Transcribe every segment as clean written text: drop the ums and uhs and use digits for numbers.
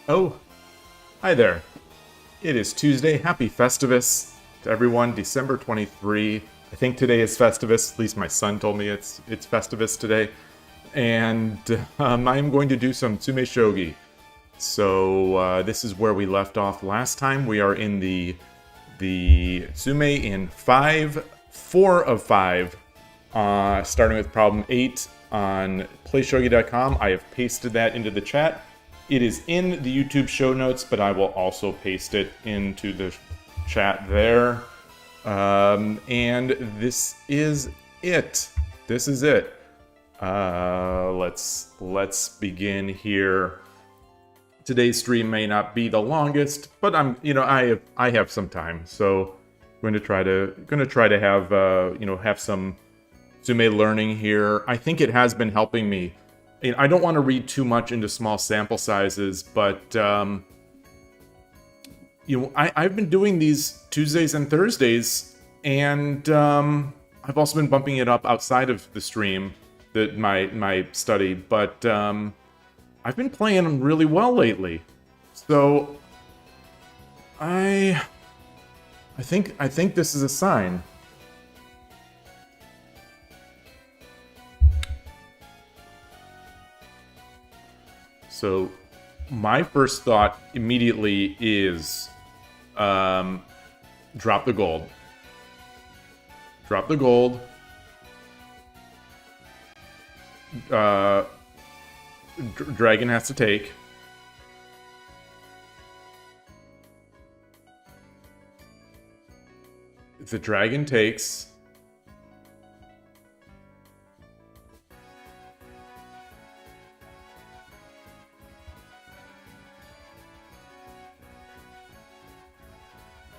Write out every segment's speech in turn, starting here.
Oh, hi there. It is Tuesday. Happy Festivus to everyone. December 23. I think today is Festivus. At least my son told me it's Festivus today. And I'm going to do some Tsumeshogi. So this is where we left off last time. We are in the Tsume in 4 of 5, starting with problem 8 on playshogi.com. I have pasted that into the chat. It is in the YouTube show notes, but I will also paste it into the chat there. And this is it. This is it. Let's begin here. Today's stream may not be the longest, but I have some time, so I'm going to try to have have some Tsume learning here. I think it has been helping me. I don't want to read too much into small sample sizes, but I've been doing these Tuesdays and Thursdays, and I've also been bumping it up outside of the stream, my study, but I've been playing really well lately. So I think this is a sign. So my first thought immediately is drop the gold. Drop the gold. Dragon has to take. If the dragon takes,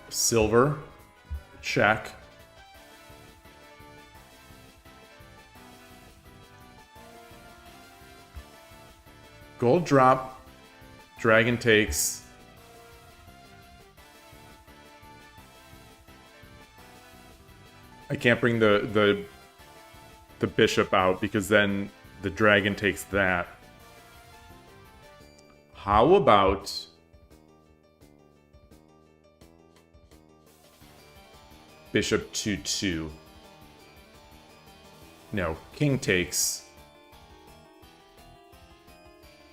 silver, check. Gold drop, dragon takes. I can't bring the bishop out because then the dragon takes that. How about bishop 2-2? No, king takes.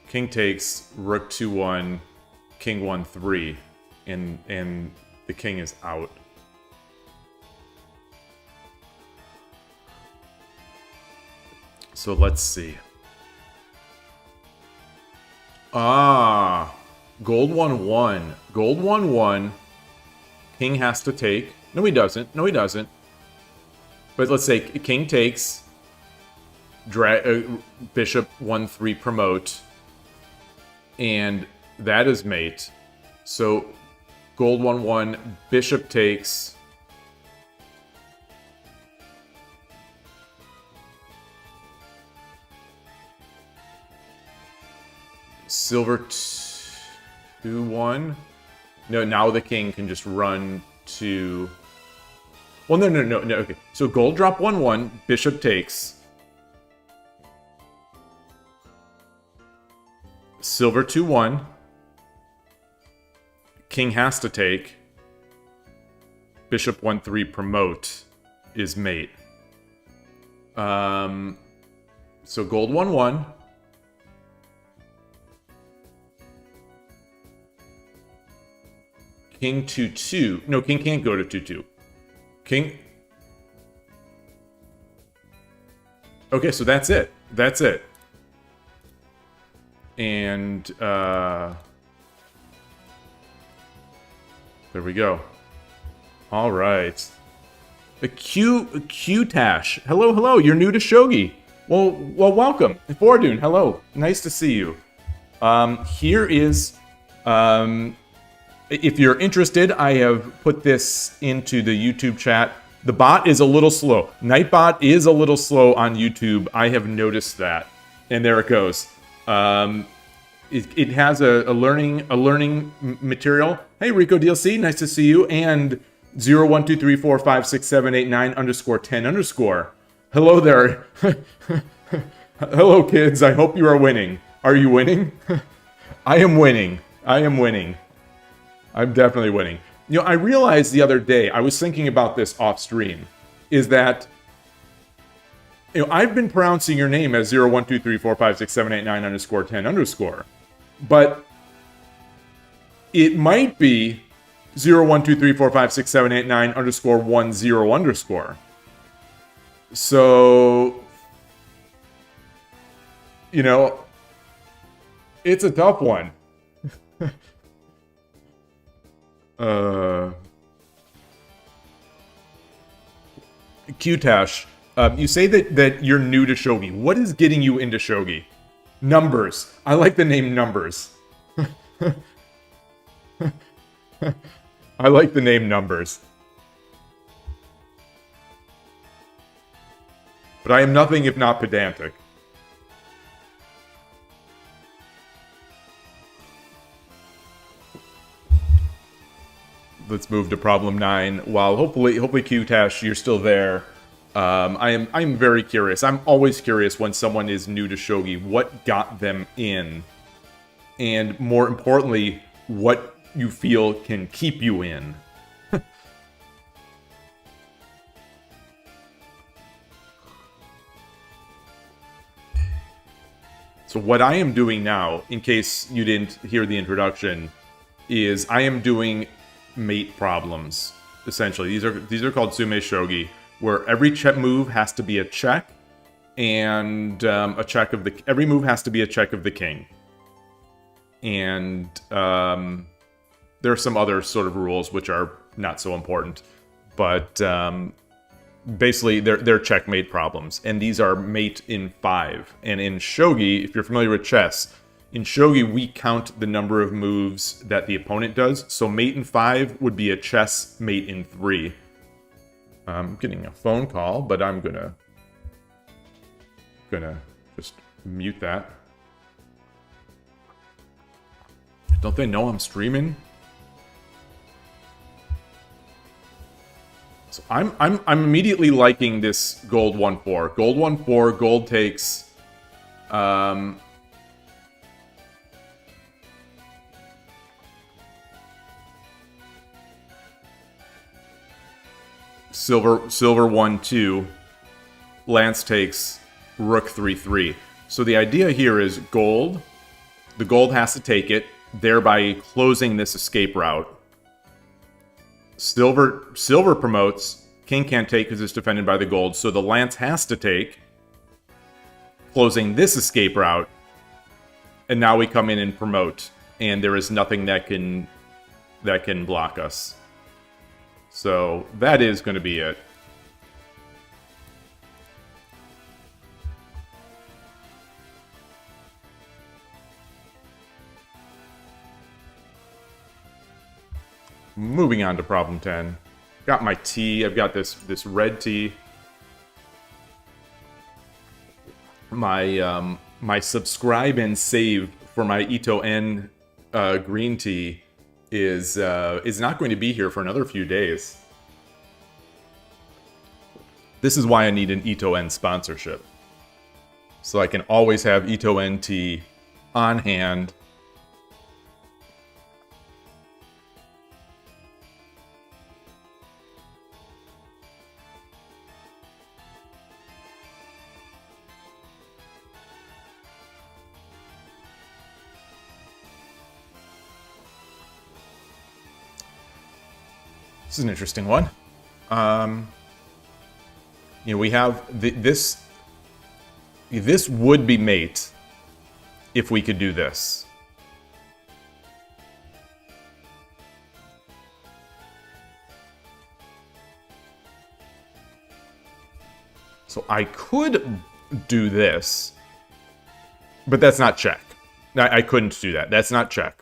King takes, rook 2-1, king 1-3, and the king is out. So let's see. Gold 1-1. Gold 1-1. King has to take. No, he doesn't. No, he doesn't. But let's say king takes. Bishop 1-3 promote. And that is mate. So gold 1-1. Bishop takes. Silver 2-1. No, now the king can just run to... Well, no, okay. So gold drop 1-1, bishop takes. Silver 2-1. King has to take. Bishop 1-3 promote is mate. So gold 1-1. King 2-2. No, king can't go to 2-2. King. Okay, so that's it. That's it. And there we go. All right. The Q-Tash. Hello. You're new to Shogi. Well, welcome. Fordun, hello. Nice to see you. Here is if you're interested, I have put this into the YouTube chat. The bot is a little slow. Nightbot is a little slow on YouTube. I have noticed that. And there it goes. It has a learning material. Hey, rikoDLC, nice to see you. And 0123456789_10_. Hello there. Hello, kids. I hope you are winning. Are you winning? I am winning. I am winning. I'm definitely winning. You know, I realized the other day, I was thinking about this off stream, is that, you know, I've been pronouncing your name as 0123456789_10_, but it might be 0123456789_10_. So, you know, it's a tough one. Qtash, you say that you're new to Shogi. What is getting you into Shogi? Numbers. I like the name Numbers. I like the name Numbers. But I am nothing if not pedantic. Let's move to problem 9. While hopefully Qtash, you're still there. I'm very curious. I'm always curious when someone is new to Shogi, what got them in, and more importantly, what you feel can keep you in. So what I am doing now, in case you didn't hear the introduction, is I am doing mate problems. Essentially, these are called Tsumeshogi, where every check move has to be a check, and a check of the every move has to be a check of the king. And there are some other sort of rules which are not so important, but basically they're checkmate problems, and these are mate in 5. And in Shogi, if you're familiar with chess, in Shogi we count the number of moves that the opponent does. So mate in 5 would be a chess mate in 3. I'm getting a phone call, but I'm gonna just mute that. Don't they know I'm streaming? So I'm immediately liking this gold 1-4. Gold 1-4, gold takes silver 1-2, lance takes rook 3-3. So the idea here is gold, the gold has to take it, thereby closing this escape route. Silver promotes, king can't take because it's defended by the gold, so the lance has to take, closing this escape route, and now we come in and promote, and there is nothing that can block us. So that is going to be it. Moving on to problem 10. Got my tea. I've got this red tea. My my subscribe and save for my Ito N green tea is not going to be here for another few days. This is why I need an Ito N sponsorship, so I can always have Ito N tea on hand. This is an interesting one. You know, we have this would be mate if we could do this. So I could do this, but that's not check. I couldn't do that. That's not check.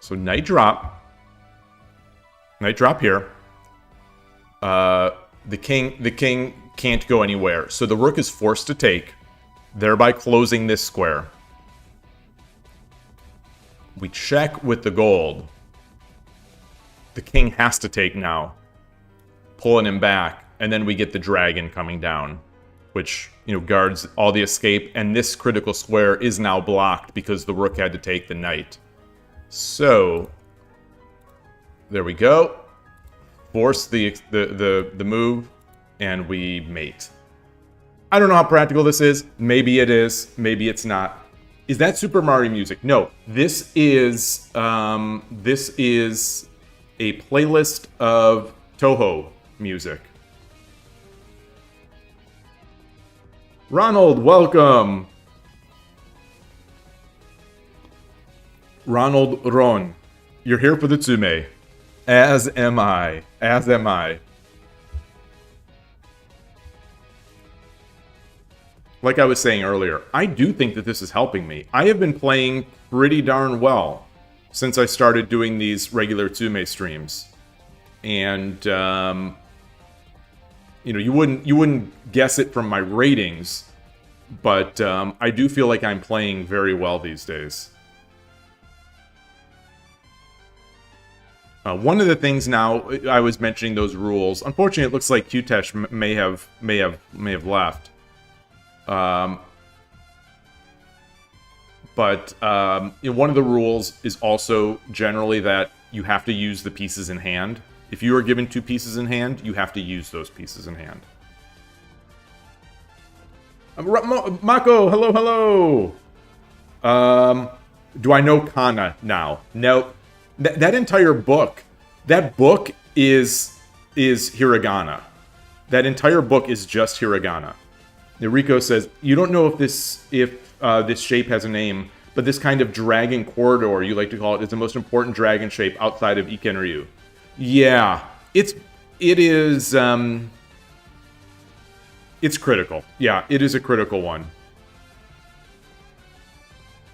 So knight drop here. The king can't go anywhere, so the rook is forced to take, thereby closing this square. We check with the gold. The king has to take now, pulling him back, and then we get the dragon coming down, which, you know, guards all the escape, and this critical square is now blocked because the rook had to take the knight. So, there we go. Force the move, and we mate. I don't know how practical this is. Maybe it is. Maybe it's not. Is that Super Mario music? No. This is a playlist of Toho music. Ronald, welcome. Ronald-Ron, you're here for the Tsume. As am I. As am I. Like I was saying earlier, I do think that this is helping me. I have been playing pretty darn well since I started doing these regular Tsume streams. And, you know, you wouldn't guess it from my ratings, but I do feel like I'm playing very well these days. One of the things now, I was mentioning those rules. Unfortunately, it looks like Qtesh may have left. But you know, one of the rules is also generally that you have to use the pieces in hand. If you are given 2 pieces in hand, you have to use those pieces in hand. Mako, hello, hello. Do I know Kana now? No. That entire book, that book is hiragana. That entire book is just hiragana. Rico says, you don't know if this shape has a name, but this kind of dragon corridor, you like to call it, is the most important dragon shape outside of Ikenryu. Yeah, it is it's critical. Yeah, it is a critical one.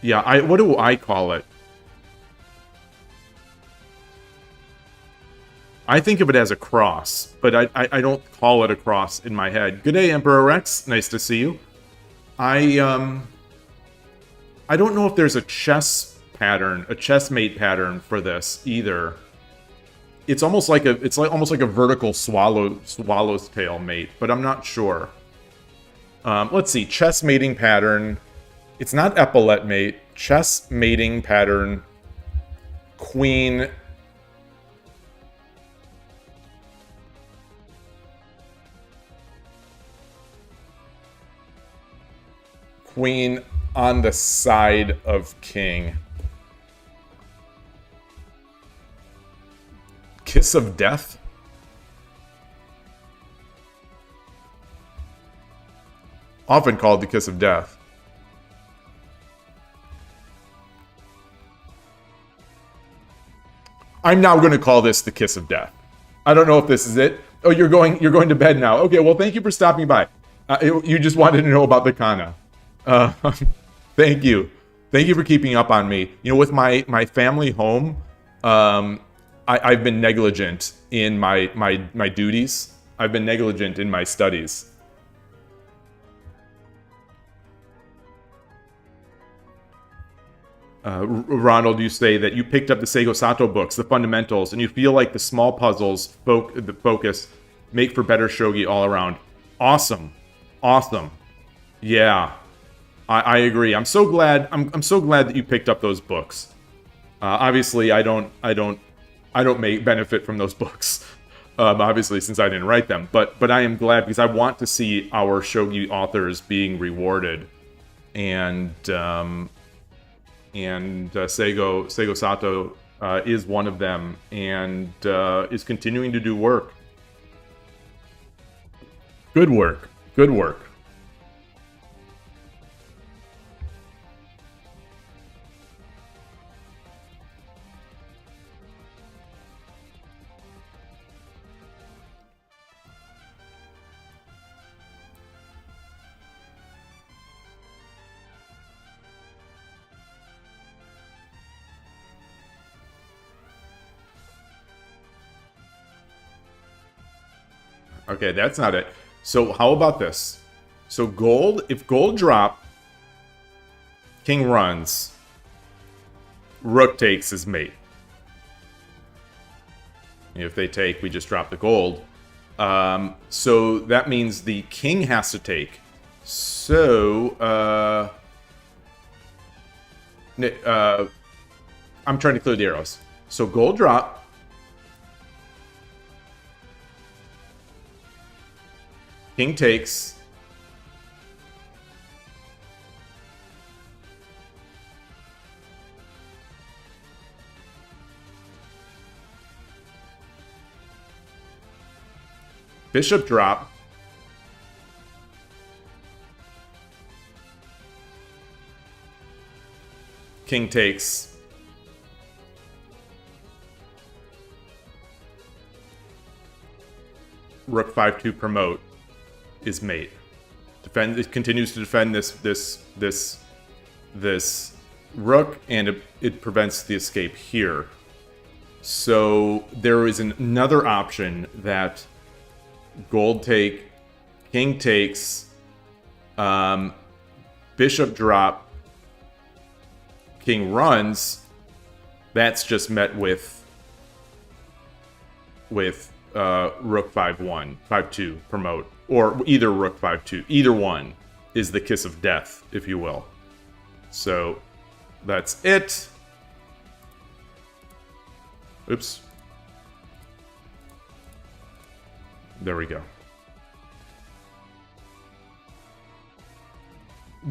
Yeah, what do I call it? I think of it as a cross, but I don't call it a cross in my head. Good day, Emperor Rex. Nice to see you. I don't know if there's a chess pattern, a chessmate pattern for this either. It's almost like a vertical swallow's tail mate, but I'm not sure. Let's see, chess mating pattern. It's not epaulet mate. Chess mating pattern. Queen. Queen on the side of king. Kiss of death? Often called the kiss of death. I'm now going to call this the kiss of death. I don't know if this is it. Oh, you're going to bed now. Okay, well, thank you for stopping by. You just wanted to know about the kana. Thank you. Thank you for keeping up on me. You know, with my family home, I've been negligent in my duties. I've been negligent in my studies. Ronald, you say that you picked up the Seigo Sato books, the fundamentals, and you feel like the small puzzles, the focus, make for better shogi all around. Awesome. Awesome. Yeah. I agree. I'm so glad. I'm so glad that you picked up those books. Obviously, I don't make benefit from those books. Obviously, since I didn't write them, but I am glad because I want to see our shogi authors being rewarded, and Seigo Sato is one of them, and is continuing to do work. Good work. Good work. Okay, that's not it. So how about this? So gold, if gold drop, king runs. rook takes is mate. If they take, we just drop the gold. So that means the king has to take. So, I'm trying to clear the arrows. So gold drop. King takes. Bishop drop. King takes. Rook 5-2 promote is mate. Defend. It continues to defend this rook, and it prevents the escape here. So there is another option that gold take, king takes, bishop drop, king runs. That's just met with rook 5-1, 5-2 promote, or either rook 5-2. Either one is the kiss of death, if you will. So that's it. Oops. There we go.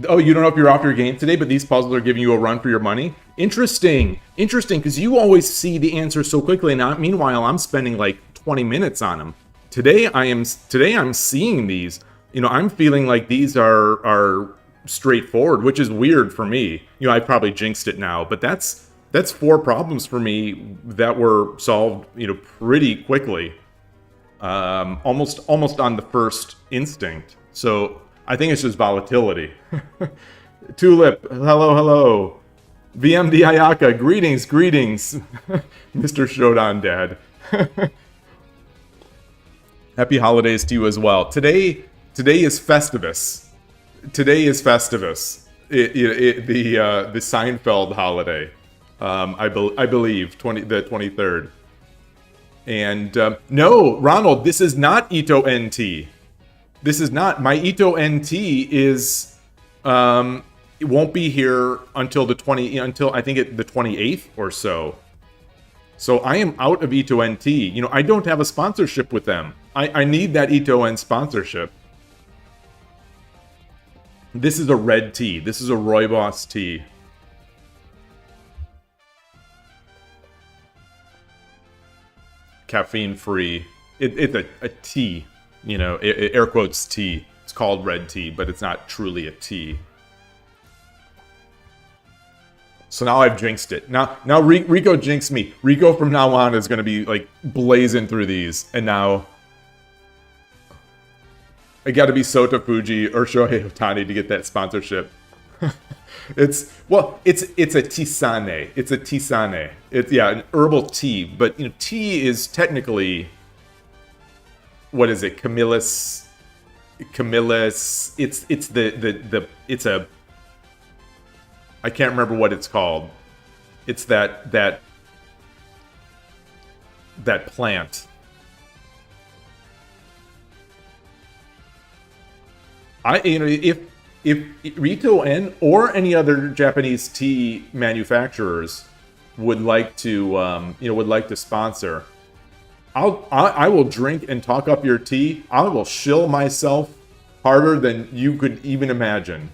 Oh, you don't know if you're off your game today, but these puzzles are giving you a run for your money? Interesting. Interesting, because you always see the answer so quickly, and meanwhile, I'm spending like 20 minutes on them. Today I'm seeing these. You know, I'm feeling like these are straightforward, which is weird for me. You know, I probably jinxed it now, but that's 4 problems for me that were solved, you know, pretty quickly. Almost on the first instinct. So I think it's just volatility. Tulip, hello. VMD Ayaka, greetings. Mr. Shodan Dad. Happy holidays to you as well. Today is Festivus. The Seinfeld holiday. I believe the 23rd. And no, Ronald, this is not Ito NT. This is not. My Ito NT is it won't be here until the 28th or so. So I am out of Ito NT. You know, I don't have a sponsorship with them. I need that Ito N sponsorship. This is a red tea. This is a Rooibos tea. Caffeine free. It's a tea, you know, air quotes tea. It's called red tea, but it's not truly a tea. So now I've jinxed it. Now Rico jinxed me. Rico from now on is going to be like blazing through these, and now I got to be Sota Fuji or Shohei Ohtani to get that sponsorship. It's a tisane. It's a tisane. It's an herbal tea, but you know, tea is technically, what is it? Camillus. It's a I can't remember what it's called. It's that plant. If Rito N or any other Japanese tea manufacturers would like to sponsor, I will drink and talk up your tea. I will shill myself harder than you could even imagine.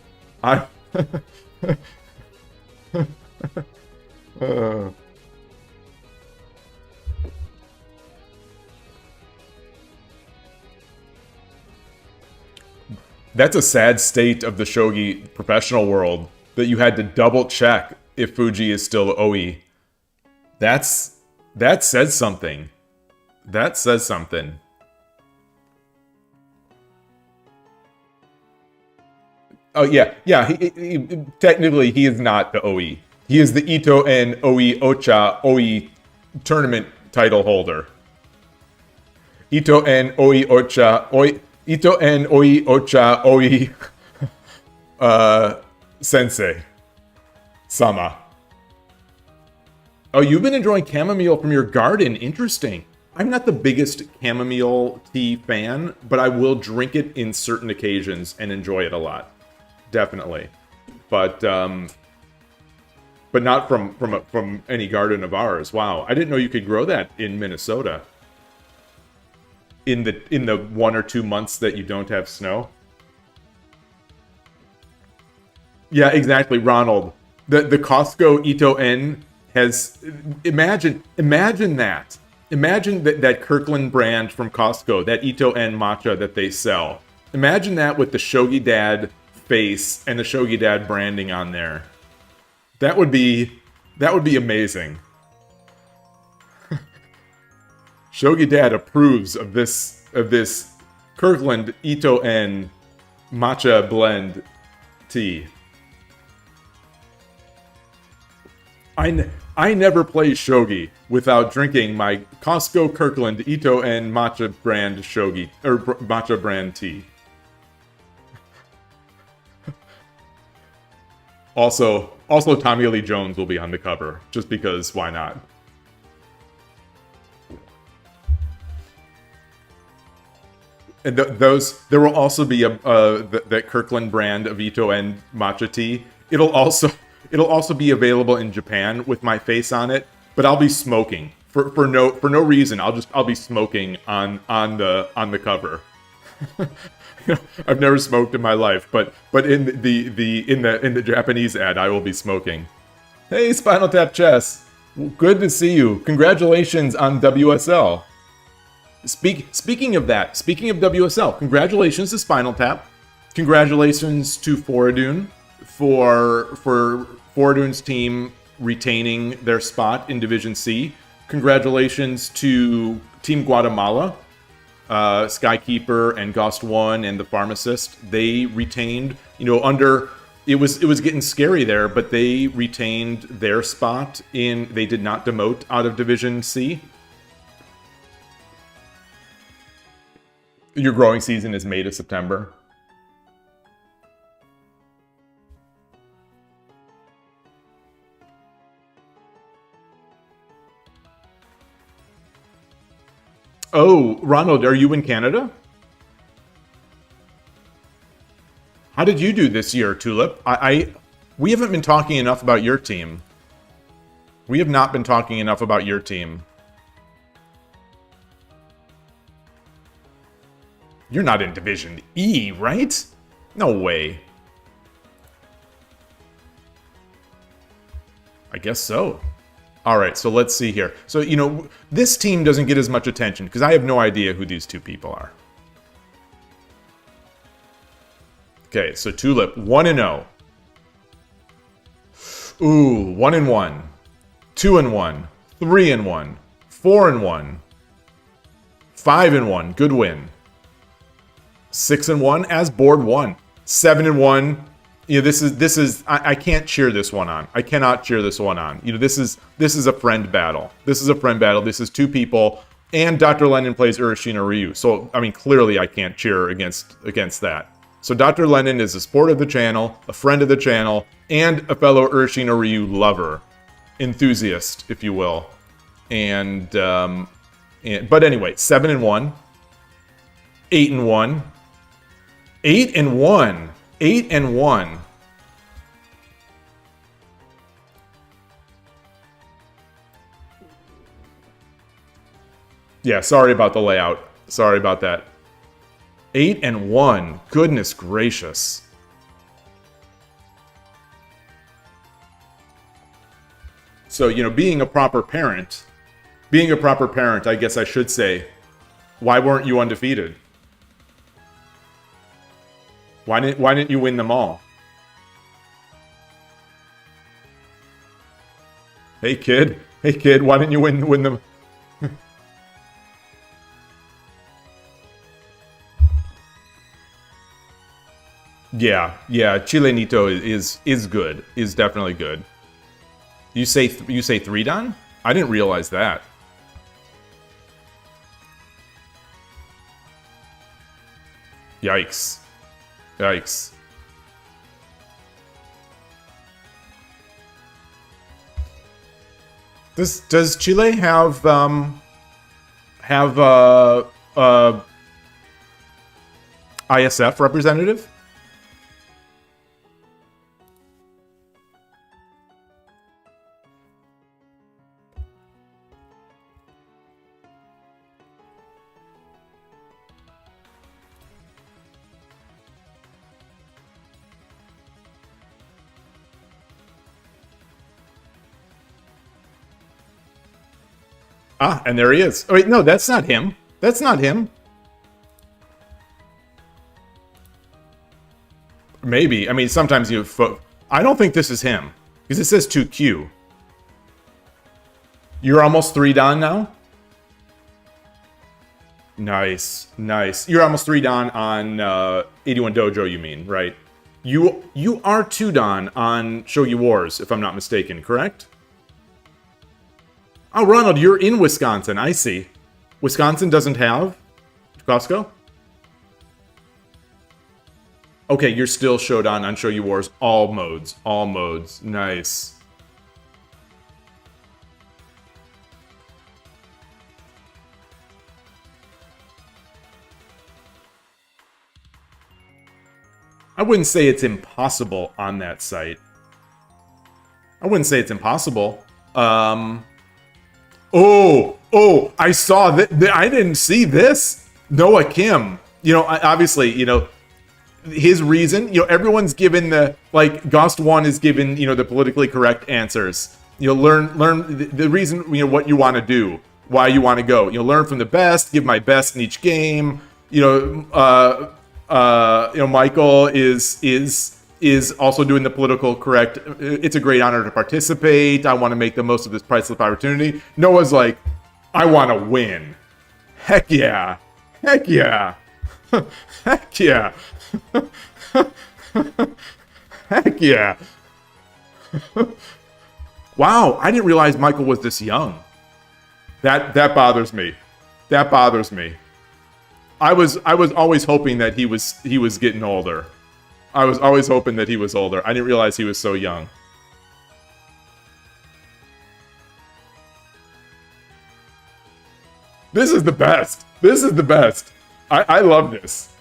That's a sad state of the shogi professional world, that you had to double check if Fuji is still OE. That says something. That says something. Oh yeah. Technically, he is not the OE. He is the Ito and OE Ocha OE tournament title holder. Ito and OE Ocha OE. Ito and Oi Ocha Oi Sensei Sama. Oh, you've been enjoying chamomile from your garden. Interesting. I'm not the biggest chamomile tea fan, but I will drink it in certain occasions and enjoy it a lot. Definitely. But not from any garden of ours. Wow, I didn't know you could grow that in Minnesota. In the 1 or 2 months that you don't have snow. Yeah, exactly, Ronald. The Costco Ito N has imagine that. Imagine that Kirkland brand from Costco, that Ito N matcha that they sell. Imagine that with the Shogi Dad face and the Shogi Dad branding on there. That would be amazing. Shogi Dad approves of this Kirkland Ito N matcha blend tea. I never play shogi without drinking my Costco Kirkland Ito N matcha brand shogi or matcha brand tea. Also, Tommy Lee Jones will be on the cover, just because why not? And there will also be that Kirkland brand of Ito N matcha tea. It'll also be available in Japan with my face on it, but I'll be smoking for no reason. I'll be smoking on the cover. I've never smoked in my life, but in the Japanese ad, I will be smoking. Hey, Spinal Tap Chess, good to see you. Congratulations on WSL. Speaking of WSL, congratulations to Spinal Tap. Congratulations to Foradune for Foradune's team retaining their spot in Division C. Congratulations to Team Guatemala. Skykeeper and Ghost One and the Pharmacist, they retained, it was getting scary there, but they retained their spot they did not demote out of Division C. Your growing season is May to September. Oh, Ronald, are you in Canada? How did you do this year, Tulip? We haven't been talking enough about your team. We have not been talking enough about your team. You're not in Division E, right? No way. I guess so. All right, so let's see here. So, this team doesn't get as much attention because I have no idea who these two people are. Okay, so Tulip, 1-0. Ooh, 1-1. 2-1. 3-1. 4-1. 5-1. Good win. 6-1 as board 1. 7-1. This is I can't cheer this one on. I cannot cheer this one on. This is a friend battle. This is a friend battle. This is two people, and DrLennon plays Urashina Ryu. So clearly I can't cheer against that. So DrLennon is a sport of the channel, a friend of the channel, and a fellow Urashina Ryu lover, enthusiast, if you will. But anyway, 7-1, 8-1, 8-1. 8-1. Yeah, sorry about the layout. Sorry about that. 8-1. Goodness gracious. So, being a proper parent, I guess I should say, why weren't you undefeated? Why didn't you win them all? Hey kid, why didn't you win them? Yeah, Chilenito is good. Is definitely good. You say 3 Dan? I didn't realize that. Yikes. Yikes. Does Chile have ISF representative? Ah, and there he is. Oh, wait, no, that's not him. That's not him. Maybe. I mean, sometimes you... I don't think this is him. Because it says 2Q. You're almost 3 Dan now? Nice. Nice. You're almost 3 Dan on 81 Dojo, you mean, right? You are 2 Dan on Shogi Wars, if I'm not mistaken, correct? Oh, Ronald, you're in Wisconsin. I see. Wisconsin doesn't have Costco? Okay, you're still Shodan on Shogi Wars. All modes. All modes. Nice. I wouldn't say it's impossible on that site. I wouldn't say it's impossible. Oh, I saw that. I didn't see this. Noah Kim. You know, obviously, you know, his reason, you know, everyone's given the, like, Ghost1 is given, you know, the politically correct answers. You know, learn the reason, you know, what you want to do, why you want to go. You know, learn from the best, give my best in each game. You know, Michael is also doing the political correct. It's a great honor to participate. I want to make the most of this priceless opportunity. Noah's like, I want to win. Heck yeah. Heck yeah. Heck yeah. Heck yeah. Wow, I didn't realize Michael was this young. That bothers me. That bothers me. I was always hoping that he was getting older. I was always hoping that he was older. I didn't realize he was so young. This is the best. This is the best. I love this.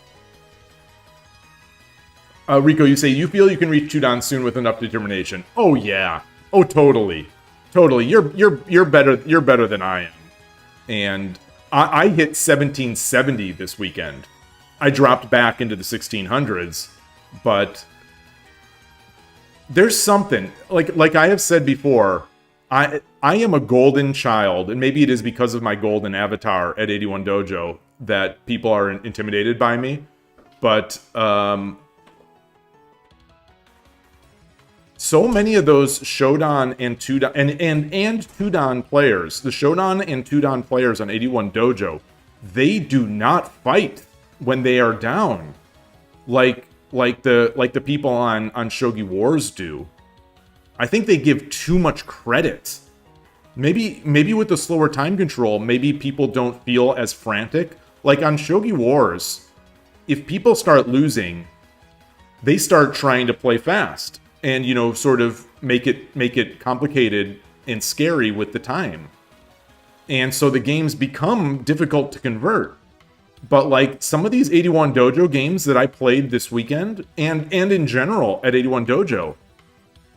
Rico, you say you feel you can reach 2 Dan soon with enough determination. Oh yeah. Oh totally. Totally. You're better than I am. And I hit 1770 this weekend. I dropped back into the 1600s. But there's something, like I have said before, I am a golden child, and maybe it is because of my golden avatar at 81 Dojo that people are intimidated by me. But so many of those Shodan and 2 Dan and 2 Dan players, the Shodan and 2 Dan players on 81 Dojo, they do not fight when they are down. Like the people on Shogi Wars do. I think they give too much credit. Maybe with the slower time control, maybe people don't feel as frantic. Like on Shogi Wars, if people start losing, they start trying to play fast and, you know, sort of make it complicated and scary with the time. And so the games become difficult to convert. But, like, some of these 81 Dojo games that I played this weekend, and in general at 81 Dojo,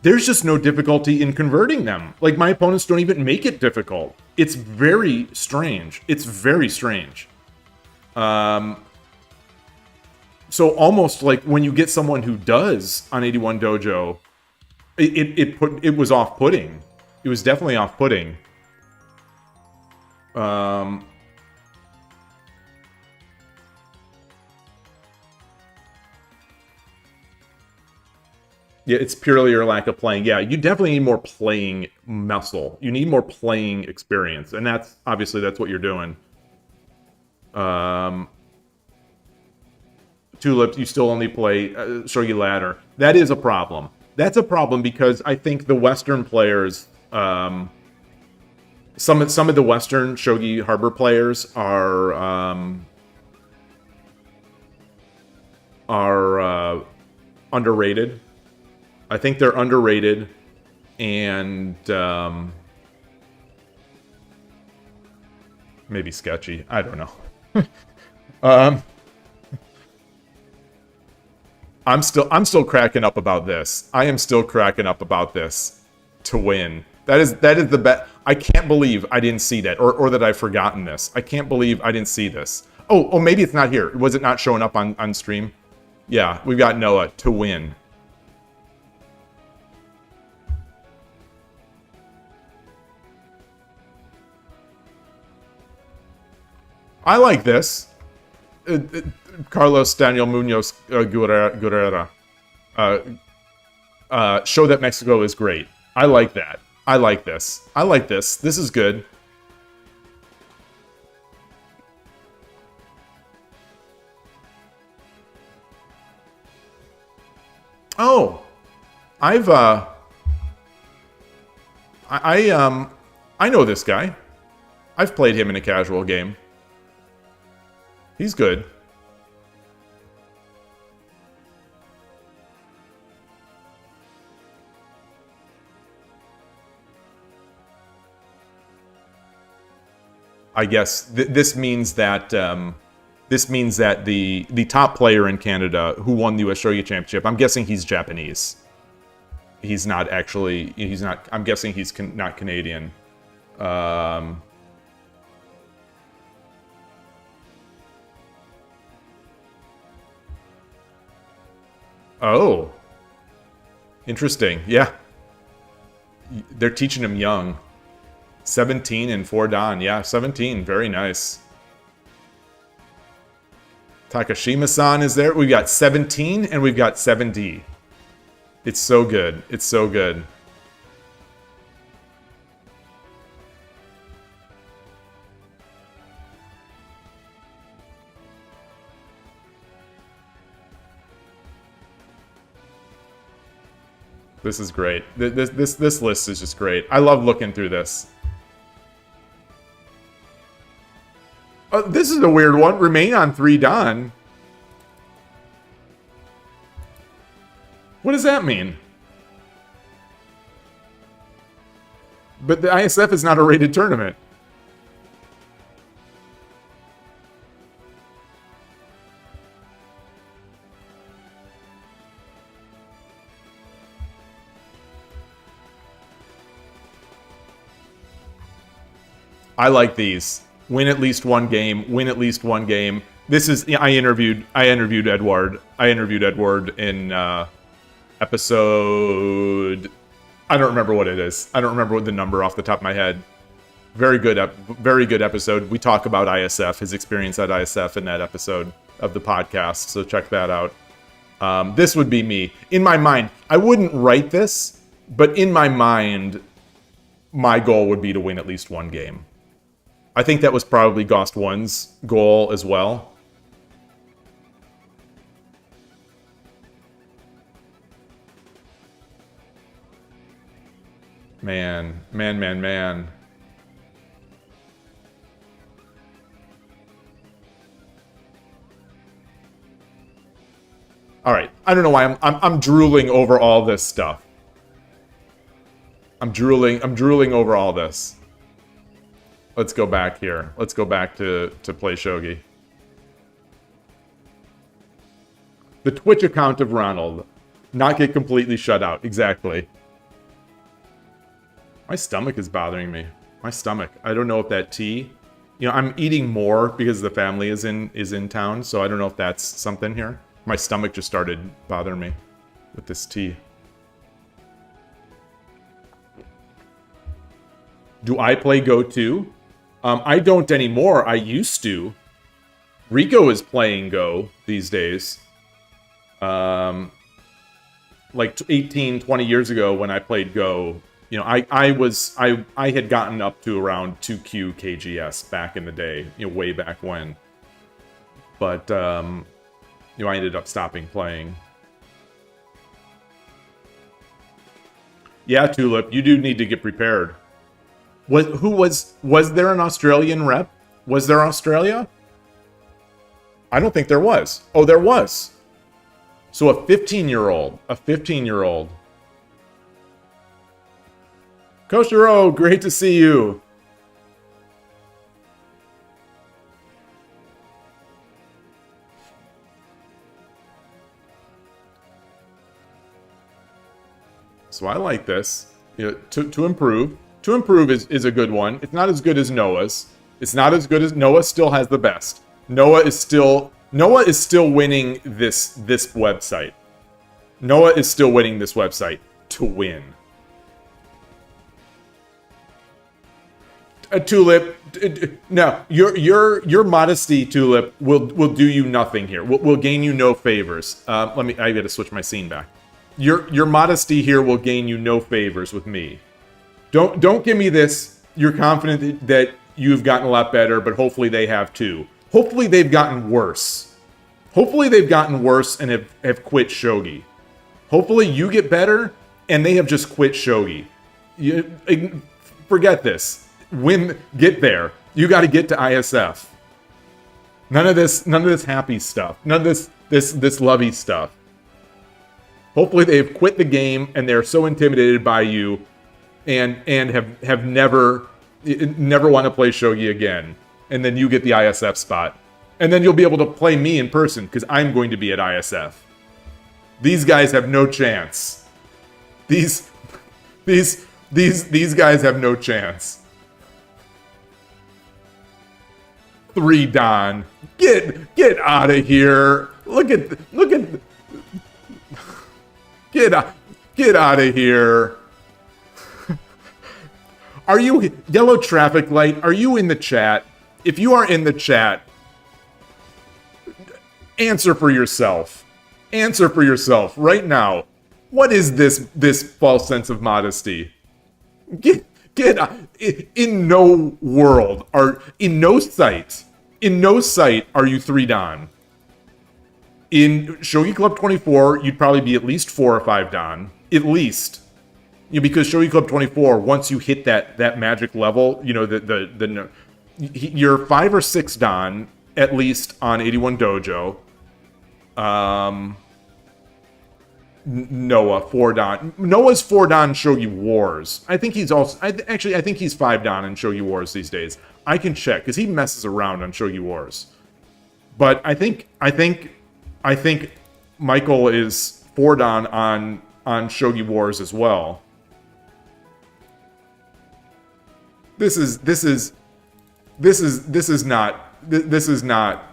there's just no difficulty in converting them. Like, my opponents don't even make it difficult. It's very strange. It's very strange. So almost like when you get someone who does on 81 Dojo, it was off-putting. It was definitely off-putting. Yeah, it's purely your lack of playing. Yeah, you definitely need more playing muscle. You need more playing experience, and that's what you're doing. Tulips, you still only play Shogi Ladder. That is a problem. That's a problem because I think the Western players, some of the Western Shogi Harbor players are underrated. I think they're underrated, and maybe sketchy. I don't know. um, I'm still cracking up about this. I am still cracking up about this to win. That is the bet. I can't believe I didn't see that, or that I've forgotten this. I can't believe I didn't see this. Oh, maybe it's not here. Was it not showing up on stream? Yeah, we've got Noah to win. I like this. Carlos Daniel Munoz Guerrera. Show that Mexico is great. I like that. I like this. I like this. This is good. Oh, I've I know this guy. I've played him in a casual game. He's good. I guess this means that the top player in Canada who won the US Shogi Championship, I'm guessing he's Japanese. He's not actually. He's not. I'm guessing he's not Canadian. Oh, interesting. Yeah, they're teaching him young. 17 and 4 Dan. Yeah, 17. Very nice. Takashima-san is there. We've got 17 and we've got 7D. It's so good. It's so good. This is great. This list is just great. I love looking through this. This is a weird one. Remain on 3 Dan. What does that mean? But the ISF is not a rated tournament. I like these. Win at least one game. Win at least one game. This is. I interviewed Edward. I interviewed Edward in episode. I don't remember what it is. I don't remember what the number off the top of my head. Very good episode. We talk about ISF, his experience at ISF in that episode of the podcast. So check that out. This would be me in my mind. I wouldn't write this, but in my mind, my goal would be to win at least one game. I think that was probably Ghost One's goal as well. Man. All right, I don't know why I'm drooling over all this stuff. I'm drooling over all this. Let's go back here. Let's go back to play Shogi. The Twitch account of Ronald. Not get completely shut out. Exactly. My stomach is bothering me. My stomach. I don't know if that tea... You know, I'm eating more because the family is in town, so I don't know if that's something here. My stomach just started bothering me with this tea. Do I play Go too? I don't anymore. I used to. Rico is playing Go these days. Like 18, 20 years ago when I played Go, you know, I had gotten up to around 2Q KGS back in the day, you know, way back when. But, you know, I ended up stopping playing. Yeah, Tulip, you do need to get prepared. Was there an Australian rep? Was there Australia? I don't think there was. Oh, there was. So a 15-year-old. Koshiro, great to see you. So I like this. You know, to improve. To improve is a good one. It's not as good as Noah's. It's not as good as Noah. Still has the best. Noah is still winning this website. Noah is still winning this website to win. Tulip, no, your modesty, Tulip, will do you nothing here. Will gain you no favors. I gotta switch my scene back. Your modesty here will gain you no favors with me. Don't give me this. You're confident that you've gotten a lot better, but hopefully they have too. Hopefully they've gotten worse. Hopefully they've gotten worse and have quit Shogi. Hopefully you get better and they have just quit Shogi. Forget this. Get there. You got to get to ISF. None of this happy stuff. None of this lovey stuff. Hopefully they've quit the game and they're so intimidated by you and have never want to play Shogi again. And then you get the ISF spot. And then you'll be able to play me in person because I'm going to be at ISF. These guys have no chance. These guys have no chance. 3 Don. Get out of here. Get out of here. Are you Yellow Traffic Light? Are you in the chat? If you are in the chat, answer for yourself. Answer for yourself right now. What is this false sense of modesty? Get in no world or in no sight are you 3 Dan. In Shogi Club 24, you'd probably be at least 4 or 5 Dan. At least. You know, because Shogi Club 24, once you hit that magic level, you know, you're 5 or 6 Dan, at least on 81 Dojo. Noah, 4 Dan. Noah's 4 Dan Shogi Wars. I think he's also... I think he's 5 Dan in Shogi Wars these days. I can check, because he messes around on Shogi Wars. But I think Michael is 4 Dan on Shogi Wars as well. This is not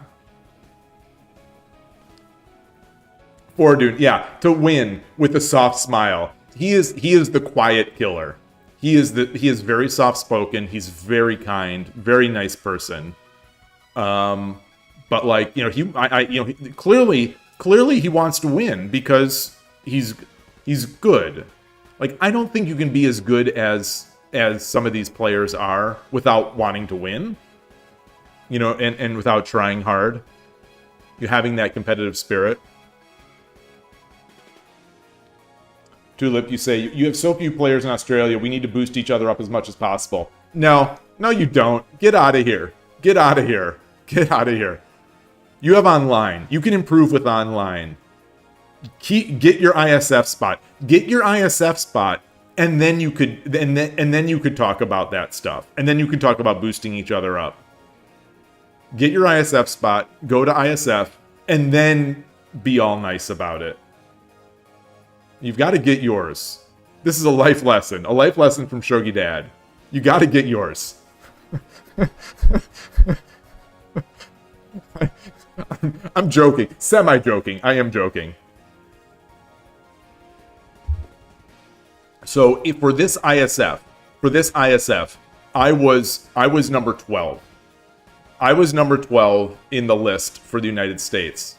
Fortune, yeah, to win with a soft smile. He is the quiet killer. He is very soft spoken. He's very kind, very nice person. But like, you know, clearly he wants to win because he's good. Like, I don't think you can be as good as some of these players are without wanting to win. You know, and without trying hard. You having that competitive spirit. Tulip, you say, you have so few players in Australia, we need to boost each other up as much as possible. No, you don't. Get out of here. Get out of here. Get out of here. You have online. You can improve with online. Get your ISF spot. Get your ISF spot, and then you could and then you could talk about that stuff. And then you can talk about boosting each other up. Get your ISF spot, go to ISF, and then be all nice about it. You've got to get yours. This is a life lesson from Shogi Dad. You got to get yours. I'm joking. Semi-joking. I am joking. So for this ISF, I was number 12. I was number 12 in the list for the United States.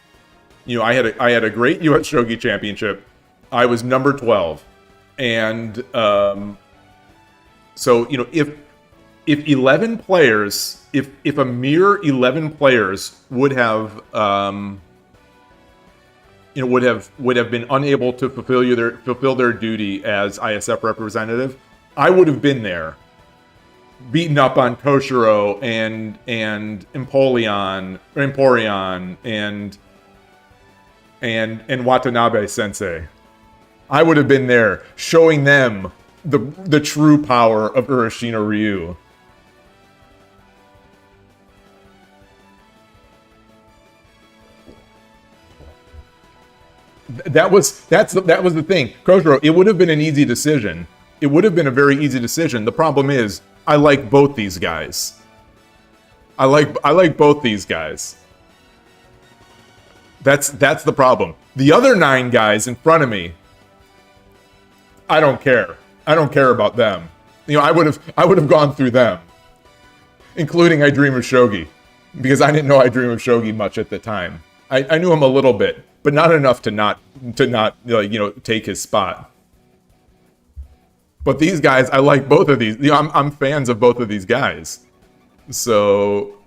You know, I had a great US Shogi championship. I was number 12. And so, you know, if 11 players, if a mere 11 players would have would have been unable to fulfill their duty as ISF representative, I would have been there, beaten up on Toshiro and Emporion and Watanabe Sensei. I would have been there, showing them the true power of Urashino Ryu. that was the thing. Kojiro, it would have been an easy decision. It would have been a very easy decision. The problem is, I like both these guys. I like both these guys. That's the problem. The other 9 guys in front of me, I don't care. I don't care about them. You know, I would have gone through them, including I Dream of Shogi, because I didn't know I Dream of Shogi much at the time. I knew him a little bit, but not enough to not take his spot. But these guys, I like both of these. You know, I'm fans of both of these guys. So,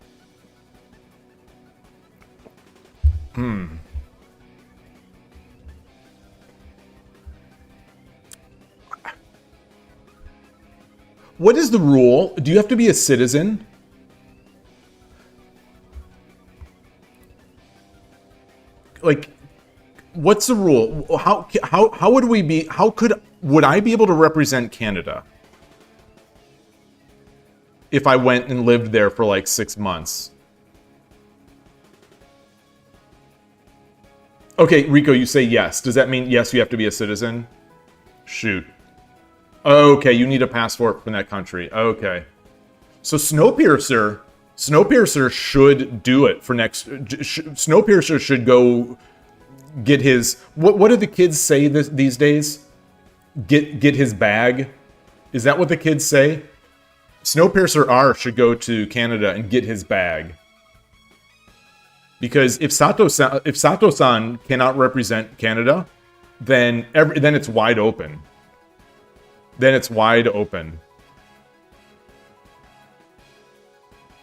what is the rule? Do you have to be a citizen? Like, what's the rule? How would we be? Would I be able to represent Canada if I went and lived there for like 6 months? Okay, Rico, you say yes. Does that mean yes, you have to be a citizen? Shoot. Okay, you need a passport from that country. Okay. So Snowpiercer should do it for next... Snowpiercer should go get his... What do the kids say these days? Get his bag? Is that what the kids say? Snowpiercer R should go to Canada and get his bag. Because if Sato-san cannot represent Canada, then it's wide open. Then it's wide open.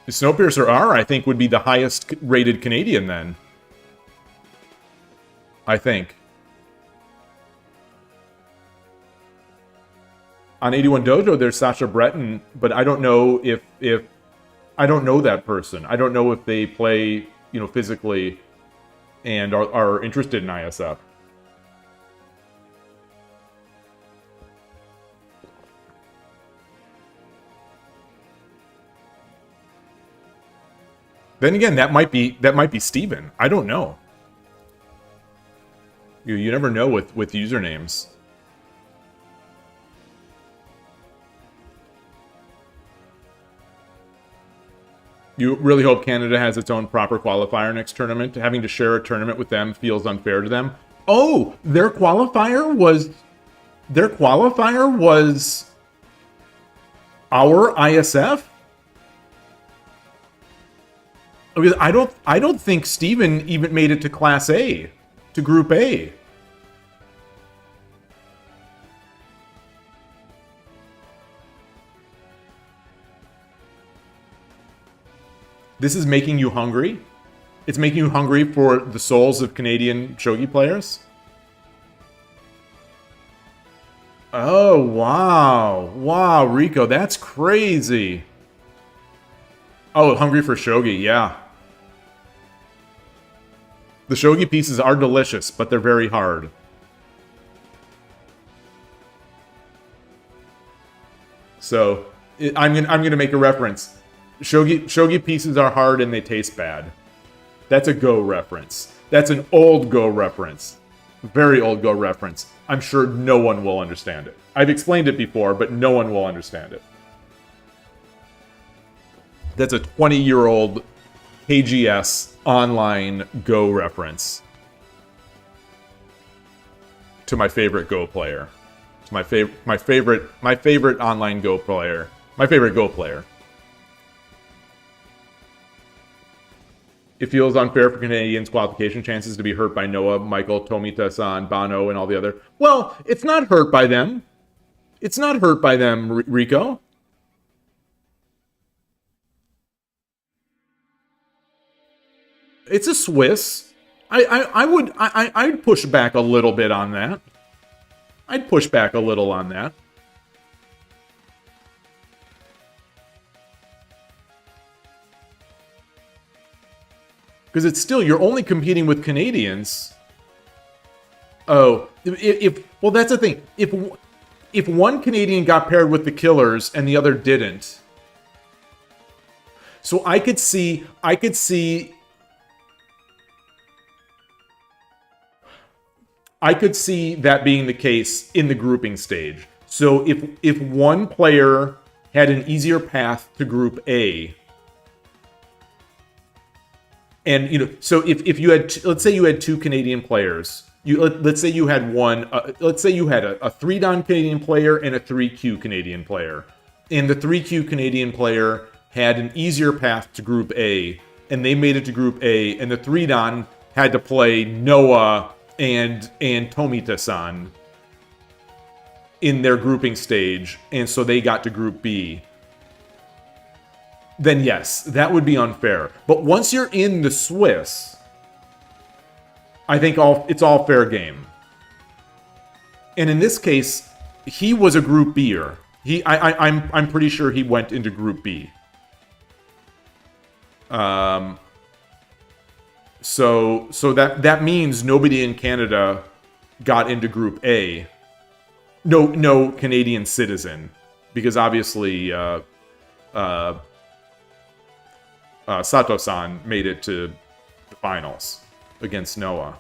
Snowpiercer R, I think, would be the highest rated Canadian then. I think. On 81 Dojo, there's Sasha Breton, but I don't know if I don't know that person. I don't know if they play, you know, physically and are interested in ISF. Then again, that might be Steven. I don't know. You never know with usernames. You really hope Canada has its own proper qualifier next tournament. Having to share a tournament with them feels unfair to them. Oh, their qualifier was our ISF? Because I don't think Steven even made it to Class A, to Group A. This is making you hungry? It's making you hungry for the souls of Canadian Shogi players? Oh, wow. Wow, Rico, that's crazy. Oh, hungry for Shogi, yeah. The Shogi pieces are delicious, but they're very hard. So, I'm gonna make a reference. Shogi pieces are hard and they taste bad. That's a Go reference. That's an old Go reference. Very old Go reference. I'm sure no one will understand it. I've explained it before, but no one will understand it. That's a 20-year-old KGS online Go reference to my favorite Go player. To my favorite online Go player. My favorite Go player. It feels unfair for Canadians' qualification chances to be hurt by Noah, Michael, Tomita-san, Bano, and all the other. Well, it's not hurt by them. It's not hurt by them, Rico. It's a Swiss. I'd push back a little bit on that. I'd push back a little on that. Because it's still, you're only competing with Canadians. Oh, well, that's the thing. If one Canadian got paired with the Killers and the other didn't, so I could see. I could see that being the case in the grouping stage. So if one player had an easier path to Group A, and so if you had, let's say you had 2 Canadian players, let's say you had let's say you had a 3-Dan Canadian player and a 3Q Canadian player, and the 3Q Canadian player had an easier path to Group A, and they made it to Group A, and the 3-Dan had to play Noah and Tomita-san in their grouping stage, and so they got to Group B. Then yes, that would be unfair. But once you're in the Swiss, I think it's all fair game. And in this case, he was a Group B'er. I'm pretty sure he went into Group B. So that means nobody in Canada got into Group A. No Canadian citizen, because obviously Sato-san made it to the finals against Noah.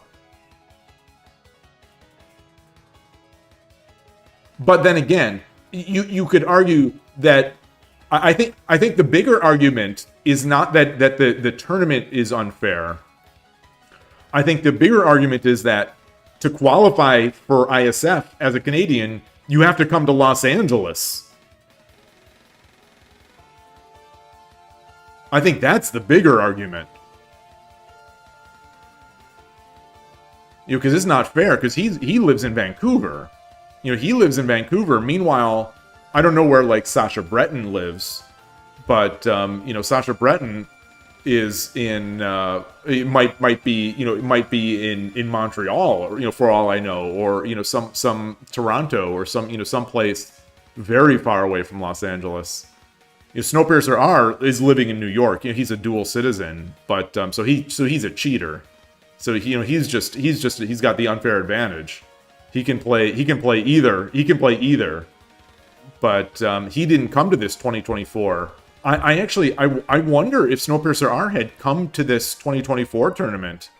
But then again, you could argue that I think the bigger argument is not that the tournament is unfair. I think the bigger argument is that to qualify for ISF as a Canadian, you have to come to Los Angeles. I think that's the bigger argument. Because it's not fair, because he lives in Vancouver. He lives in Vancouver. Meanwhile, I don't know where, like, Sasha Breton lives, but, Sasha Breton is in, it might be in Montreal, or, for all I know, or, some Toronto, or some place very far away from Los Angeles. Snowpiercer R is living in New York. He's a dual citizen, but so he's a cheater. So he's got the unfair advantage. He can play either. But he didn't come to this 2024. I wonder if Snowpiercer R had come to this 2024 tournament.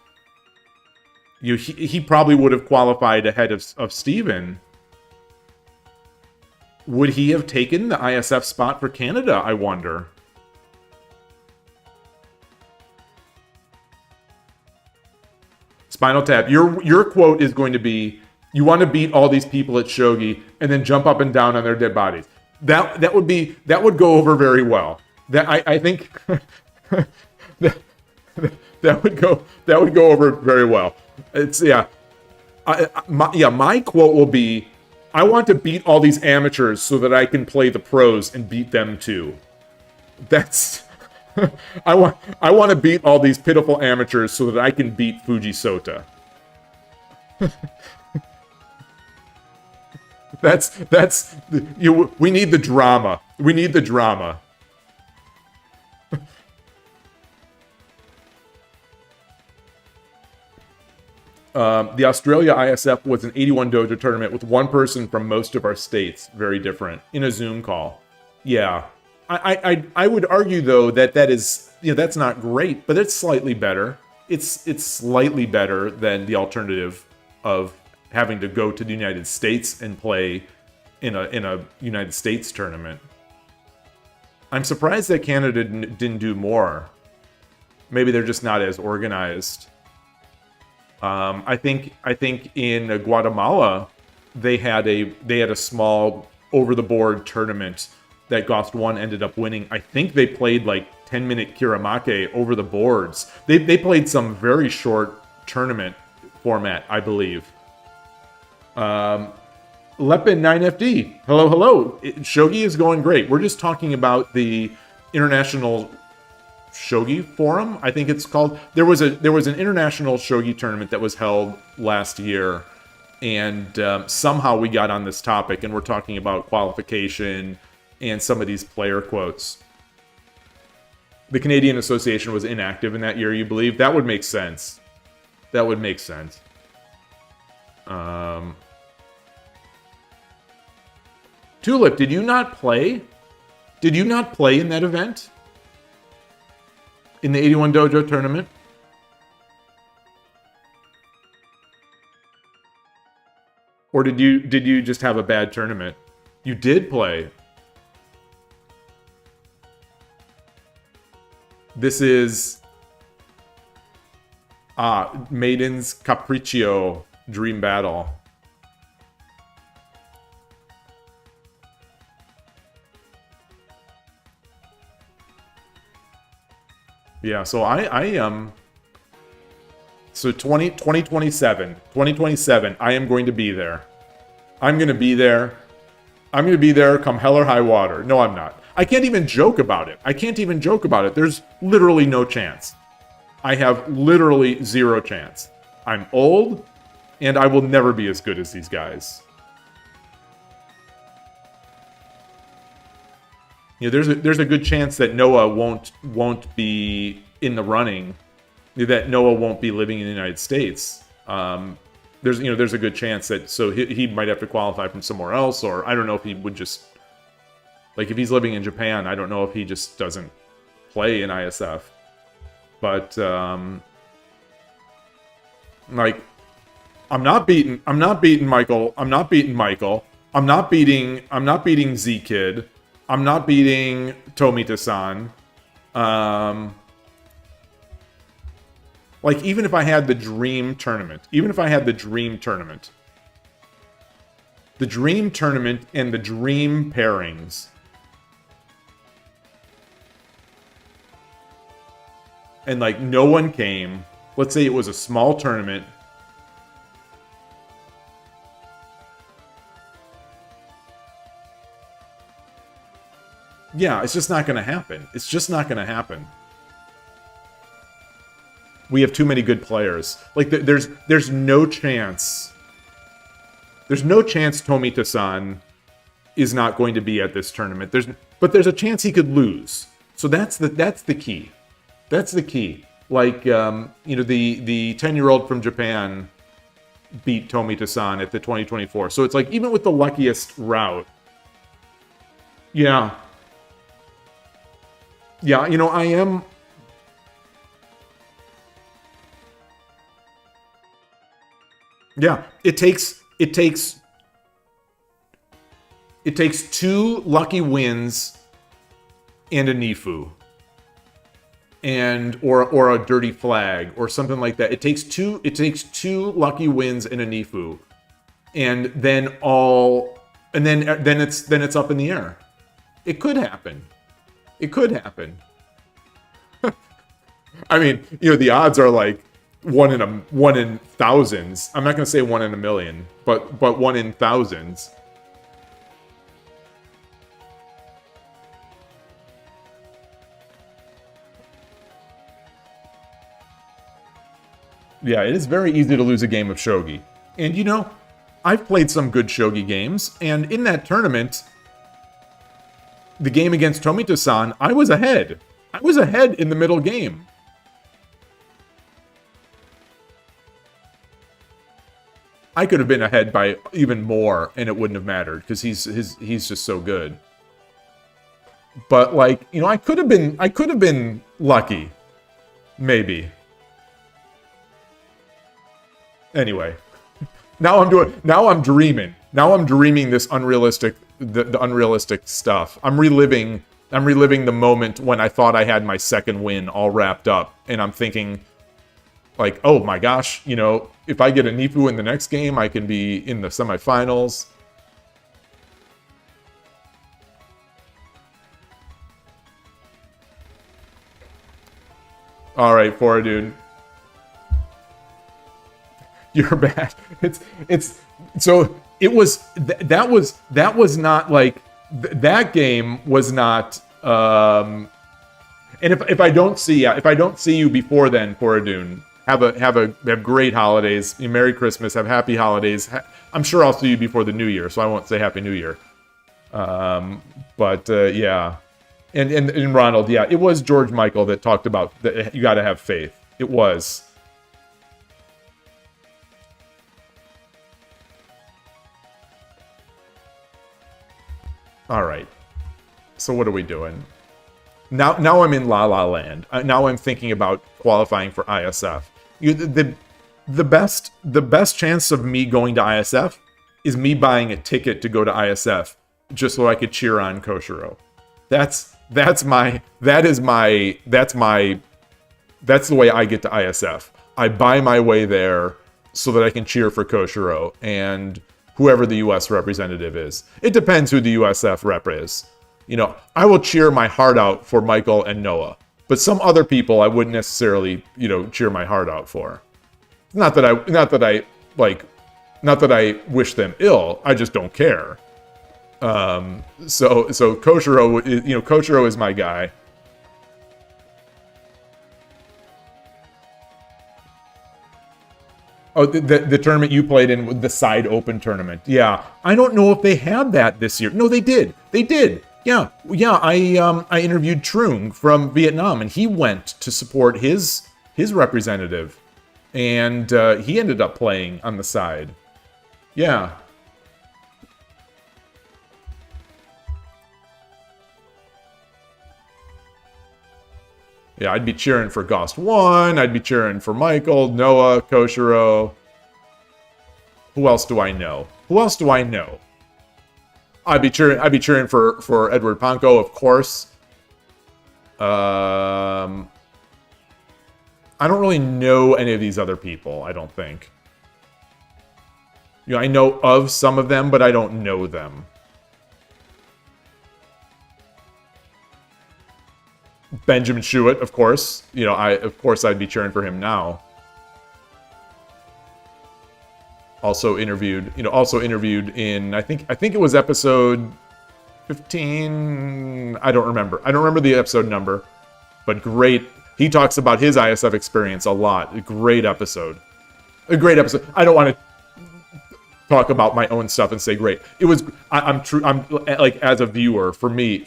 He probably would have qualified ahead of Steven. Would he have taken the ISF spot for Canada, I wonder? Spinal Tap, your quote is going to be, you want to beat all these people at Shogi and then jump up and down on their dead bodies. That would go over very well. I think that would go over very well. It's my quote will be, I want to beat all these amateurs so that I can play the pros and beat them too. That's I want to beat all these pitiful amateurs so that I can beat Fuji Sota. We need the drama. We need the drama. The Australia ISF was an 81 dojo tournament with one person from most of our states. Very different. In a Zoom call. Yeah. I would argue, though, that is, that's not great, but it's slightly better. It's slightly better than the alternative of having to go to the United States and play in a United States tournament. I'm surprised that Canada didn't do more. Maybe they're just not as organized. I think in Guatemala they had a small over-the-board tournament that Gost 1 ended up winning. I think they played like 10-minute Kiramake over the boards. They played some very short tournament format, I believe. Lepin 9FD, hello. Shogi is going great. We're just talking about the International Shogi Forum, I think it's called. There was an international Shogi tournament that was held last year, and somehow we got on this topic, and we're talking about qualification and some of these player quotes. The Canadian Association was inactive in that year, you believe? That would make sense. That would make sense. Tulip, did you not play? Did you not play in that event? In the 81 Dojo tournament? Or did you just have a bad tournament? You did play. This is Maiden's Capriccio Dream Battle. Yeah, so so 2027, I am going to be there. I'm going to be there. I'm going to be there come hell or high water. No, I'm not. I can't even joke about it. I can't even joke about it. There's literally no chance. I have literally zero chance. I'm old, and I will never be as good as these guys. You know, there's a good chance that Noah won't be in the running, that Noah won't be living in the United States. There's a good chance that he might have to qualify from somewhere else, or I don't know if he would just, like, if he's living in Japan, I don't know if he just doesn't play in ISF. But like, I'm not beating Michael. I'm not beating Michael. I'm not beating Z-Kid. I'm not beating Tomita-san. Like, even if I had the dream tournament, the dream tournament and the dream pairings, and like no one came, let's say it was a small tournament, yeah, it's just not going to happen. It's just not going to happen. We have too many good players. Like, there's no chance. There's no chance Tomita-san is not going to be at this tournament. But there's a chance he could lose. So that's the key. That's the key. Like, the 10-year-old from Japan beat Tomita-san at the 2024. So it's like, even with the luckiest route, yeah. Yeah, I am. Yeah, it takes 2 lucky wins and a Nifu, or a dirty flag or something like that. It takes two lucky wins and a Nifu, and then it's up in the air. It could happen. It could happen. I mean, the odds are like 1 in thousands. I'm not going to say 1 in a million, but 1 in thousands. Yeah, it is very easy to lose a game of Shogi. And I've played some good Shogi games, and in that tournament, the game against Tomita-san, I was ahead. I was ahead in the middle game. I could have been ahead by even more, and it wouldn't have mattered because he's just so good. But like, I could have been lucky, maybe. Anyway, now I'm dreaming. Now I'm dreaming this unrealistic, the unrealistic stuff. I'm reliving the moment when I thought I had my second win all wrapped up, and I'm thinking, like, oh my gosh, if I get a Nifu in the next game, I can be in the semifinals. All right, Fora dude. You're bad. It's so it was that was not like that game was not and if I don't see you before then, Fora Dune, have great holidays, Merry Christmas, have happy holidays. I'm sure I'll see you before the New Year, so I won't say Happy New Year. Yeah. And Ronald, yeah, it was George Michael that talked about that you got to have faith. It was. All right. So what are we doing? Now I'm in La La Land. Now I'm thinking about qualifying for ISF. The best chance of me going to ISF is me buying a ticket to go to ISF just so I could cheer on Koshiro. That's the way I get to ISF. I buy my way there so that I can cheer for Koshiro and whoever the US representative is. It depends who the USF rep is. You know, I will cheer my heart out for Michael and Noah, but some other people I wouldn't necessarily, you know, cheer my heart out for. Not that I wish them ill. I just don't care. So Koshiro, you know, Koshiro is my guy. Oh, the tournament you played in, the side open tournament. Yeah, I don't know if they had that this year. No, they did. They did. Yeah. I interviewed Trung from Vietnam, and he went to support his representative, and he ended up playing on the side. Yeah. Yeah, I'd be cheering for Ghost 1. I'd be cheering for Michael, Noah, Koshiro. Who else do I know? I'd be cheering for Edward Panko, of course. I don't really know any of these other people, I don't think. You know, I know of some of them, but I don't know them. Benjamin Schuett, of course. You know, of course I'd be cheering for him now. Also interviewed in I think it was episode 15. I don't remember the episode number, but great. He talks about his ISF experience a lot. A great episode. I don't want to talk about my own stuff and say great. It was. I'm like, as a viewer, for me,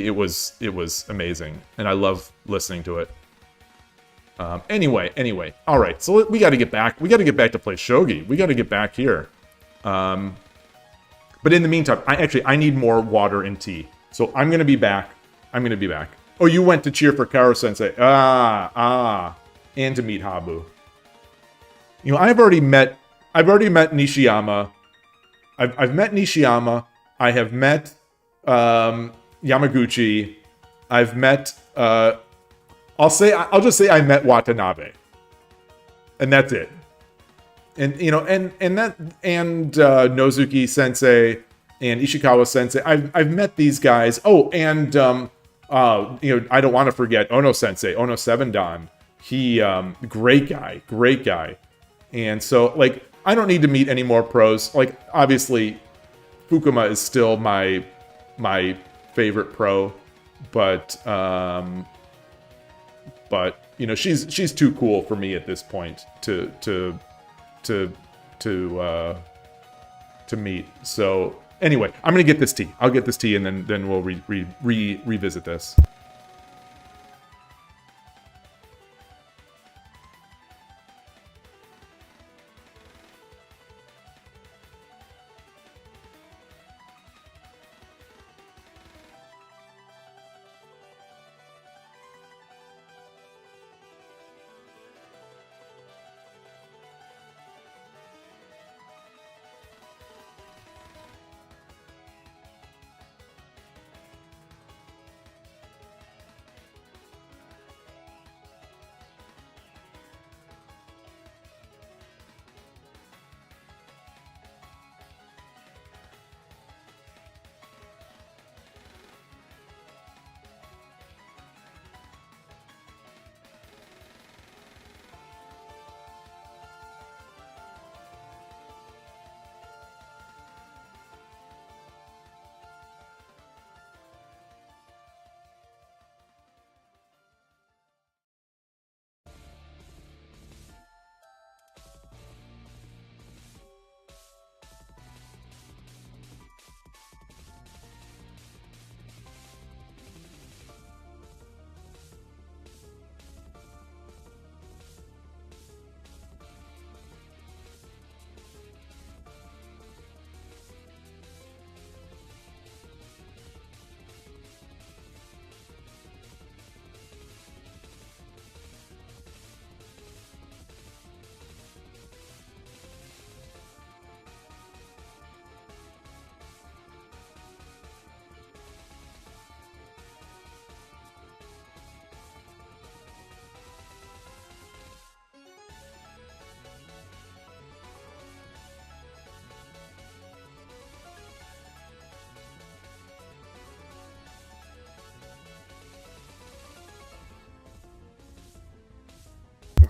it was amazing, and I love listening to it. Anyway, all right. So we got to get back. We got to get back to play Shogi. We got to get back here. But in the meantime, I need more water and tea. So I'm gonna be back. Oh, you went to cheer for Karo Sensei. And to meet Habu. You know, I've already met Nishiyama. I've met Nishiyama. I have met Yamaguchi. I've met I'll just say I met Watanabe. And that's it. And you know, and Nozuki Sensei and Ishikawa Sensei. I've met these guys. Oh, and you know, I don't want to forget Ono Sensei, Ono Seven Dan. He great guy. And so, like, I don't need to meet any more pros. Like, obviously, Fukuma is still my favorite pro, but you know, she's too cool for me at this point to meet. So anyway, I'm gonna get this tea. I'll get this tea, and then we'll revisit this.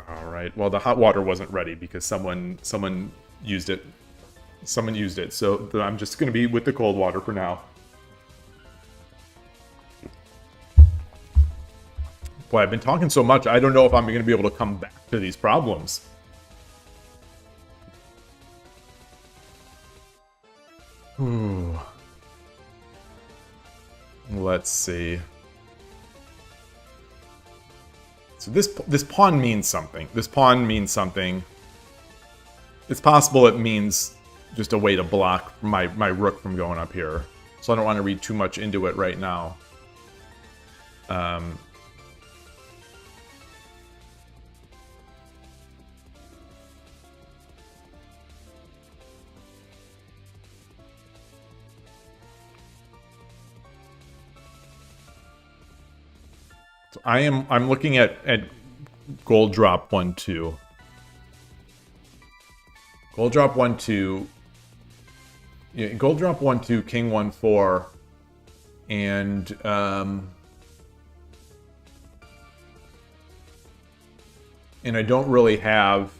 All right. Well, the hot water wasn't ready because someone used it. Someone used it. So I'm just going to be with the cold water for now. Boy, I've been talking so much, I don't know if I'm going to be able to come back to these problems. Ooh. Let's see. So this pawn means something. This pawn means something. It's possible it means just a way to block my rook from going up here. So I don't want to read too much into it right now. So I'm looking at gold drop 1-2. Gold drop 1-2. Yeah, gold drop 1-2, king 1-4, and I don't really have.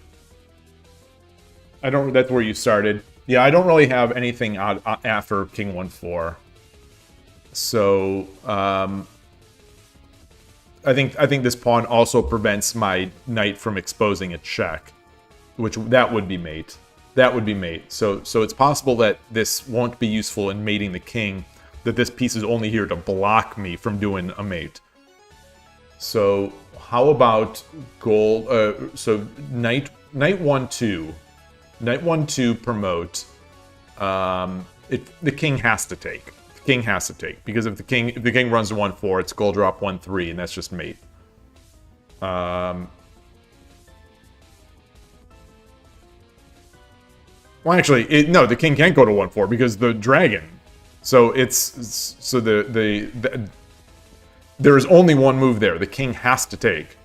That's where you started. Yeah, I don't really have anything after king 1-4. So I think this pawn also prevents my knight from exposing a check, that would be mate. That would be mate. So it's possible that this won't be useful in mating the king, that this piece is only here to block me from doing a mate. So how about gold? So knight 1-2, knight 1-2 promote. The king has to take. The king has to take because if the king runs to 1-4, it's gold drop 1-3, and that's just mate. Well, actually, no, the king can't go to 1-4 because the dragon. So there is only one move there. The king has to take.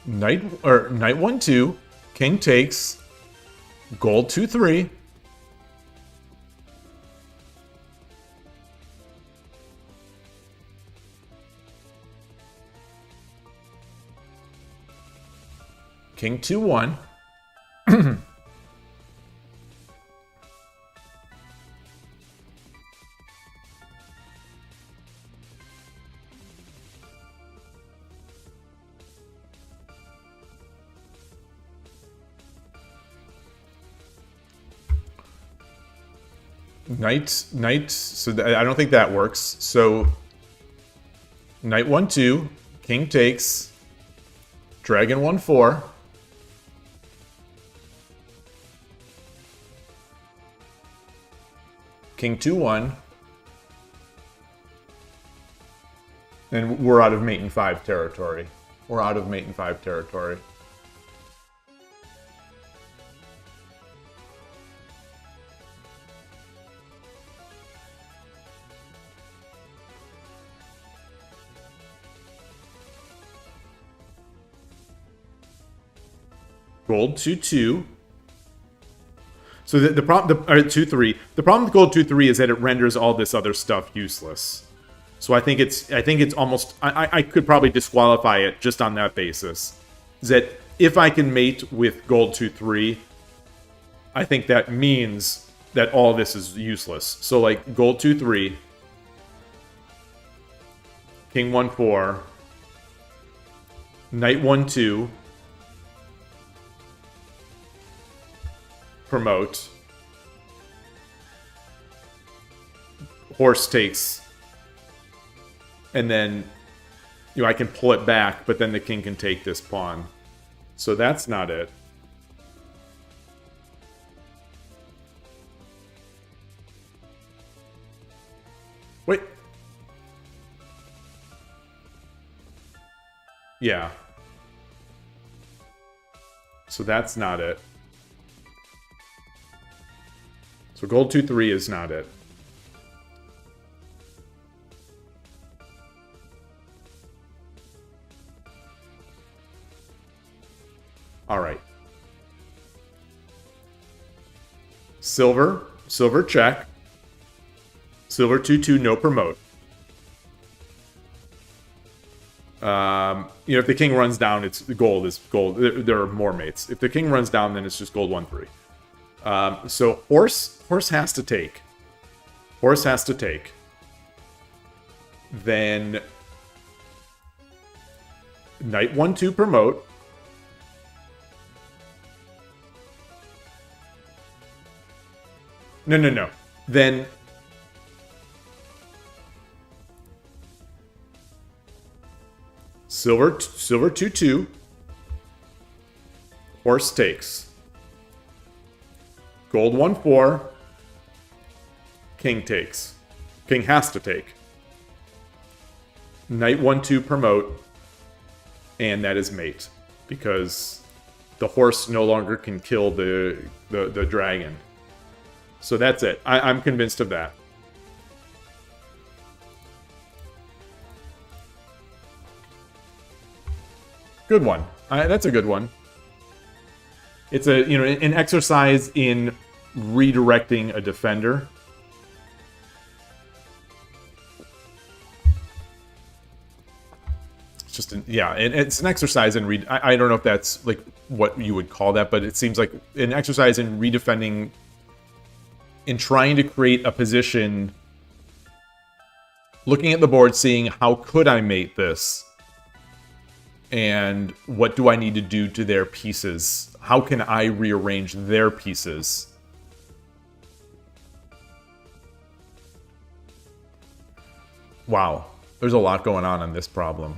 Knight 1-2, king takes, gold 2-3. King 2-1. Knight, so I don't think that works. So, knight 1-2, king takes, dragon 1-4. King 2-1. And we're out of mate and 5 territory. We're out of mate and 5 territory. Gold 2-2. So the problem, 2-3. The problem with gold 2-3 is that it renders all this other stuff useless. So I think it's almost. I could probably disqualify it just on that basis. Is that if I can mate with gold 2-3, I think that means that all this is useless. So like gold 2-3, king 1-4, knight 1-2. Promote. Horse takes. And then, I can pull it back, but then the king can take this pawn. So that's not it. Wait. Yeah. So that's not it. So gold 2-3 is not it. silver check. Silver 2/2, no promote. If the king runs down, it's gold is gold. There are more mates. If the king runs down, then it's just gold 1/3. So horse has to take. Horse has to take. Then knight 1/2 promote. No. Then silver 2/2. Horse takes. Gold 1/4. King takes. King has to take. Knight 1/2 promote. And that is mate. Because the horse no longer can kill the dragon. So that's it. I'm convinced of that. Good one. That's a good one. It's an exercise in redirecting a defender. It's just it's an exercise in I don't know if that's like what you would call that, but it seems like an exercise in redefending, in trying to create a position, looking at the board, seeing how could I mate this, and what do I need to do to their pieces? How can I rearrange their pieces? Wow, there's a lot going on in this problem.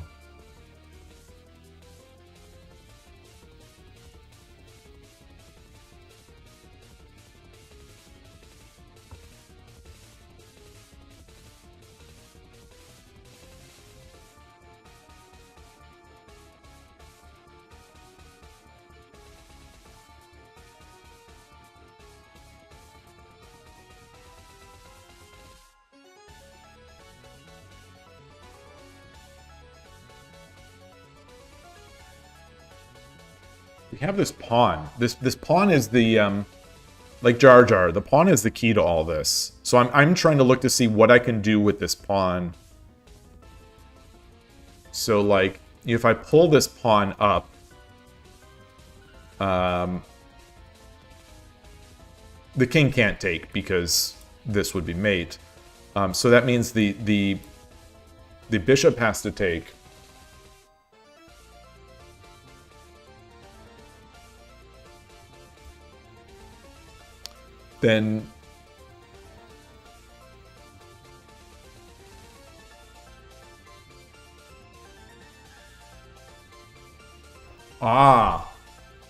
We have this pawn. This pawn is the like Jar Jar. The pawn is the key to all this. So I'm trying to look to see what I can do with this pawn. So like if I pull this pawn up, the king can't take because this would be mate. So that means the bishop has to take. Then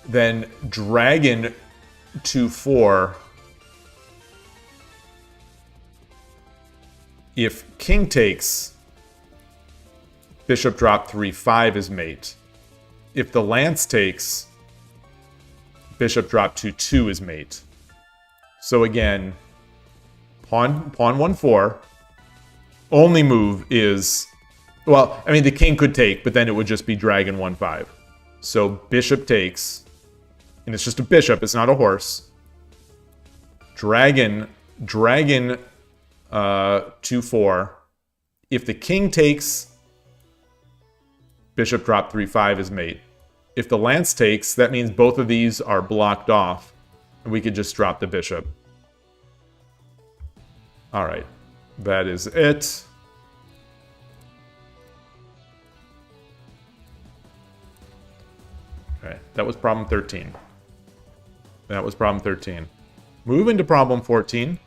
then dragon 2/4. If king takes, bishop drop 3/5 is mate. If the lance takes, bishop drop 2/2 is mate. So again, pawn 1/4. Only move is, well, I mean the king could take, but then it would just be dragon 1/5. So bishop takes, and it's just a bishop, it's not a horse. Dragon 2/4. If the king takes, bishop drop 3/5 is mate. If the lance takes, that means both of these are blocked off. We could just drop the bishop. Alright. That is it. Okay. That was problem 13. That was problem 13. Move into problem 14.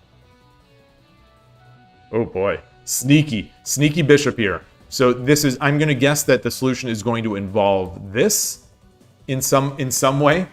Oh boy. Sneaky. Sneaky bishop here. So this is, I'm going to guess that the solution is going to involve this in some way.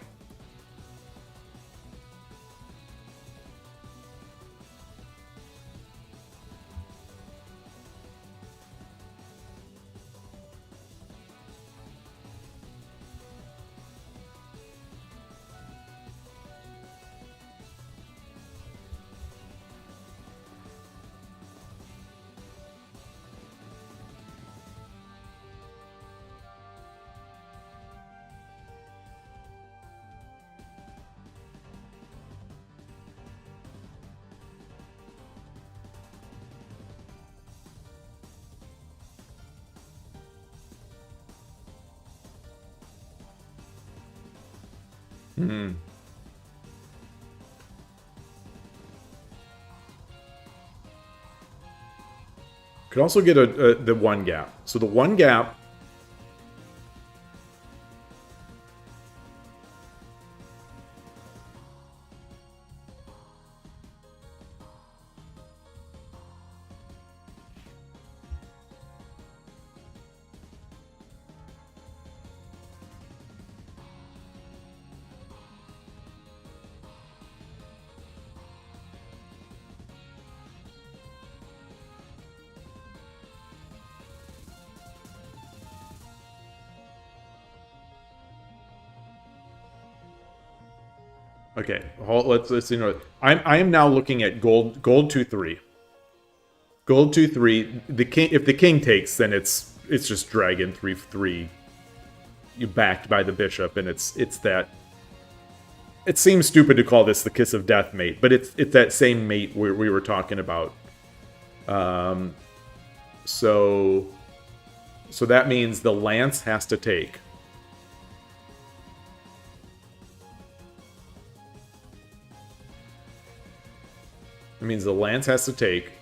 Hmm. Could also get the one gap. So the one gap. Okay, let's I am now looking at gold 2-3. Gold 2-3. The king, if the king takes, then it's just dragon 3-3. You backed by the bishop, and it's that. It seems stupid to call this the kiss of death mate, but it's that same mate we were talking about. So that means the lance has to take. It means the lance has to take.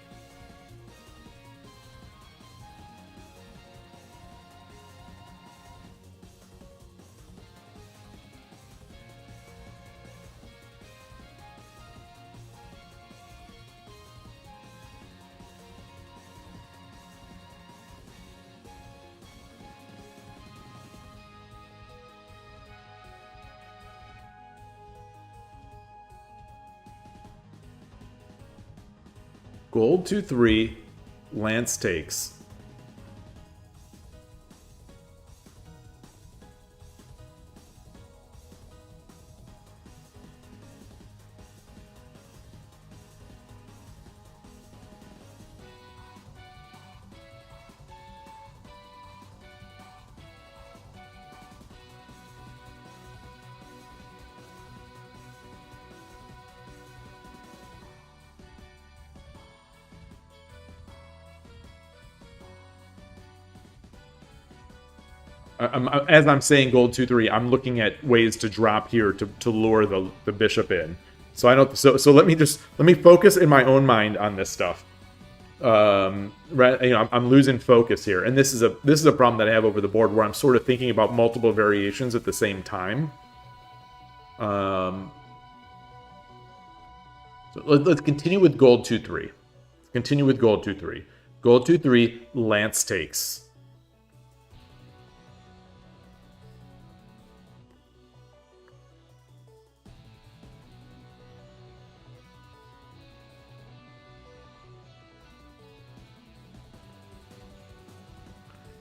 Gold 2-3, lance takes. As I'm saying gold 2-3, I'm looking at ways to drop here to lure the bishop in. So I don't. So let me focus in my own mind on this stuff. Right, I'm losing focus here, and this is a problem that I have over the board where I'm sort of thinking about multiple variations at the same time. So let's continue with gold 2-3. Continue with gold 2-3. Gold 2-3, lance takes.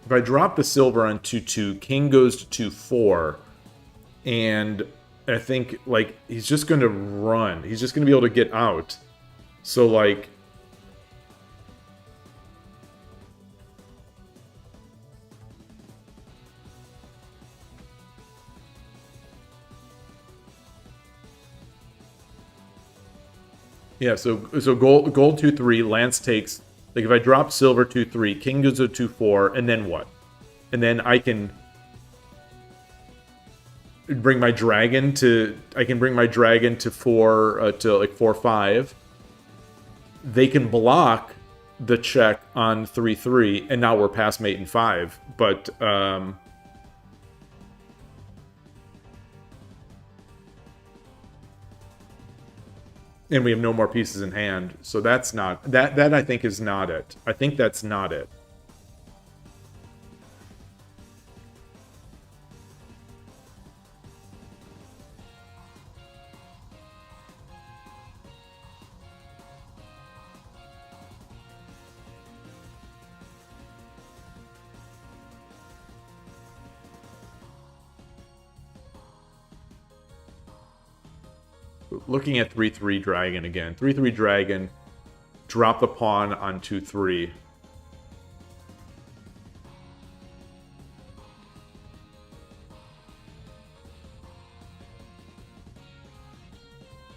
If I drop the silver on 2-2, king goes to 2-4, and I think, like, he's just going to run. He's just going to be able to get out. So, like... Yeah, so gold 2-3, lance takes... Like, if I drop silver 2-3, king goes to 2-4, and then what? And then I can bring my dragon to... I can bring my dragon to 4-5. They can block the check on 3-3, and now we're past mate and 5. But, and we have no more pieces in hand, so that's not... That I think is not it. I think that's not it. Looking at 3-3 dragon again. 3-3 dragon. Drop the pawn on 2-3.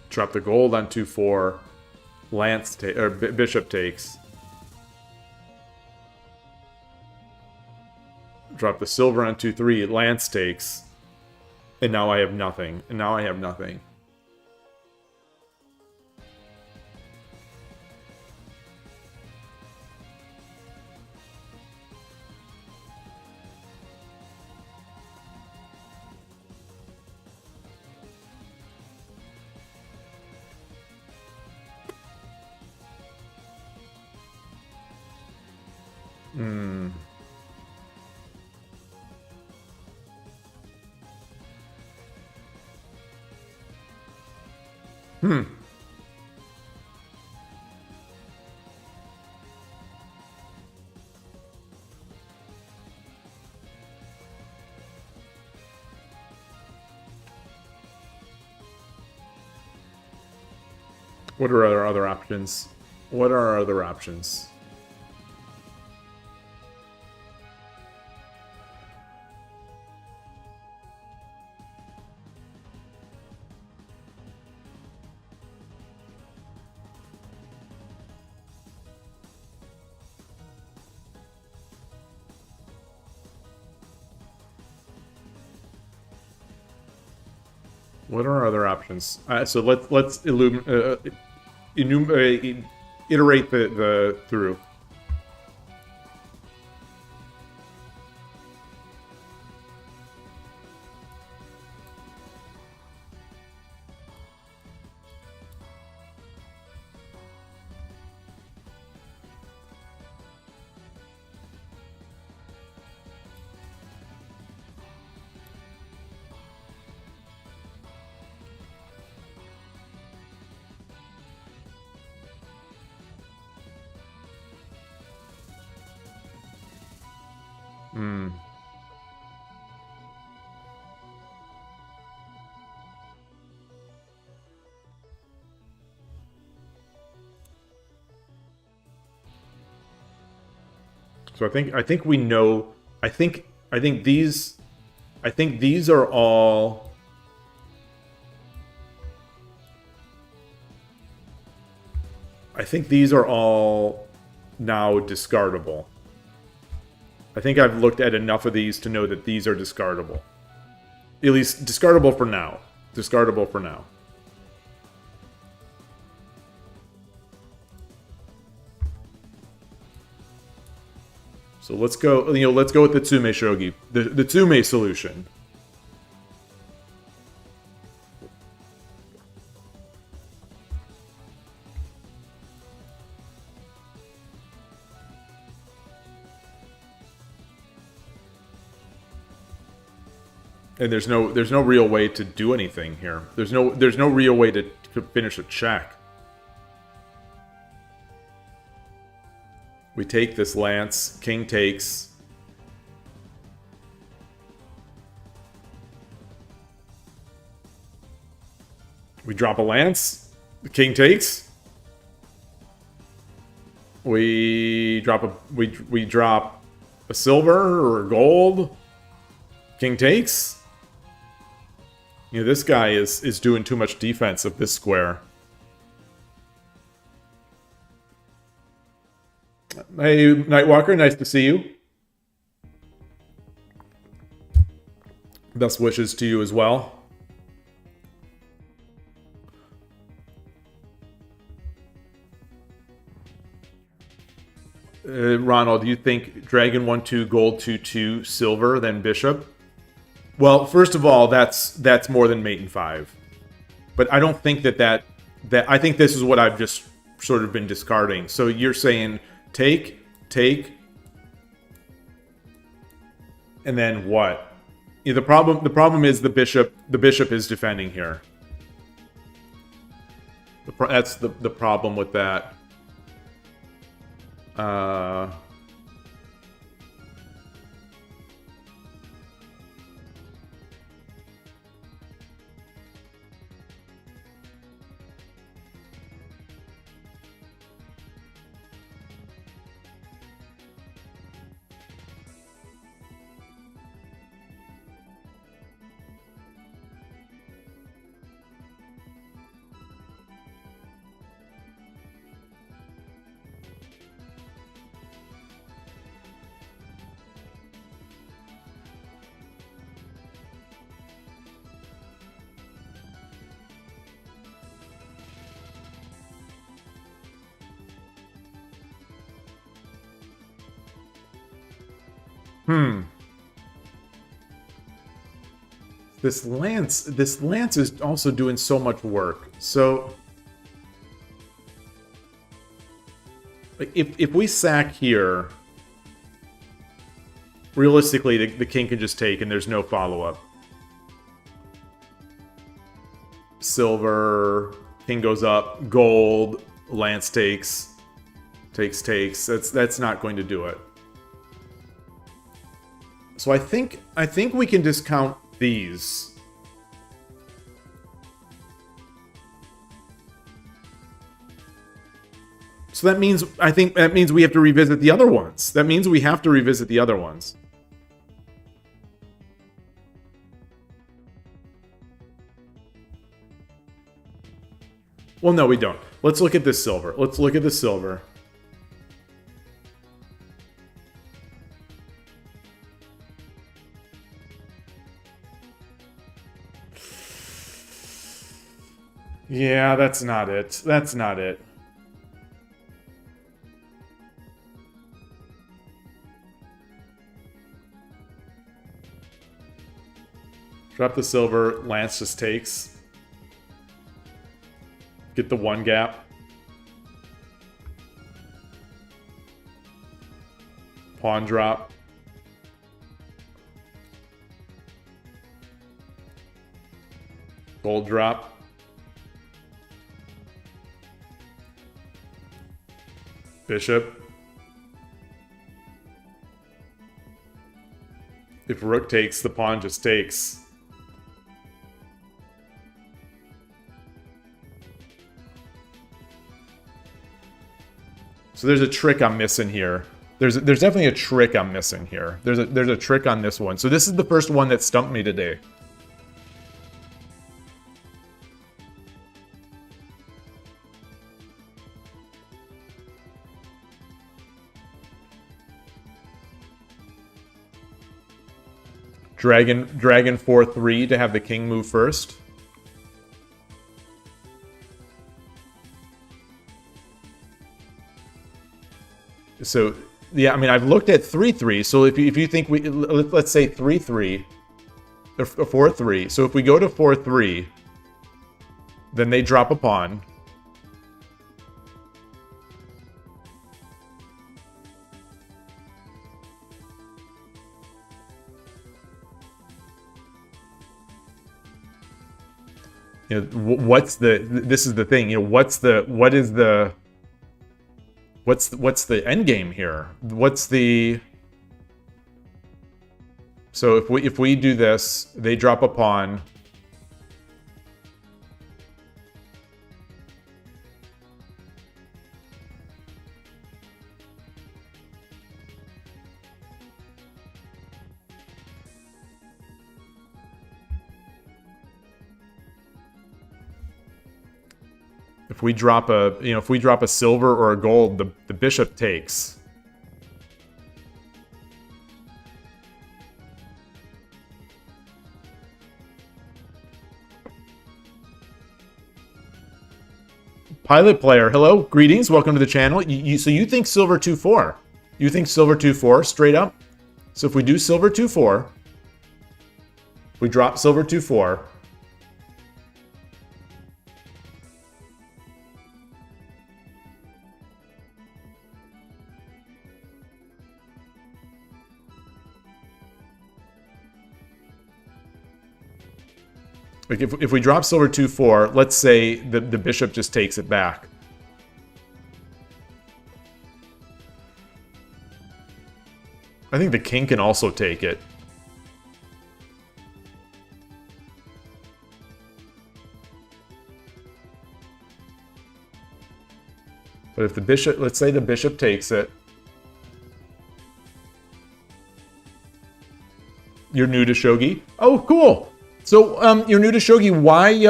Drop the gold on 2-4. Lance or bishop takes. Drop the silver on 2-3. Lance takes. And now I have nothing. And now I have nothing. What are our other options? What are our other options? What are our other options? So let's iterate the through. So I think we know. I think these are all. I think these are all now discardable. I think I've looked at enough of these to know that these are discardable. At least discardable for now. Discardable for now. So let's go, let's go with the Tsumeshogi, the Tsume solution. And there's no real way to do anything here. There's no real way to finish a check. We take this lance, king takes. We drop a lance, the king takes. We drop a silver or a gold. King takes. This guy is doing too much defense of this square. Hey, Nightwalker, nice to see you. Best wishes to you as well. Ronald, do you think Dragon 1-2, Gold 2-2, Silver, then Bishop? Well, first of all, that's more than Mate and 5. But I don't think that I think this is what I've just sort of been discarding. So you're saying take, and then what? The problem is the bishop is defending here. That's the problem with that. This lance is also doing so much work. So like if we sack here, realistically the king can just take and there's no follow-up. Silver, king goes up, gold, lance takes. That's not going to do it. So I think we can discount these. So that means we have to revisit the other ones. That means we have to revisit the other ones. Well, no, we don't. Let's look at this silver. Let's look at the silver. Yeah, that's not it. That's not it. Drop the silver. Lance just takes. Get the one gap. Pawn drop. Gold drop. Bishop. If rook takes, the pawn just takes. So there's a trick I'm missing here. There's definitely a trick I'm missing here. There's a trick on this one. So this is the first one that stumped me today. Dragon 4-3 to have the king move first. So, yeah, I mean, I've looked at 3-3. So if you think let's say 3-3 or 4-3. So if we go to 4-3, then they drop a pawn. You know, this is the thing, you know, what's the end game here? So if we do this, they drop a pawn. If we drop a silver or a gold, the bishop takes. Pilot player, hello, greetings, welcome to the channel. So you think silver 2-4? You think silver 2-4 straight up? So if we do silver 2-4, we drop silver 2-4. Like if we drop silver 2-4, let's say the bishop just takes it back. I think the king can also take it. But if the bishop, let's say the bishop takes it. You're new to Shogi? Oh, cool! So, you're new to Shogi. Why,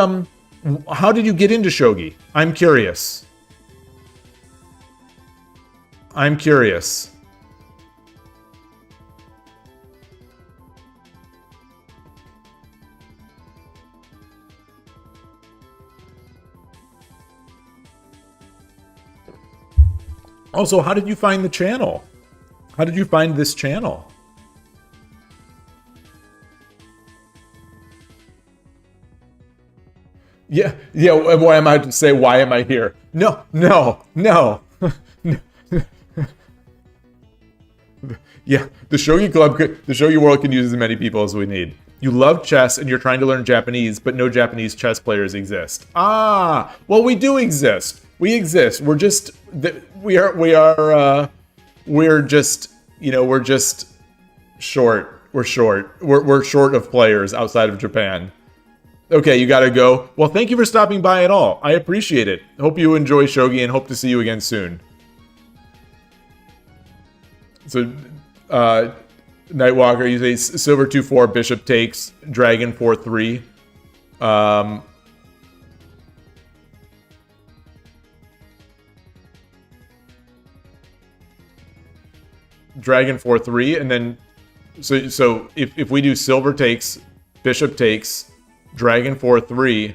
how did you get into Shogi? I'm curious. I'm curious. Also, how did you find the channel? How did you find this channel? Yeah, yeah. Why am I to say? Why am I here? No, no, no. Yeah, the Shogi Club, the Shogi world can use as many people as we need. You love chess and you're trying to learn Japanese, but no Japanese chess players exist. Ah, well, we do exist. We exist. We're just, we're just, you know, we're just short. We're short. We're short of players outside of Japan. Okay, you gotta go. Well, thank you for stopping by at all. I appreciate it. Hope you enjoy Shogi and hope to see you again soon. So, Nightwalker, you say silver 2-4, bishop takes, dragon 4-3. Dragon 4-3, and then so if we do silver takes, bishop takes, dragon 4-3,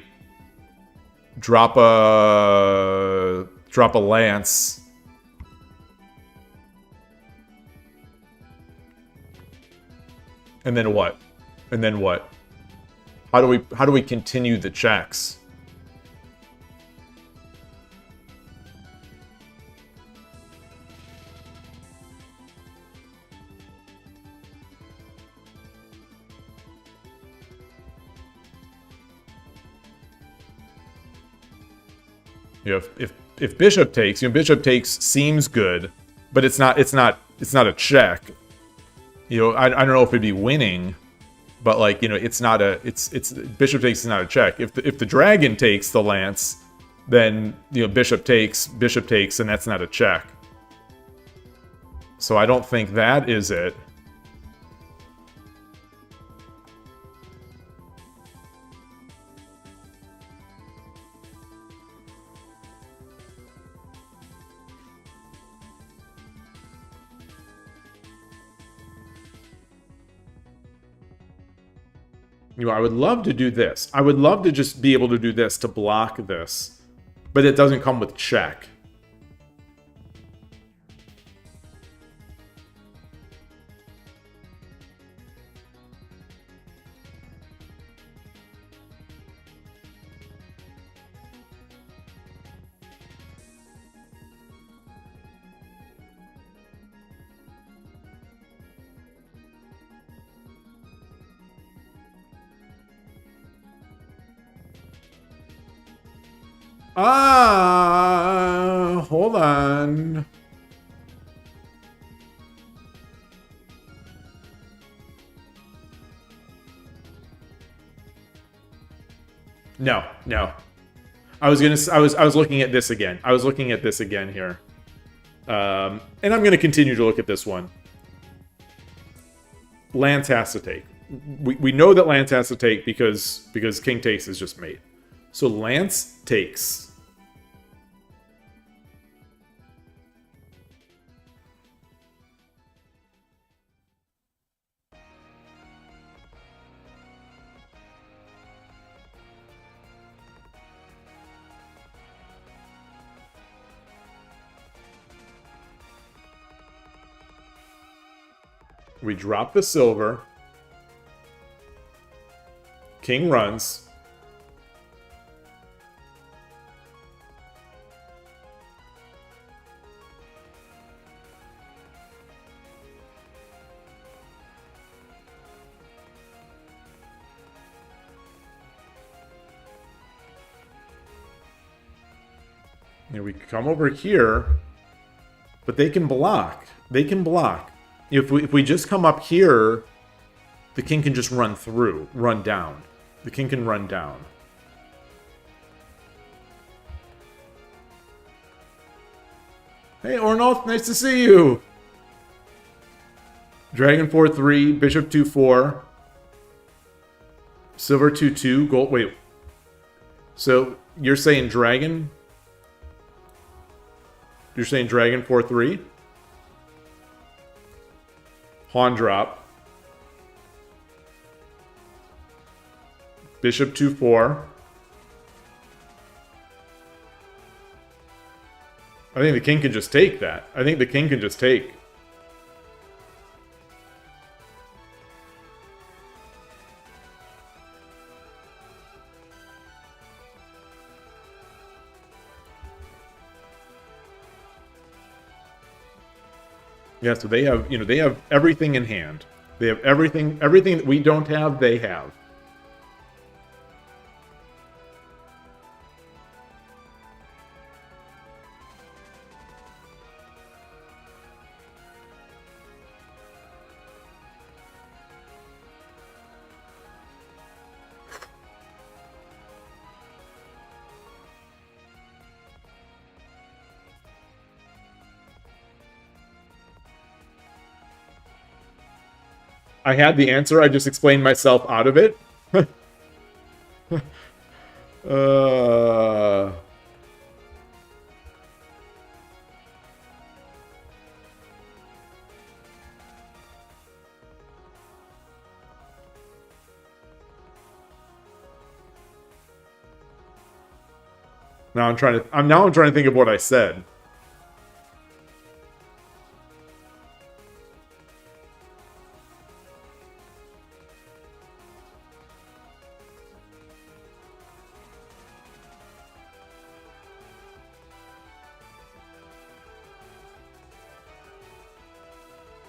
drop a lance. And then what? And then what? How do we continue the checks? You know, if bishop takes, you know, bishop takes seems good, but it's not a check. You know, I don't know if it'd be winning, but like, you know, it's bishop takes is not a check. If the dragon takes the lance, then, you know, bishop takes, and that's not a check. So I don't think that is it. You know, I would love to do this. I would love to just be able to do this to block this. But it doesn't come with check. Hold on. No. I was looking at this again. I was looking at this again here. And I'm gonna continue to look at this one. Lance has to take. We know that Lance has to take because King takes is just mate. So Lance takes. We drop the silver. King runs. And we come over here, but they can block. They can block. If we just come up here, the king can just run through, run down. The king can run down. Hey, Ornolf, nice to see you. Dragon 4-3, bishop 2-4, silver 2-2, gold. Wait. So you're saying dragon? You're saying dragon 4-3? Pawn drop. Bishop 2-4. I think the king can just take that. I think the king can just take. Yeah, so they have, they have everything in hand. They have everything that we don't have, they have. I had the answer, I just explained myself out of it. Now I'm trying to think of what I said.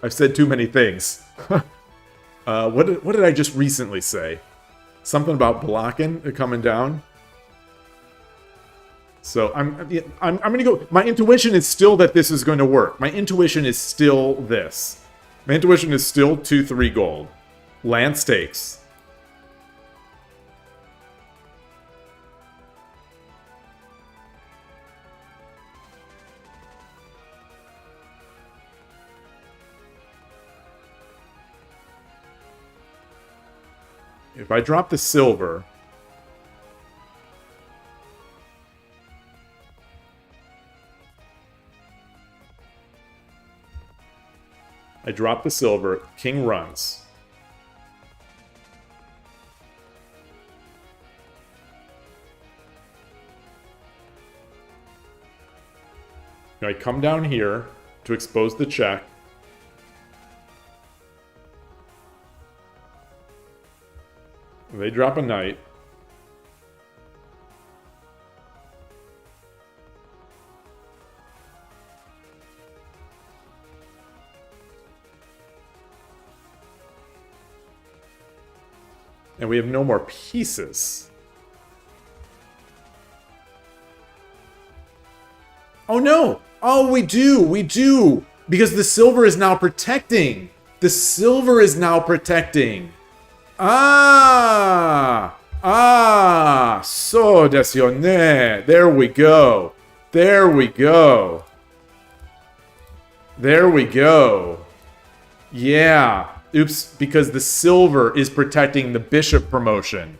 I've said too many things. What did I just recently say? Something about blocking coming down. So I'm gonna go. My intuition is still that this is going to work. My intuition is still this. My intuition is still 2-3 gold. Land stakes. If I drop the silver, I drop the silver, king runs. Now I come down here to expose the check. They drop a knight. And we have no more pieces. Oh no! Oh, we do! Because the silver is now protecting! The silver is now protecting! So desu yo ne. There we go. There we go. There we go. Yeah. Oops, because the silver is protecting the bishop promotion.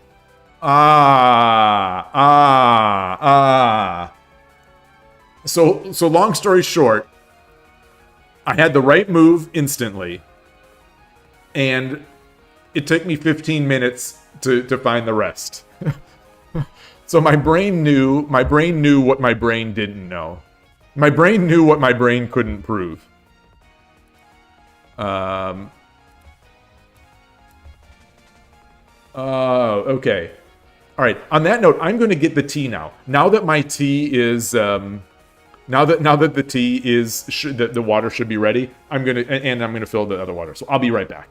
So long story short, I had the right move instantly, and it took me 15 minutes to find the rest. So my brain knew what my brain didn't know. My brain knew what my brain couldn't prove. Okay. All right. On that note, I'm going to get the tea now. Now that my tea is, now that the tea is, the water should be ready. I'm gonna fill the other water. So I'll be right back.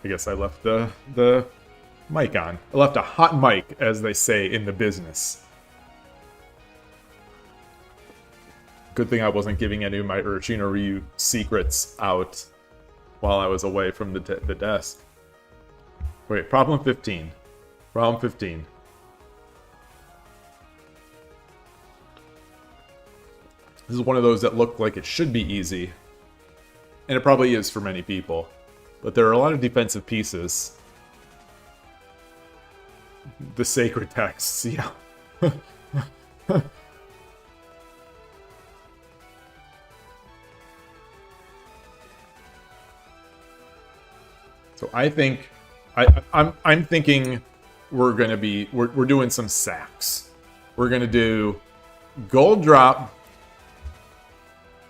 I guess I left the mic on. I left a hot mic, as they say in the business. Good thing I wasn't giving any of my Urshinoryu secrets out while I was away from the desk. Wait, problem 15. Problem 15. This is one of those that look like it should be easy. And it probably is for many people. But there are a lot of defensive pieces. The sacred texts, yeah. So I think I'm thinking we're doing some sacks. We're gonna do gold drop,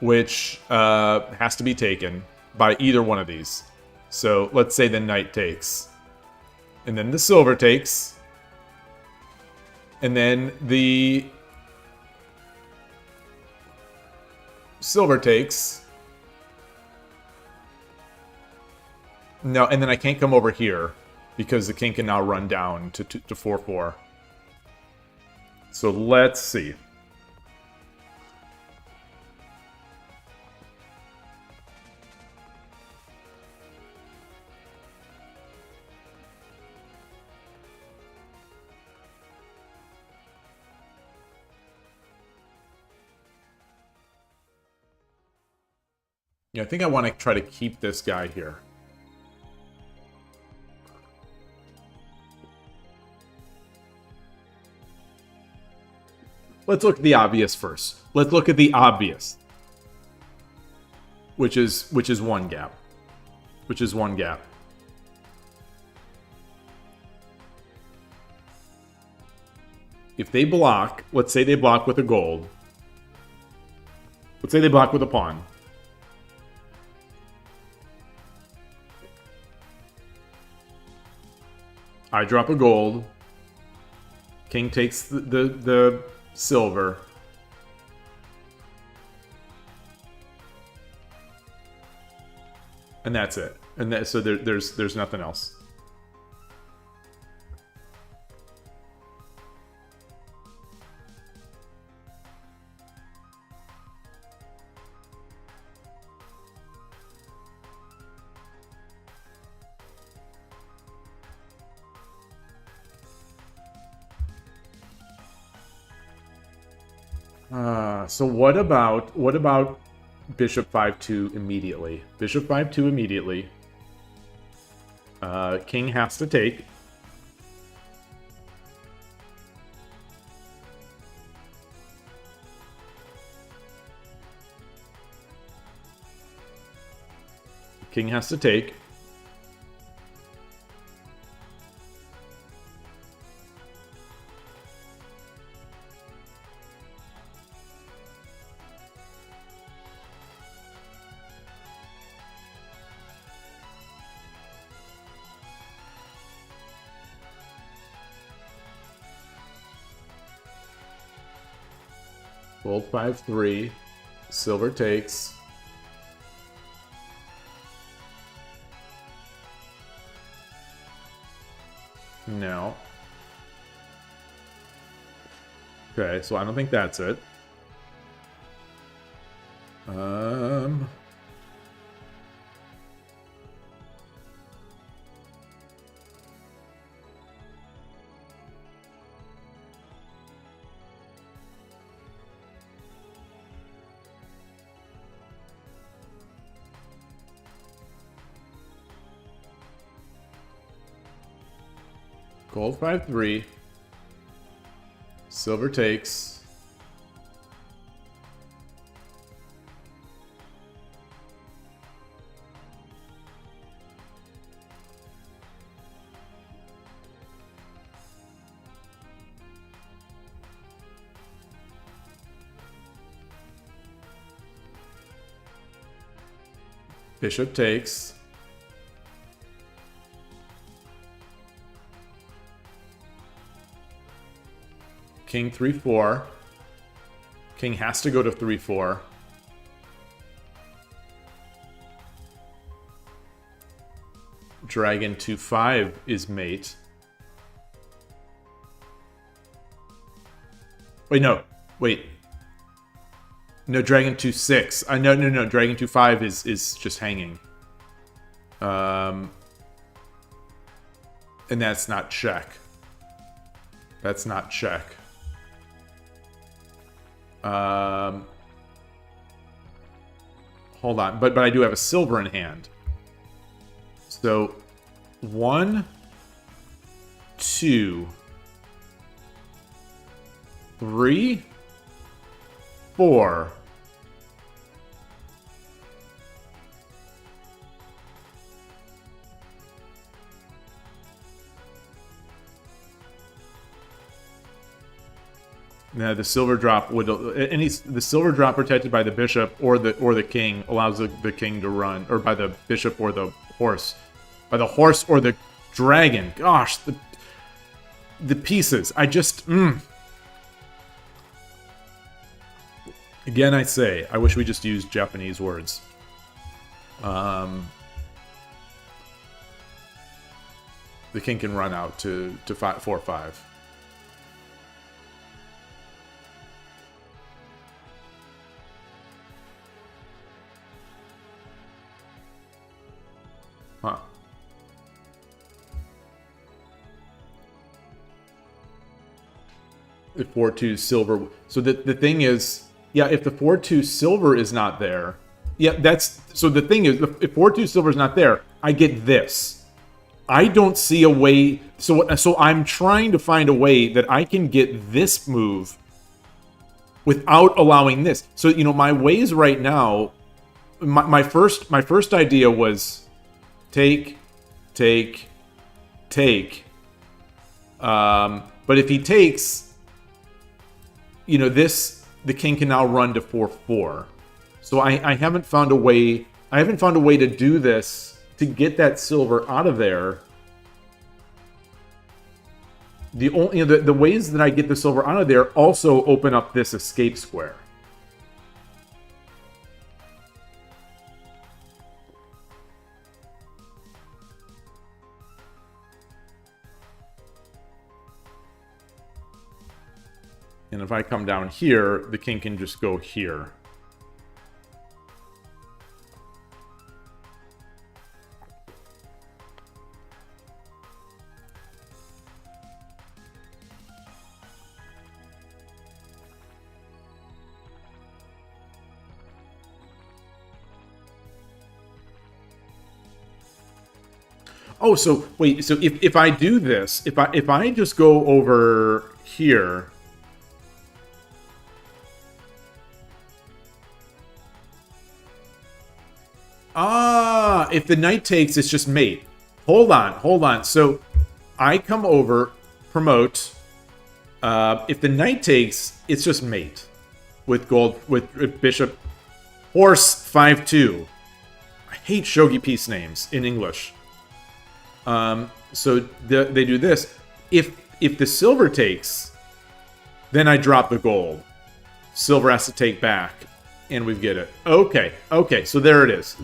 which has to be taken by either one of these. So let's say the knight takes, and then the silver takes, and then the silver takes. No, and then I can't come over here because the king can now run down to 4-4. So let's see. Yeah, I think I want to try to keep this guy here. Let's look at the obvious first. Let's look at the obvious. Which is one gap. Which is one gap. If they block, let's say they block with a gold. Let's say they block with a pawn. I drop a gold. King takes the silver. And that's it. And so there's nothing else. So what about Bishop 5-2 immediately? Bishop 5-2 immediately. King has to take. King has to take. Gold 5-3. Silver takes. No. Okay, so I don't think that's it. Gold 5-3. Silver takes. Bishop takes. King 3-4. King has to go to 3-4. Which, Dragon 2-5 is mate. Wait, no. Wait. No, Dragon 2-6. No. Dragon 2-5 is just hanging. And that's not check. That's not check. Hold on. But I do have a silver in hand. So 1, 2, 3, 4. Now the silver drop would the silver drop protected by the bishop or the king allows the king to run, or by the bishop or the horse, by the horse or the dragon. Gosh, the pieces. I just Again, I say I wish we just used Japanese words. The king can run out to 4-5. Huh. The 4-2 silver. So the thing is, yeah, if the 4-2 silver is not there, yeah, that's so the thing is, if 4-2 silver is not there, I get this. I don't see a way. So I'm trying to find a way that I can get this move without allowing this. So you know, my ways right now. My first idea was take. But if he takes, you know, this, the king can now run to 4-4. So I haven't found a way. I haven't found a way to do this to get that silver out of there. The only, you know, the ways that I get the silver out of there also open up this escape square. And if I come down here, the king can just go here. Oh, so wait, so if I do this, if I just go over here. Ah, if the knight takes, it's just mate. Hold on. So I come over, promote. If the knight takes, it's just mate with gold, with bishop, horse 5-2. I hate shogi piece names in English. So they do this. If the silver takes, then I drop the gold. Silver has to take back. And we get it. Okay. So there it is.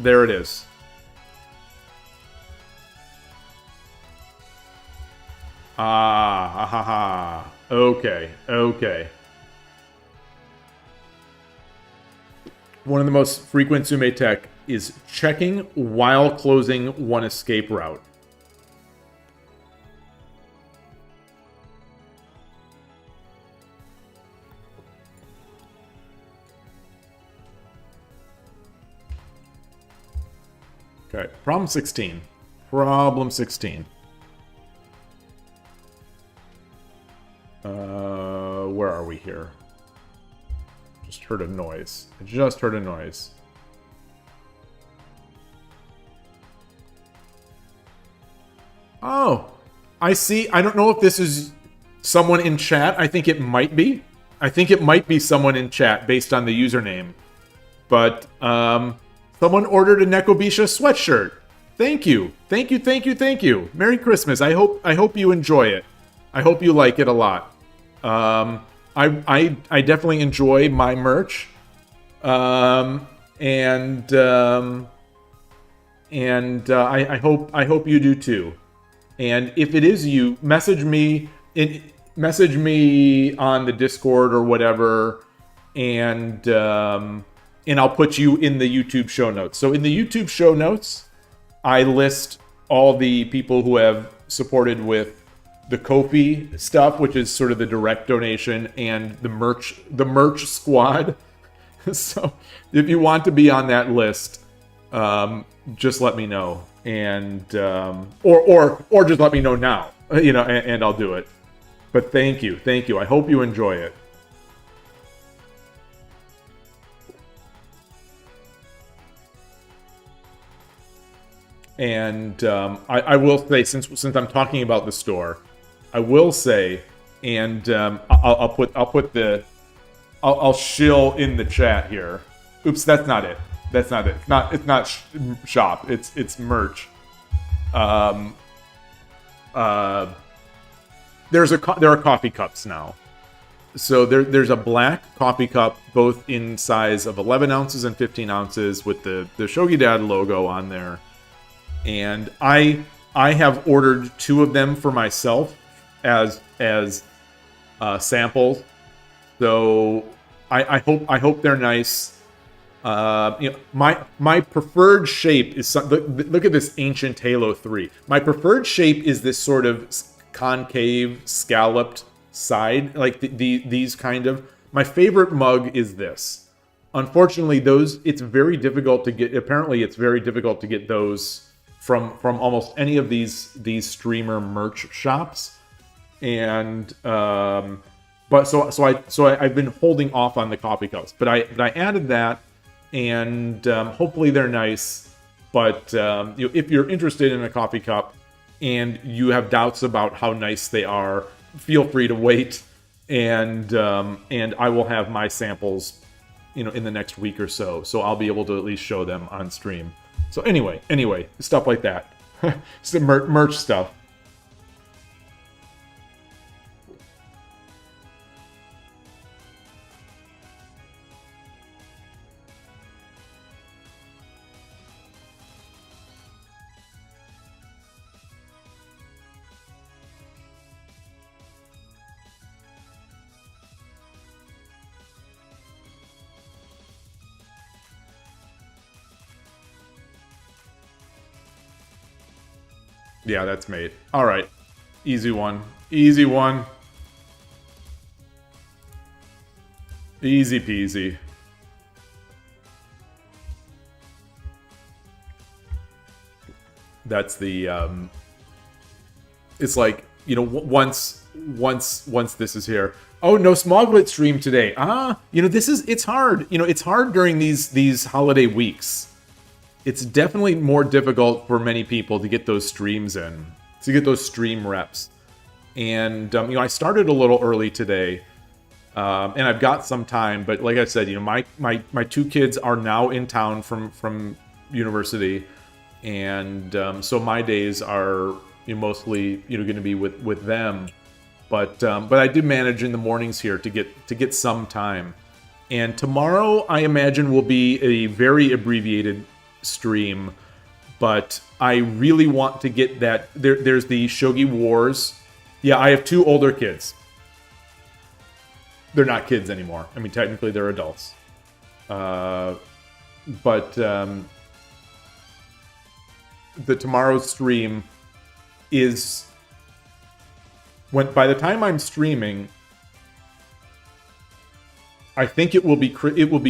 Okay. One of the most frequent Tsume tech is checking while closing one escape route. Okay, problem 16. Where are we here? Just heard a noise. Oh, I see. I don't know if this is someone in chat. I think it might be. Someone in chat based on the username. But, someone ordered a Nekobisha sweatshirt. Thank you. Merry Christmas. I hope you enjoy it. I hope you like it a lot. I definitely enjoy my merch. and I hope you do too. And if it is you, message me on the Discord or whatever, and I'll put you in the YouTube show notes. So in the YouTube show notes, I list all the people who have supported with the Ko-fi stuff, which is sort of the direct donation, and the merch squad. So if you want to be on that list, just let me know, and or just let me know now, and I'll do it. But thank you. I hope you enjoy it. And I will say, since I'm talking about the store, I will say, and I'll shill in the chat here. Oops, that's not it. It's not shop. It's merch. There are coffee cups now. So there's a black coffee cup, both in size of 11 ounces and 15 ounces, with the Shogi Dad logo on there. And I have ordered 2 of them for myself as samples. So I hope they're nice. My preferred shape is look at this ancient Halo 3. My preferred shape is this sort of concave, scalloped side, like these kind of. My favorite mug is this. Unfortunately, it's very difficult to get. Apparently, it's very difficult to get those from almost any of these streamer merch shops. And but so I've been holding off on the coffee cups, but I added that. And hopefully they're nice. But if you're interested in a coffee cup and you have doubts about how nice they are, feel free to wait, and I will have my samples, in the next week or so. So I'll be able to at least show them on stream. So anyway, stuff like that, some merch stuff. Yeah, that's made. All right. Easy one. Easy peasy. That's the it's like, once this is here. Oh, no Smoglet stream today. It's hard. It's hard during these holiday weeks. It's definitely more difficult for many people to get those streams in, to get those stream reps. And, I started a little early today, and I've got some time. But like I said, my 2 kids are now in town from university. And so my days are mostly, going to be with them. But I did manage in the mornings here to get some time. And tomorrow, I imagine, will be a very abbreviated stream, but I really want to get that. There's the Shogi Wars. Yeah, I have 2 older kids. They're not kids anymore. I mean, technically they're adults. But the tomorrow's stream is by the time I'm streaming, I think it will be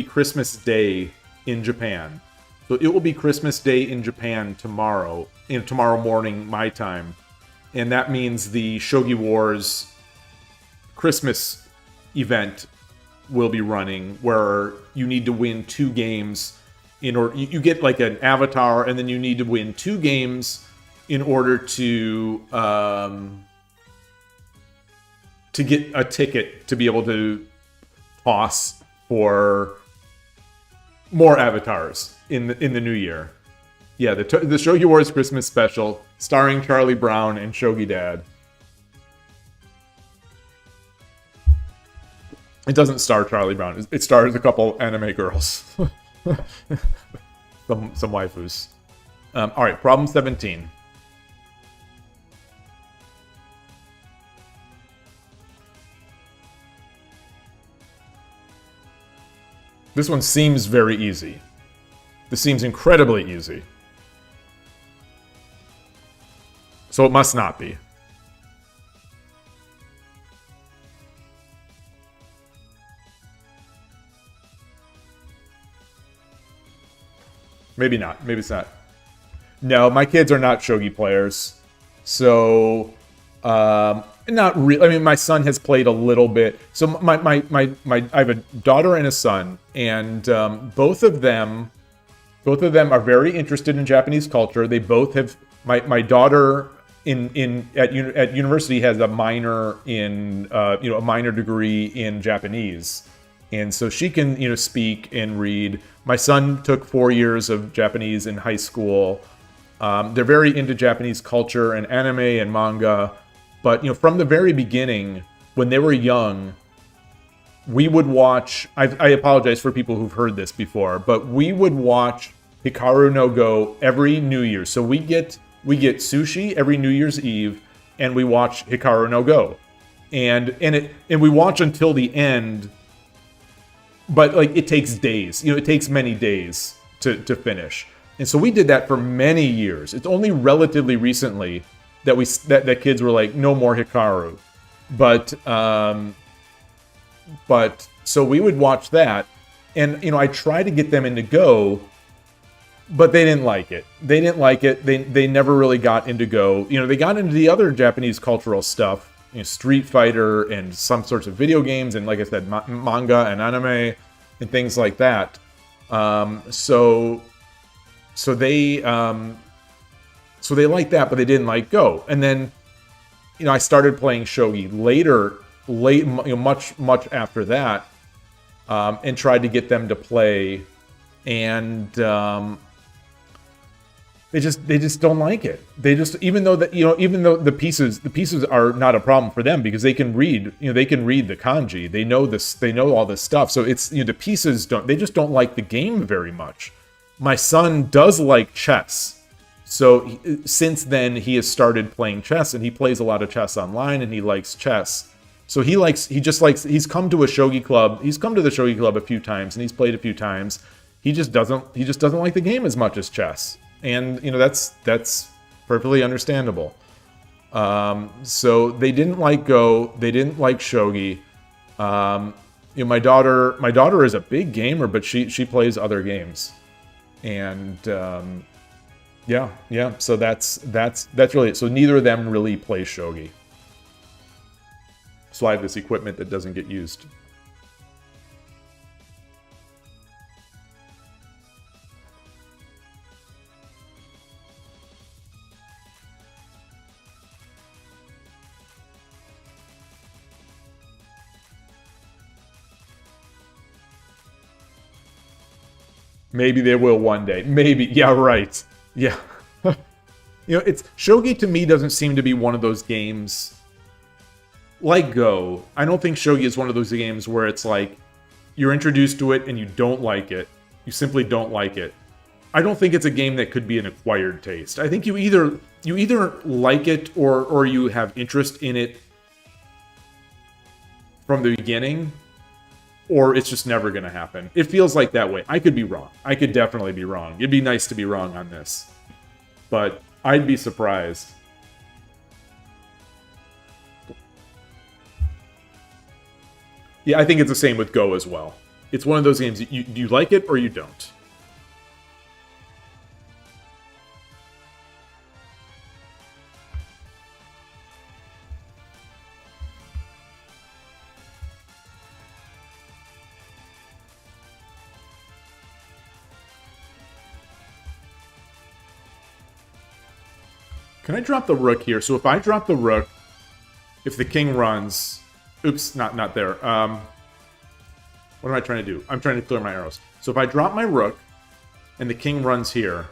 Christmas Day in Japan. So it will be Christmas Day in Japan tomorrow morning, my time. And that means the Shogi Wars Christmas event will be running, where you need to win 2 games in order. You get like an avatar, and then you need to win 2 games in order to get a ticket to be able to toss for more avatars in the new year. Yeah, the Shogi Wars Christmas special, starring Charlie Brown and Shogi Dad. It doesn't star Charlie Brown. It stars a couple anime girls. some waifus. All right, problem 17. This one seems very easy. This seems incredibly easy. So it must not be. Maybe not. Maybe it's not. No, my kids are not shogi players. So, not really. I mean, my son has played a little bit. So I have a daughter and a son, and both of them are very interested in Japanese culture. They both have. My daughter at university has a minor in a minor degree in Japanese, and so she can speak and read. My son took 4 years of Japanese in high school. They're very into Japanese culture and anime and manga. But, from the very beginning, when they were young, we would watch... I apologize for people who've heard this before, but we would watch Hikaru no Go every New Year. So we get sushi every New Year's Eve, and we watch Hikaru no Go. And we watch until the end, but, it takes days. It takes many days to finish. And so we did that for many years. It's only relatively recently that kids were like, no more Hikaru. But so we would watch that, and I tried to get them into Go, but they didn't like it. They never really got into Go. They got into the other Japanese cultural stuff, Street Fighter and some sorts of video games, and like I said, manga and anime and things like that. So they liked that, but they didn't like Go. And then, I started playing shogi much after that, and tried to get them to play, and they just don't like it. They just, even though the pieces are not a problem for them because they can read, they can read the kanji. They know all this stuff. So it's, the pieces they just don't like the game very much. My son does like chess. So since then, he has started playing chess, and he plays a lot of chess online, and he likes chess. So he's come to a shogi club. He's come to the shogi club a few times, and he's played a few times. He just doesn't like the game as much as chess. And, that's perfectly understandable. So they didn't like Go. They didn't like shogi. My daughter is a big gamer, but she plays other games. And, yeah. So that's really it. So neither of them really play shogi. So I have this equipment that doesn't get used. Maybe they will one day. Maybe. Yeah, right. Yeah. It's shogi to me doesn't seem to be one of those games like Go. I don't think shogi is one of those games where it's like you're introduced to it and you don't like it. You simply don't like it. I don't think it's a game that could be an acquired taste. I think you either like it or you have interest in it from the beginning, or it's just never going to happen. It feels like that way. I could be wrong. I could definitely be wrong. It'd be nice to be wrong on this. But I'd be surprised. Yeah, I think it's the same with Go as well. It's one of those games, you like it or you don't. Can I drop the rook here? So if I drop the rook, if the king runs... Oops, not there. What am I trying to do? I'm trying to clear my arrows. So if I drop my rook, and the king runs here,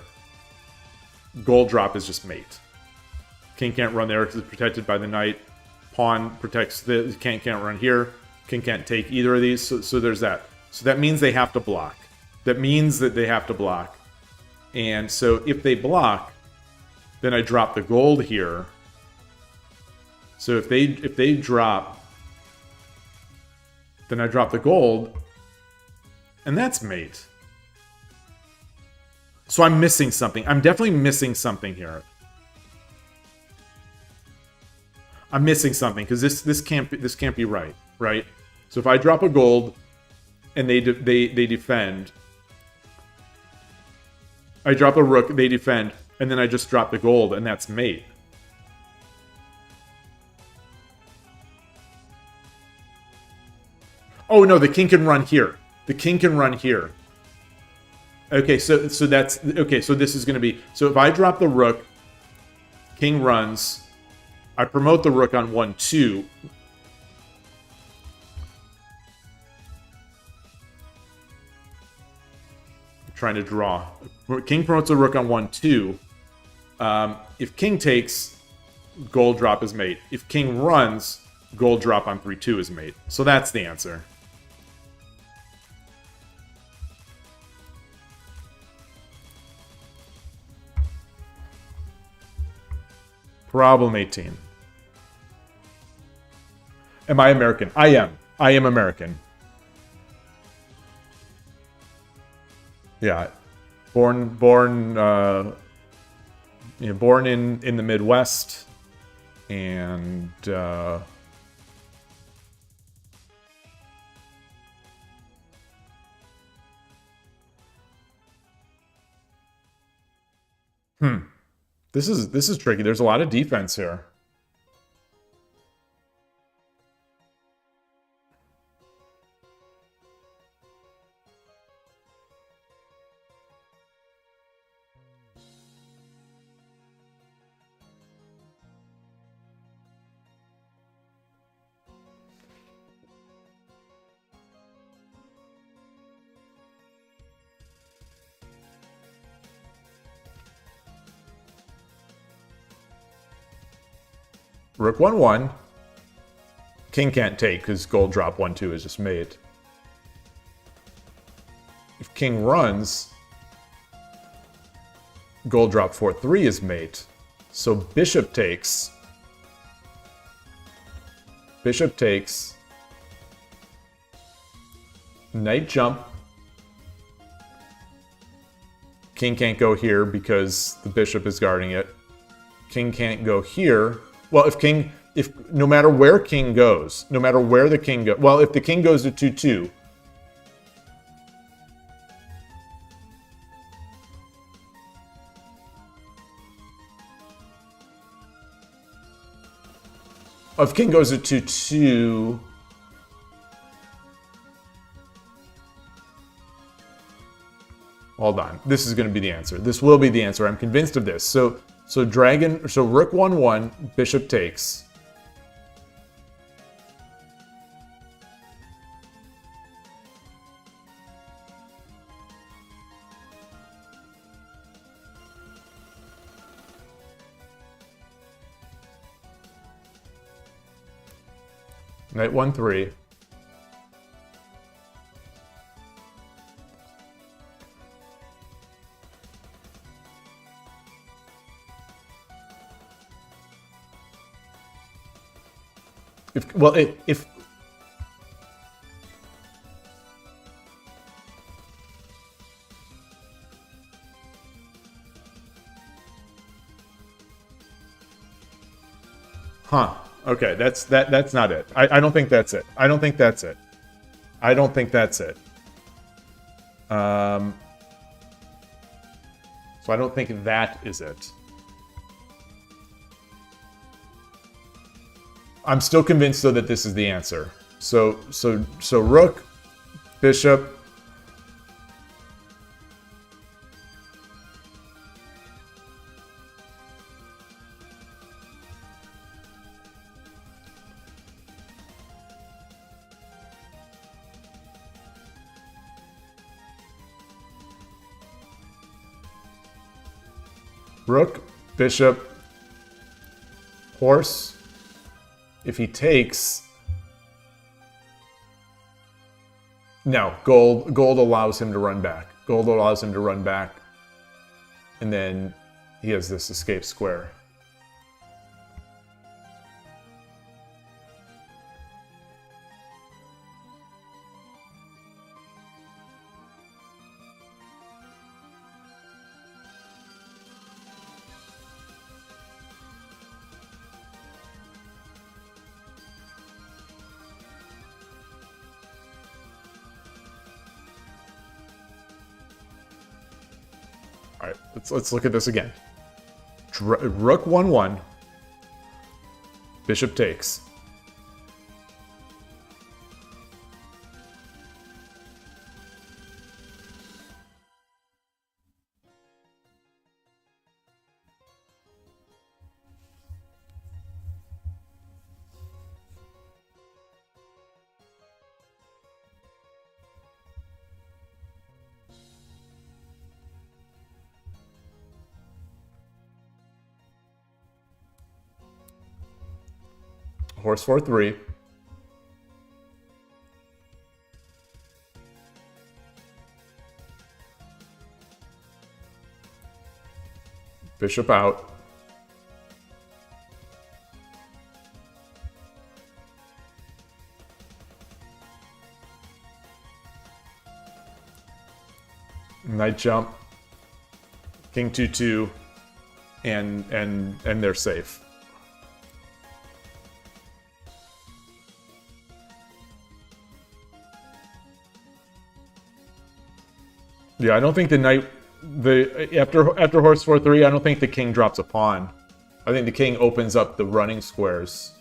gold drop is just mate. King can't run there because it's protected by the knight. Pawn protects the... Can't run here. King can't take either of these, so there's that. So that means they have to block. That means that they have to block. And so if they block, then I drop the gold here. So if they drop, then I drop the gold, and that's mate. So I'm missing something. I'm definitely missing something here. I'm missing something because this can't be right, right? So if I drop a gold and they defend, I drop a rook, they defend, and then I just drop the gold, and that's mate. Oh no, the king can run here. The king can run here. Okay, so that's okay. So this is going to be, so if I drop the rook, king runs, I promote the rook on 1-2. I'm trying to draw. King promotes the rook on 1-2. If king takes, gold drop is mate. If king runs, gold drop on 3-2 is mate. So that's the answer. Problem 18. Am I American? I am. I am American. Yeah. Born in the Midwest, and This is tricky. There's a lot of defense here. Rook 1-1. King can't take because gold drop 1-2 is just mate. If king runs, gold drop 4-3 is mate. So bishop takes. Bishop takes. Knight jump. King can't go here because the bishop is guarding it. King can't go here. Well, if no matter where king goes, no matter where the king goes, well, if the king goes to 2-2, if king goes to 2-2, hold on, this is going to be the answer. This will be the answer. I'm convinced of this. So rook 1-1, bishop takes. Knight 1-3. If huh. Okay, that's not it. I don't think that's it. I don't think that's it. I don't think that's it. So I don't think that is it. I'm still convinced though that this is the answer. So rook, bishop, rook, bishop, horse. If he takes, no, gold allows him to run back. Gold allows him to run back. And then he has this escape square. All right, let's look at this again. Rook 1-1. Bishop takes. Horse 4-3. Bishop out. Knight jump. King 2-2. And they're safe. Yeah, I don't think the knight, after horse 4-3, I don't think the king drops a pawn. I think the king opens up the running squares.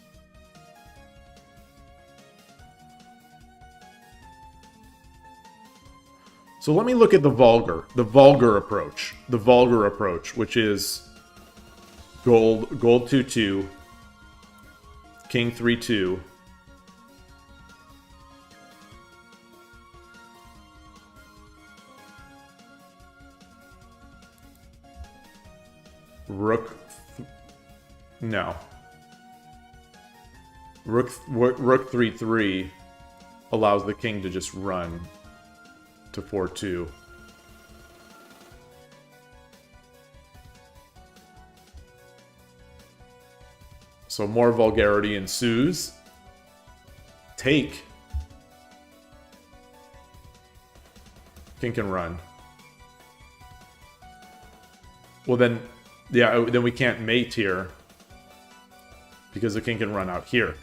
So let me look at the vulgar approach, which is gold 2-2, king 3-2. Rook, no. Rook 3-3 allows the king to just run to 4-2. So more vulgarity ensues. Take. King can run. Well then, yeah, then we can't mate here because the king can run out here.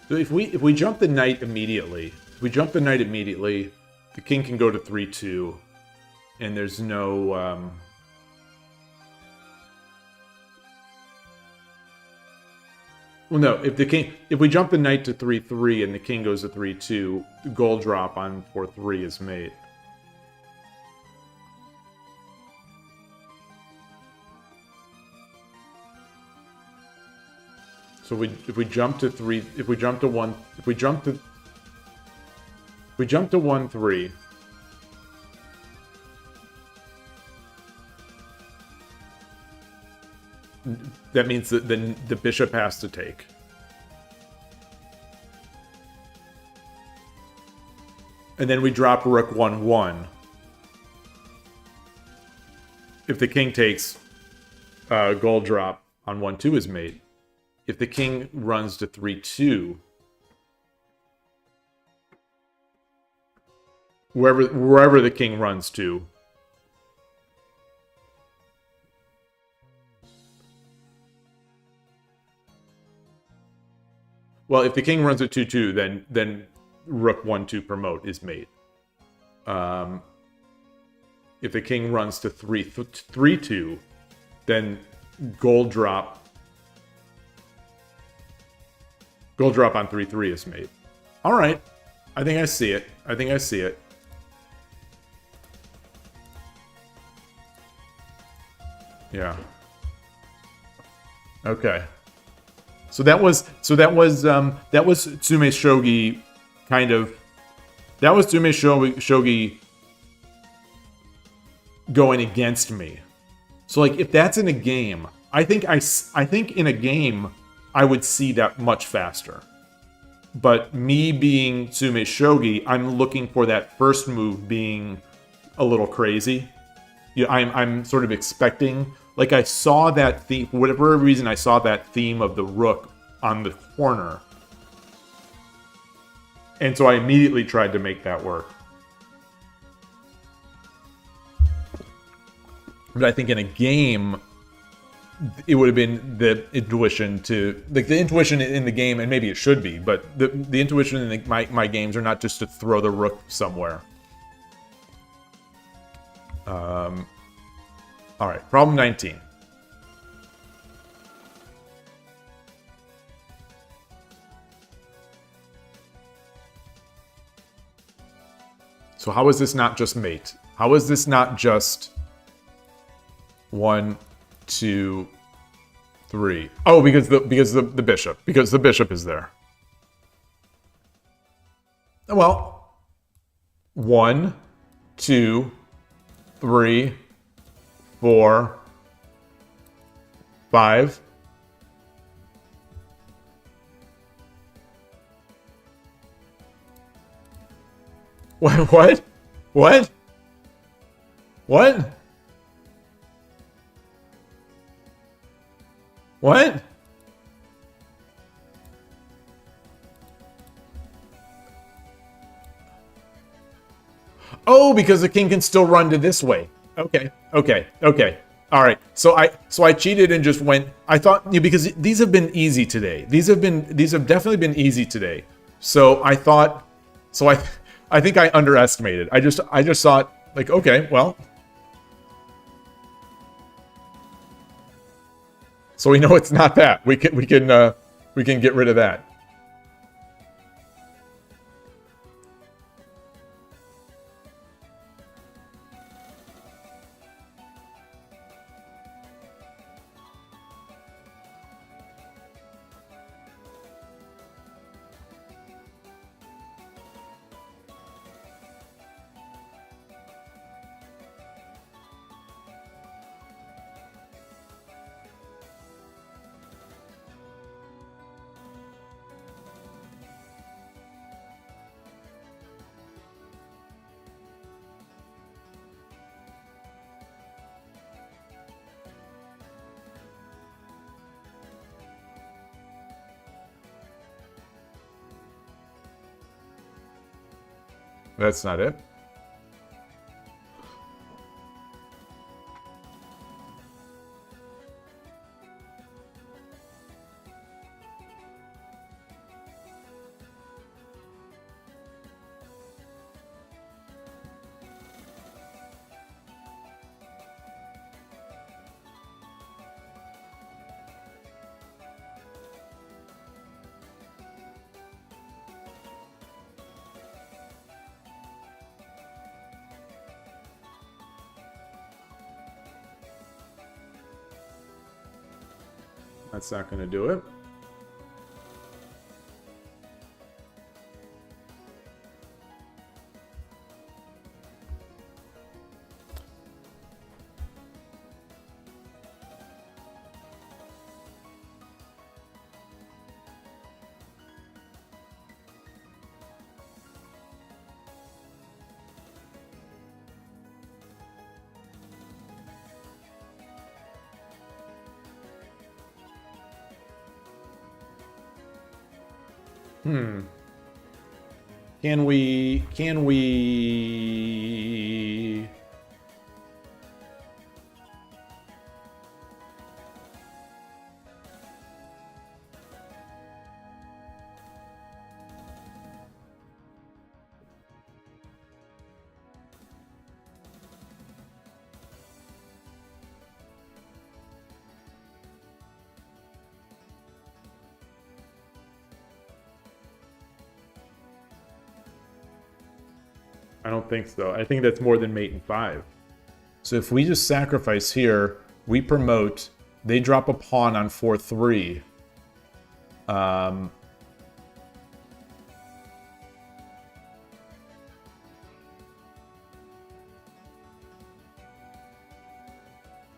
So if we jump the knight immediately, the king can go to 3-2, and there's no well, no. If we jump the knight to 3-3 and the king goes to 3-2, the gold drop on 4-3 is mate. So if we jump to 1-3, that means that then the bishop has to take. And then we drop rook 1-1. If the king takes, gold drop on 1-2 is mate. If the king runs to 3-2, wherever the king runs to, Well, if the king runs a 2-2, then rook 1-2 promote is mate. If the king runs to 3-2, then gold drop on 3-3 is mate. All right. I think I see it. I think I see it. Yeah. Okay. So that was Tsumeshogi kind of, that was Tsumeshogi going against me. So like if that's in a game, I think in a game I would see that much faster. But me being Tsumeshogi, I'm looking for that first move being a little crazy. Yeah, I'm sort of expecting, like I saw that theme, for whatever reason I saw that theme of the rook on the corner. And so I immediately tried to make that work. But I think in a game, it would have been the intuition to, like the intuition in the game, and maybe it should be, but the intuition in my games are not just to throw the rook somewhere. All right, problem 19. So how is this not just mate? How is this not just 1, 2, 3? Oh, because the bishop. Because the bishop is there. Well, 1, 2, 3, 4, 5. What? What? What? What? What? Oh, because the king can still run to this way. Okay. All right. So I cheated and just went. I thought, because these have been easy today. These have definitely been easy today. So I thought. So I think I underestimated. I just thought, like, okay, well. So we know it's not that. We can get rid of that. That's not it. That's not going to do it. Can we... I don't think so. I think that's more than mate and 5. So if we just sacrifice here, we promote, they drop a pawn on 4-3.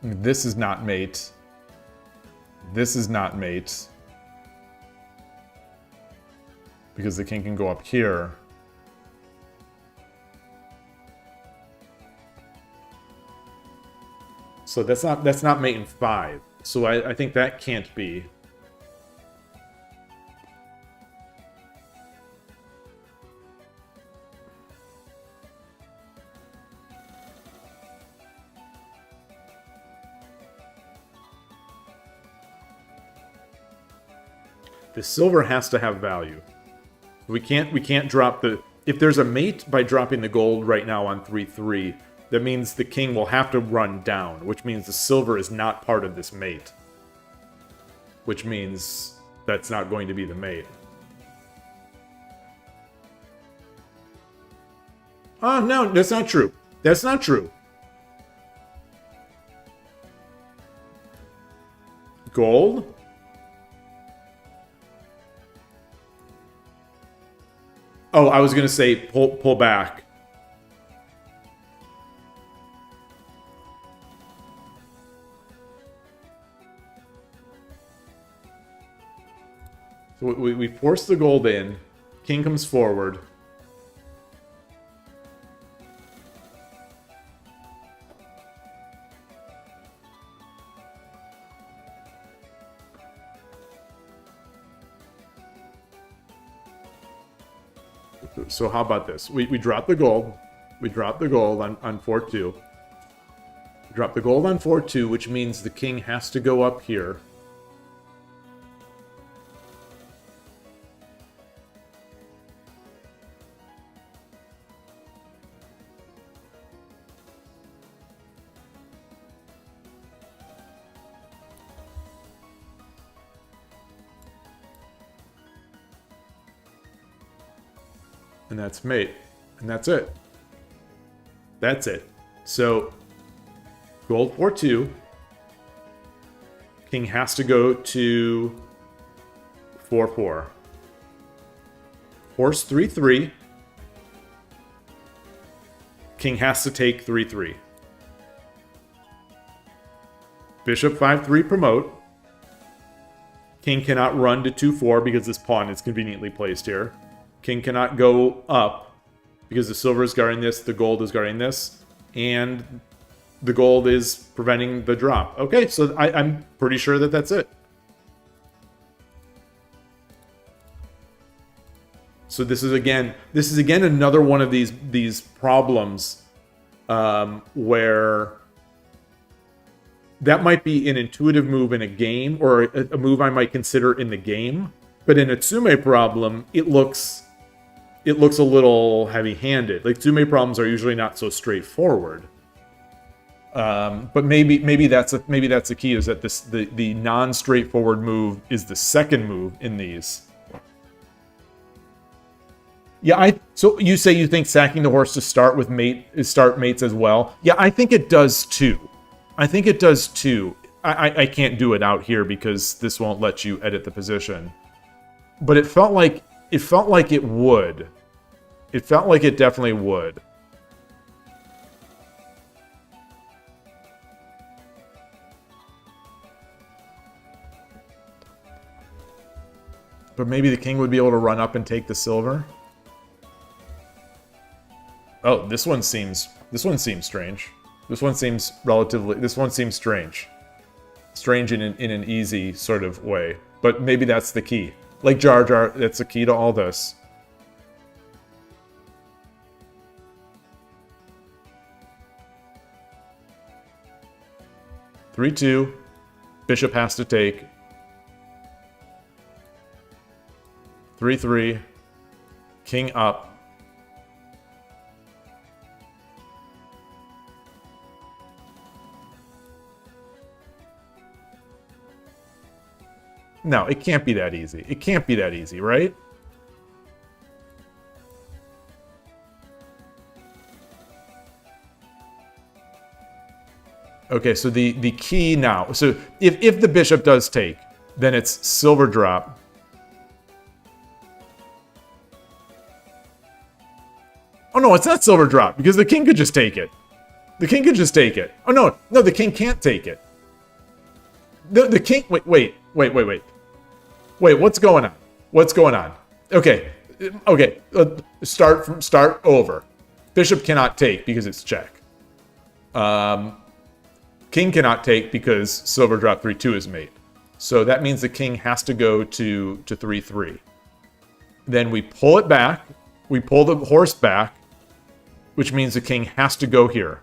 This is not mate. This is not mate. Because the king can go up here. So that's not mate in 5. So I think that can't be. The silver has to have value. We can't drop the... If there's a mate by dropping the gold right now on 3-3, that means the king will have to run down, which means the silver is not part of this mate. Which means that's not going to be the mate. Oh, no, that's not true. That's not true. Gold? Oh, I was going to say pull back. So we force the gold in. King comes forward. So how about this? We drop the gold. We drop the gold on 4-2. We drop the gold on 4-2, which means the king has to go up here. And that's mate. And that's it. That's it. So, gold 4-2. King has to go to 4-4. Horse 3-3. King has to take 3-3. Bishop 5-3 promote. King cannot run to 2-4 because this pawn is conveniently placed here. King cannot go up because the silver is guarding this, the gold is guarding this, and the gold is preventing the drop. Okay, so I'm pretty sure that that's it. So this is again another one of these problems where that might be an intuitive move in a game, or a move I might consider in the game, but in a Tsume problem, it looks a little heavy-handed. Like, Tsume problems are usually not so straightforward. But maybe that's the key, is that the non-straightforward move is the second move in these. Yeah, so you say you think sacking the horse to start mates as well. Yeah, I think it does too. I can't do it out here because this won't let you edit the position. But it felt like it would. It felt like it definitely would. But maybe the king would be able to run up and take the silver. Oh, this one seems strange. This one seems strange. Strange in an easy sort of way. But maybe that's the key. Like Jar Jar, that's the key to all this. Three, 2. Bishop has to take. 3-3. King up. No, it can't be that easy. It can't be that easy, right? Okay, so the key now. So if the bishop does take, then it's silver drop. Oh no, it's not silver drop because the king could just take it. The king could just take it. Oh no, no, the king can't take it. The king. Wait. What's going on? What's going on? Okay. Start over. Bishop cannot take because it's check. King cannot take because silver drop 3-2 is made. So that means the king has to go to 3-3. Then we pull it back. We pull the horse back, which means the king has to go here.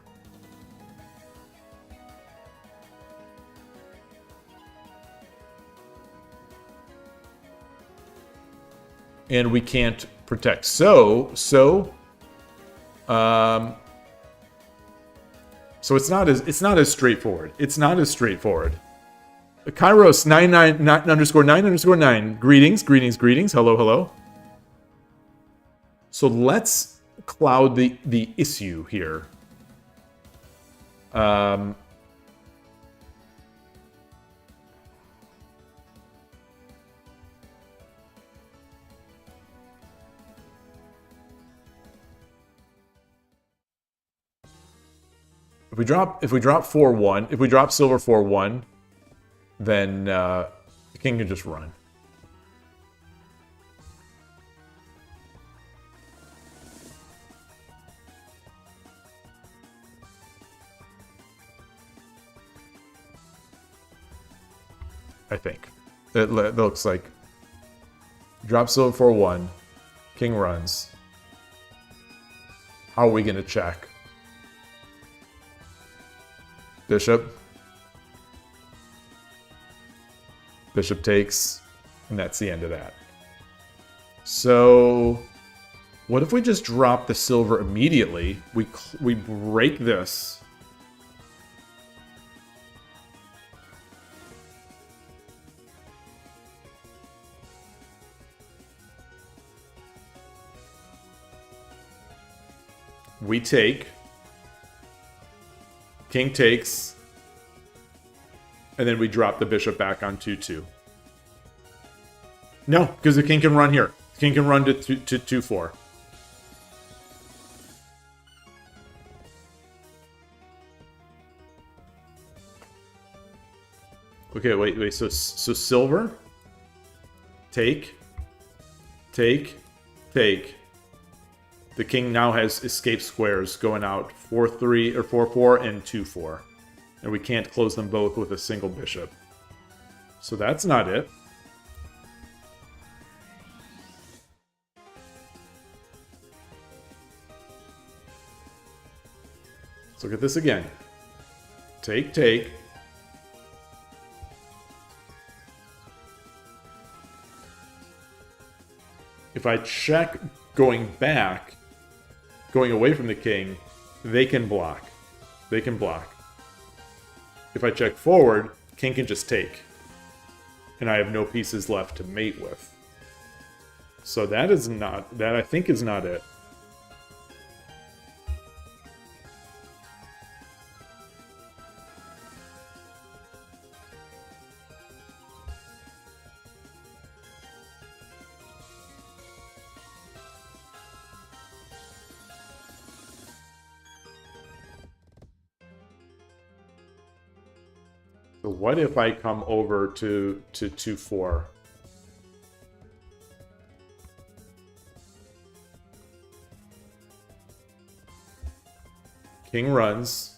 And we can't protect. So it's not as straightforward. It's not as straightforward. Kairos 99_9_9. Greetings. Hello. So let's cloud the issue here. If we drop 4-1, if we drop silver 4-1, then the king can just run. I think it looks like drop silver 4-1, king runs. How are we gonna check? Bishop takes, and that's the end of that. So what if we just drop the silver immediately? We break this. We take. King takes, and then we drop the bishop back on 2-2. No, because the king can run here. The king can run to 2-4. Okay, wait. So silver, take. The king now has escape squares going out 4-3 or 4-4 and 2-4. And we can't close them both with a single bishop. So that's not it. Let's look at this again. Take. If I check going back, going away from the king, they can block. If I check forward, king can just take. And I have no pieces left to mate with. So that I think is not it. So what if I come over to 2-4? King runs.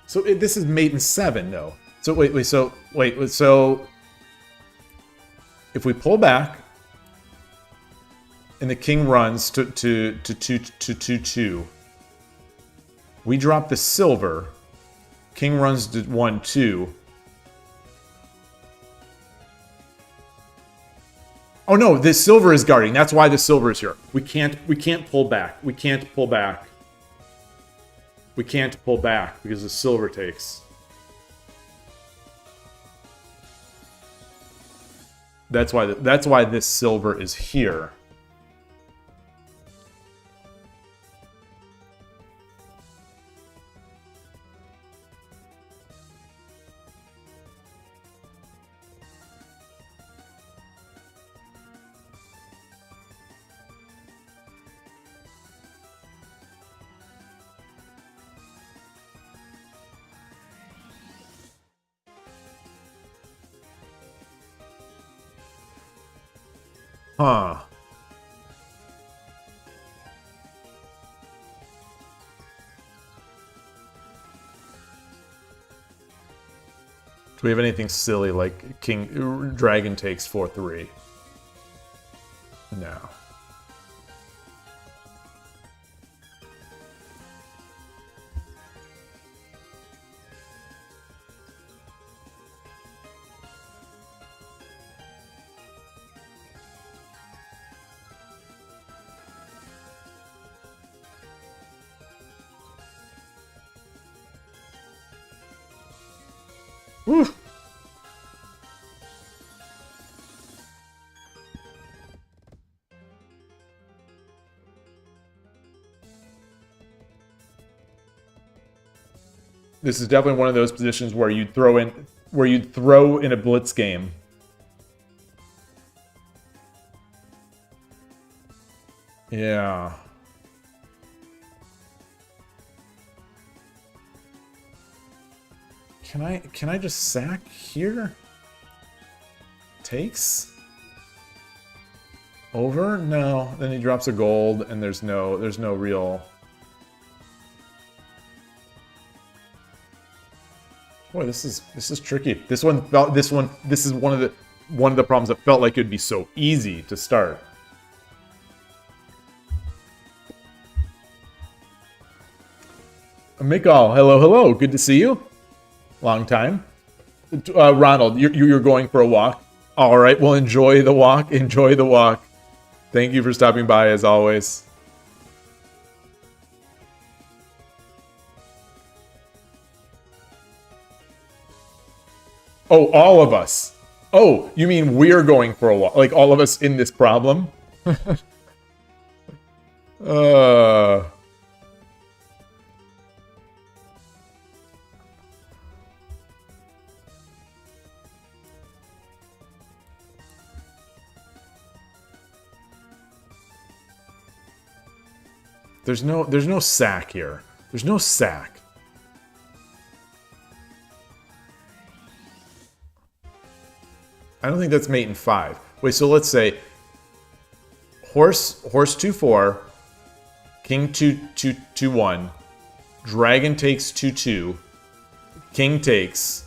So this is mate in 7, though. So so if we pull back and the king runs to 2-2, we drop the silver. King runs to 1-2. Oh no, this silver is guarding. That's why the silver is here. We can't pull back. We can't pull back. We can't pull back because the silver takes. That's why this silver is here. Huh. Do we have anything silly like Dragon takes 4-3? No. Whew. This is definitely one of those positions where you'd throw in a blitz game. Yeah. Can I just sack here? Takes? Over? No. Then he drops a gold and there's no real. Boy, this is tricky. This is one of the problems that felt like it'd be so easy to start. Mikal, hello. Good to see you. Long time. Ronald, you're going for a walk. All right, well, enjoy the walk. Enjoy the walk. Thank you for stopping by, as always. Oh, all of us. Oh, you mean we're going for a walk? Like all of us in this problem? There's no sack here. There's no sack. I don't think that's mate in 5. Wait, so let's say horse 2-4, king 2-1, dragon takes 2-2, king takes.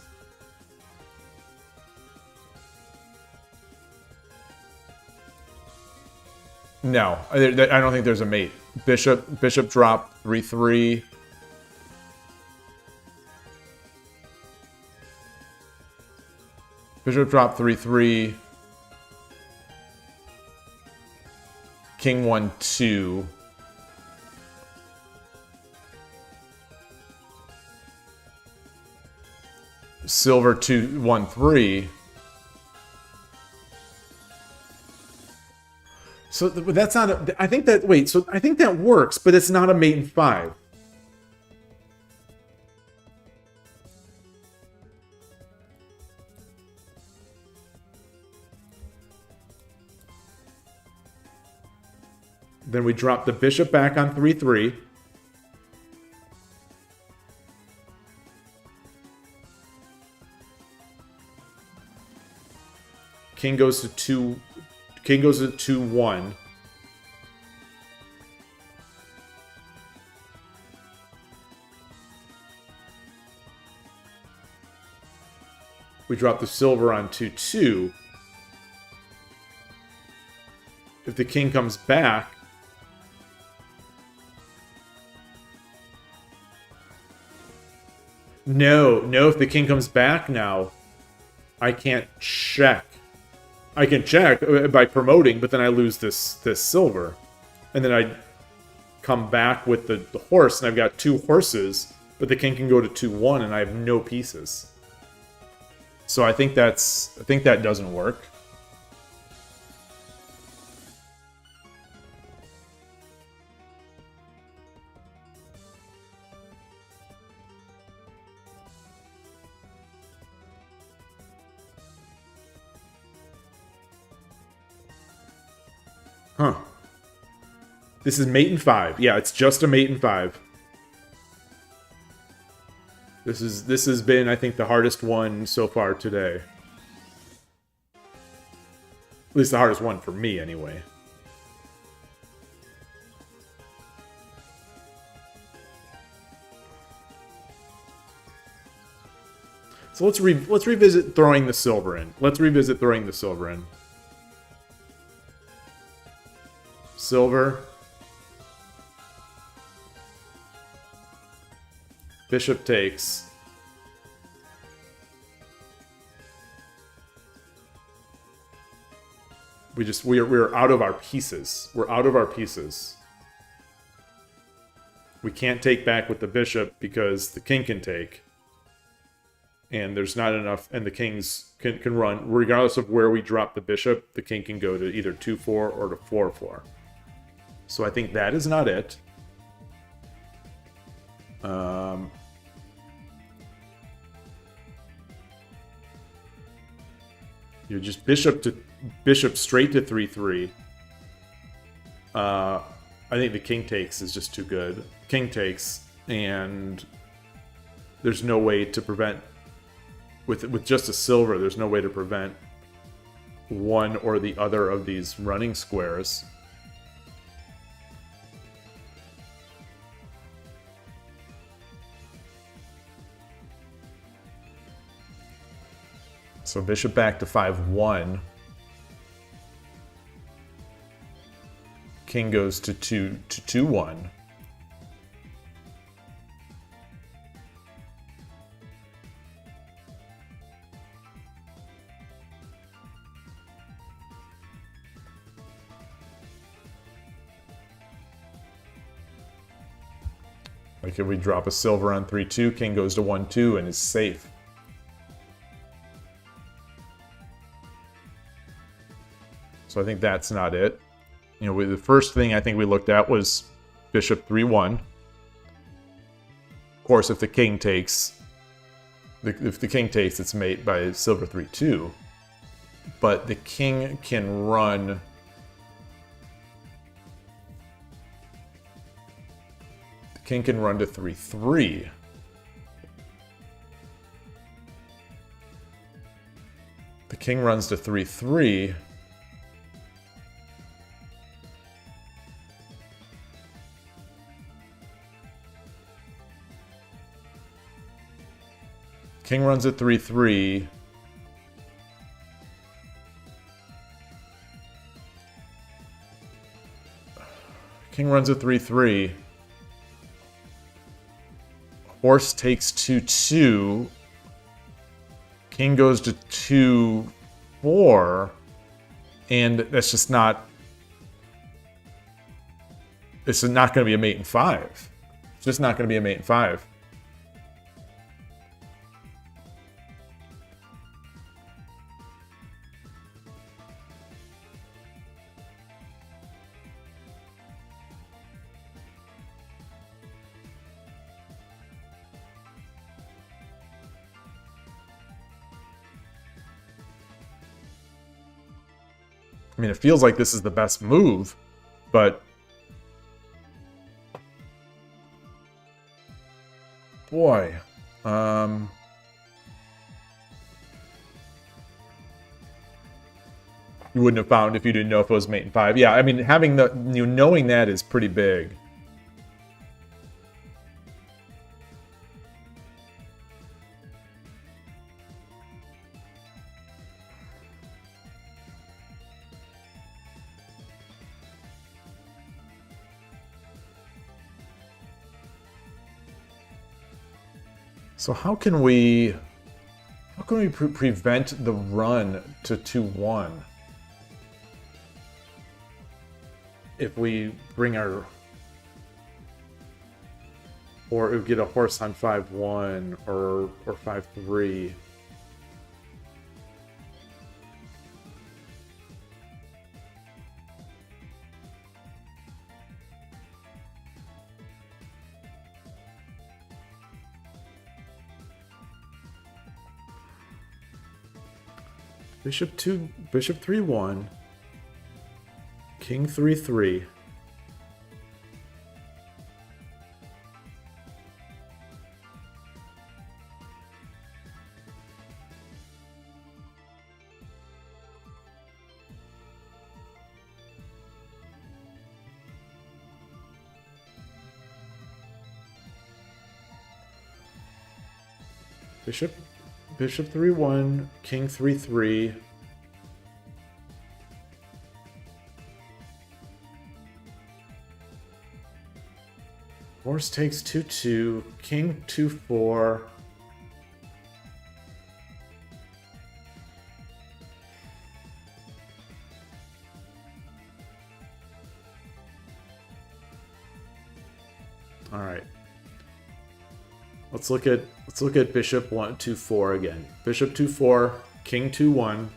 No, I don't think there's a mate. Bishop drop 3-3. Bishop drop 3-3. King 1-2. Silver 2-1-3. So that's not a, I think that, wait, so I think that works, but it's not a mate in 5. Then we drop the bishop back on 3-3. King goes to 2-1. We drop the silver on 2-2. If the king comes back, no, if the king comes back now, I can't check. I can check by promoting, but then I lose this silver. And then I come back with the horse, and I've got 2 horses, but the king can go to 2-1, and I have no pieces. So I think that doesn't work. Huh. This is mate in 5. Yeah, it's just a mate in 5. This has been, I think, the hardest one so far today. At least the hardest one for me, anyway. So let's revisit throwing the silver in. Let's revisit throwing the silver in. Silver. Bishop takes. We're out of our pieces. We're out of our pieces. We can't take back with the bishop because the king can take. And there's not enough, and the kings can run. Regardless of where we drop the bishop, the king can go to either 2-4 or to 4-4. So I think that is not it. You're just bishop straight to 3-3. I think the king takes is just too good. King takes, and there's no way to prevent with just a silver. There's no way to prevent one or the other of these running squares. So bishop back to 5-1. King goes to 2-1. Like if we drop a silver on 3-2, king goes to 1-2 and is safe. So I think that's not it. You know, the first thing I think we looked at was bishop 3-1. Of course, if the king takes, it's mate by silver 3-2. But the king can run. The king can run to 3-3. The king runs to 3-3. King runs at 3-3. King runs at 3-3. Horse takes 2-2. King goes to 2-4. And that's just not... This is not going to be a mate in 5. It's just not going to be a mate in 5. I mean, it feels like this is the best move, but... Boy. You wouldn't have found if you didn't know if it was mate in 5. Yeah, I mean, having the... knowing that is pretty big. So how can we prevent the run to 2-1? if we bring our... Or it would get a horse on 5-1 or 5-3. Bishop 3-1. King 3-3. Bishop 3-1, King 3-3. Horse takes 2-2, King 2-4. All right. Let's look at Bishop 1-2-4 again. Bishop 2-4, King 2-1.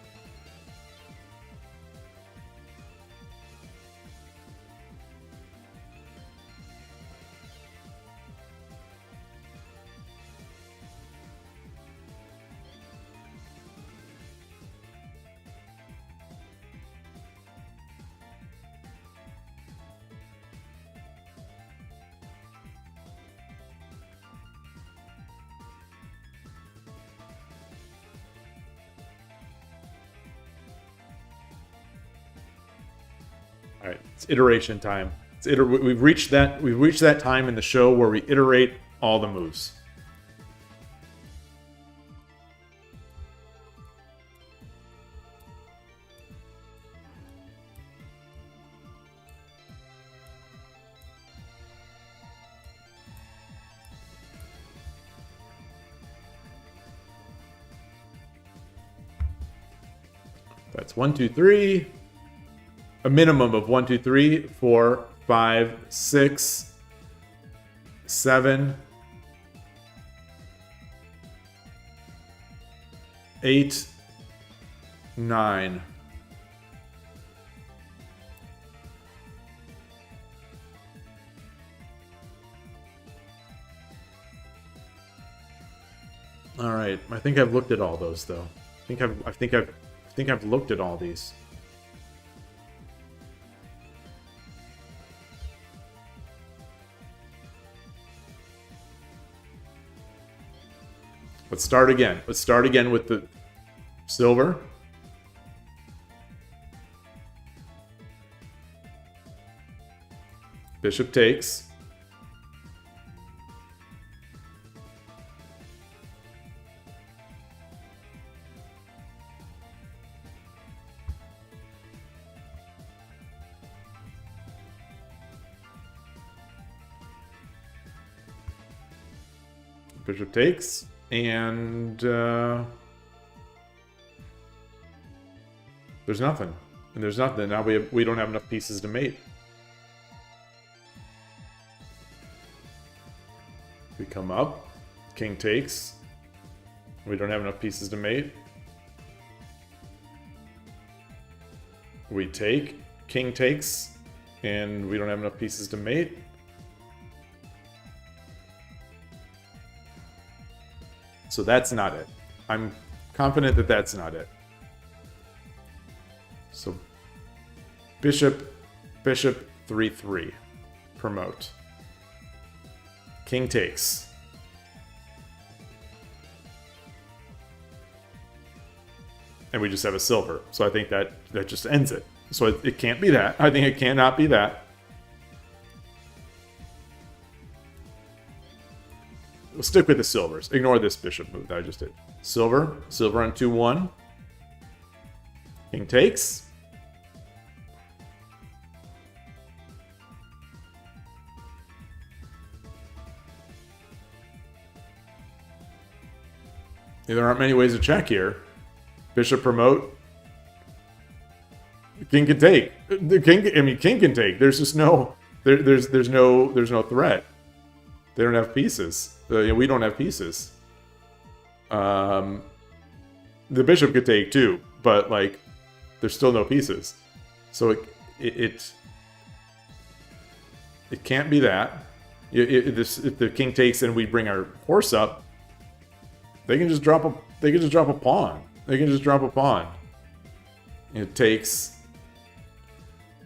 All right, it's iteration time. We've reached that time in the show where we iterate all the moves. That's 1, 2, 3. A minimum of 1, 2, 3, 4, 5, 6, 7, 8, 9. All right, I think I've looked at all those though. I think I've looked at all these. Let's start again. Let's start again with the silver. Bishop takes. Bishop takes. And there's nothing. And there's nothing. Now we don't have enough pieces to mate. We come up. King takes. We don't have enough pieces to mate. We take. King takes. And we don't have enough pieces to mate. So that's not it. I'm confident that that's not it. So bishop 3-3. Promote. King takes. And we just have a silver. So I think that just ends it. So it can't be that. I think it cannot be that. We'll stick with the silvers. Ignore this bishop move that I just did. Silver on 2-1. King takes. There aren't many ways to check here. Bishop promote. King can take. The king. I mean, king can take. There's just no. There's no threat. They don't have pieces. We don't have pieces. The bishop could take too, but like, there's still no pieces. So it can't be that. If the king takes and we bring our horse up, they can just drop a. They can just drop a pawn. They can just drop a pawn. It takes.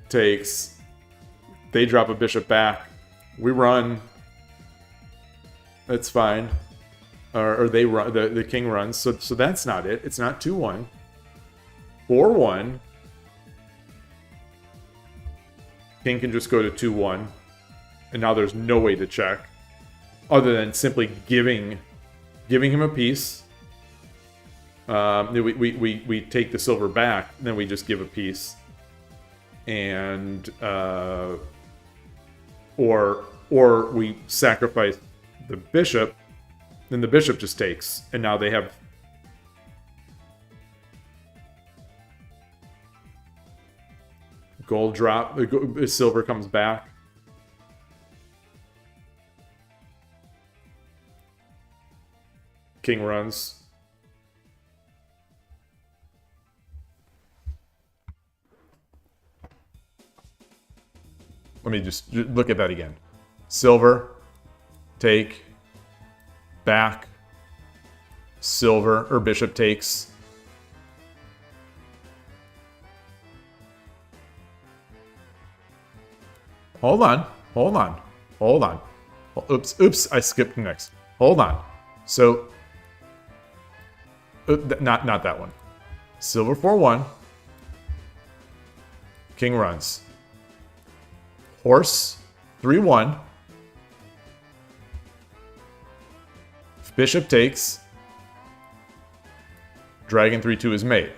They drop a bishop back. We run. That's fine. Or they run. The king runs. So that's not it. It's not 2-1. 4-1. King can just go to 2-1. And now there's no way to check. Other than simply giving him a piece. We take the silver back. Then we just give a piece. And or we sacrifice the bishop, then the bishop just takes, and now they have gold drop. Silver comes back. King runs. Let me just look at that again. Silver, take, back, silver, or bishop takes. Hold on. Oops, I skipped next. Hold on. So, not that one. Silver 4-1. King runs. Horse, 3-1. Bishop takes. Dragon 3-2 is mate.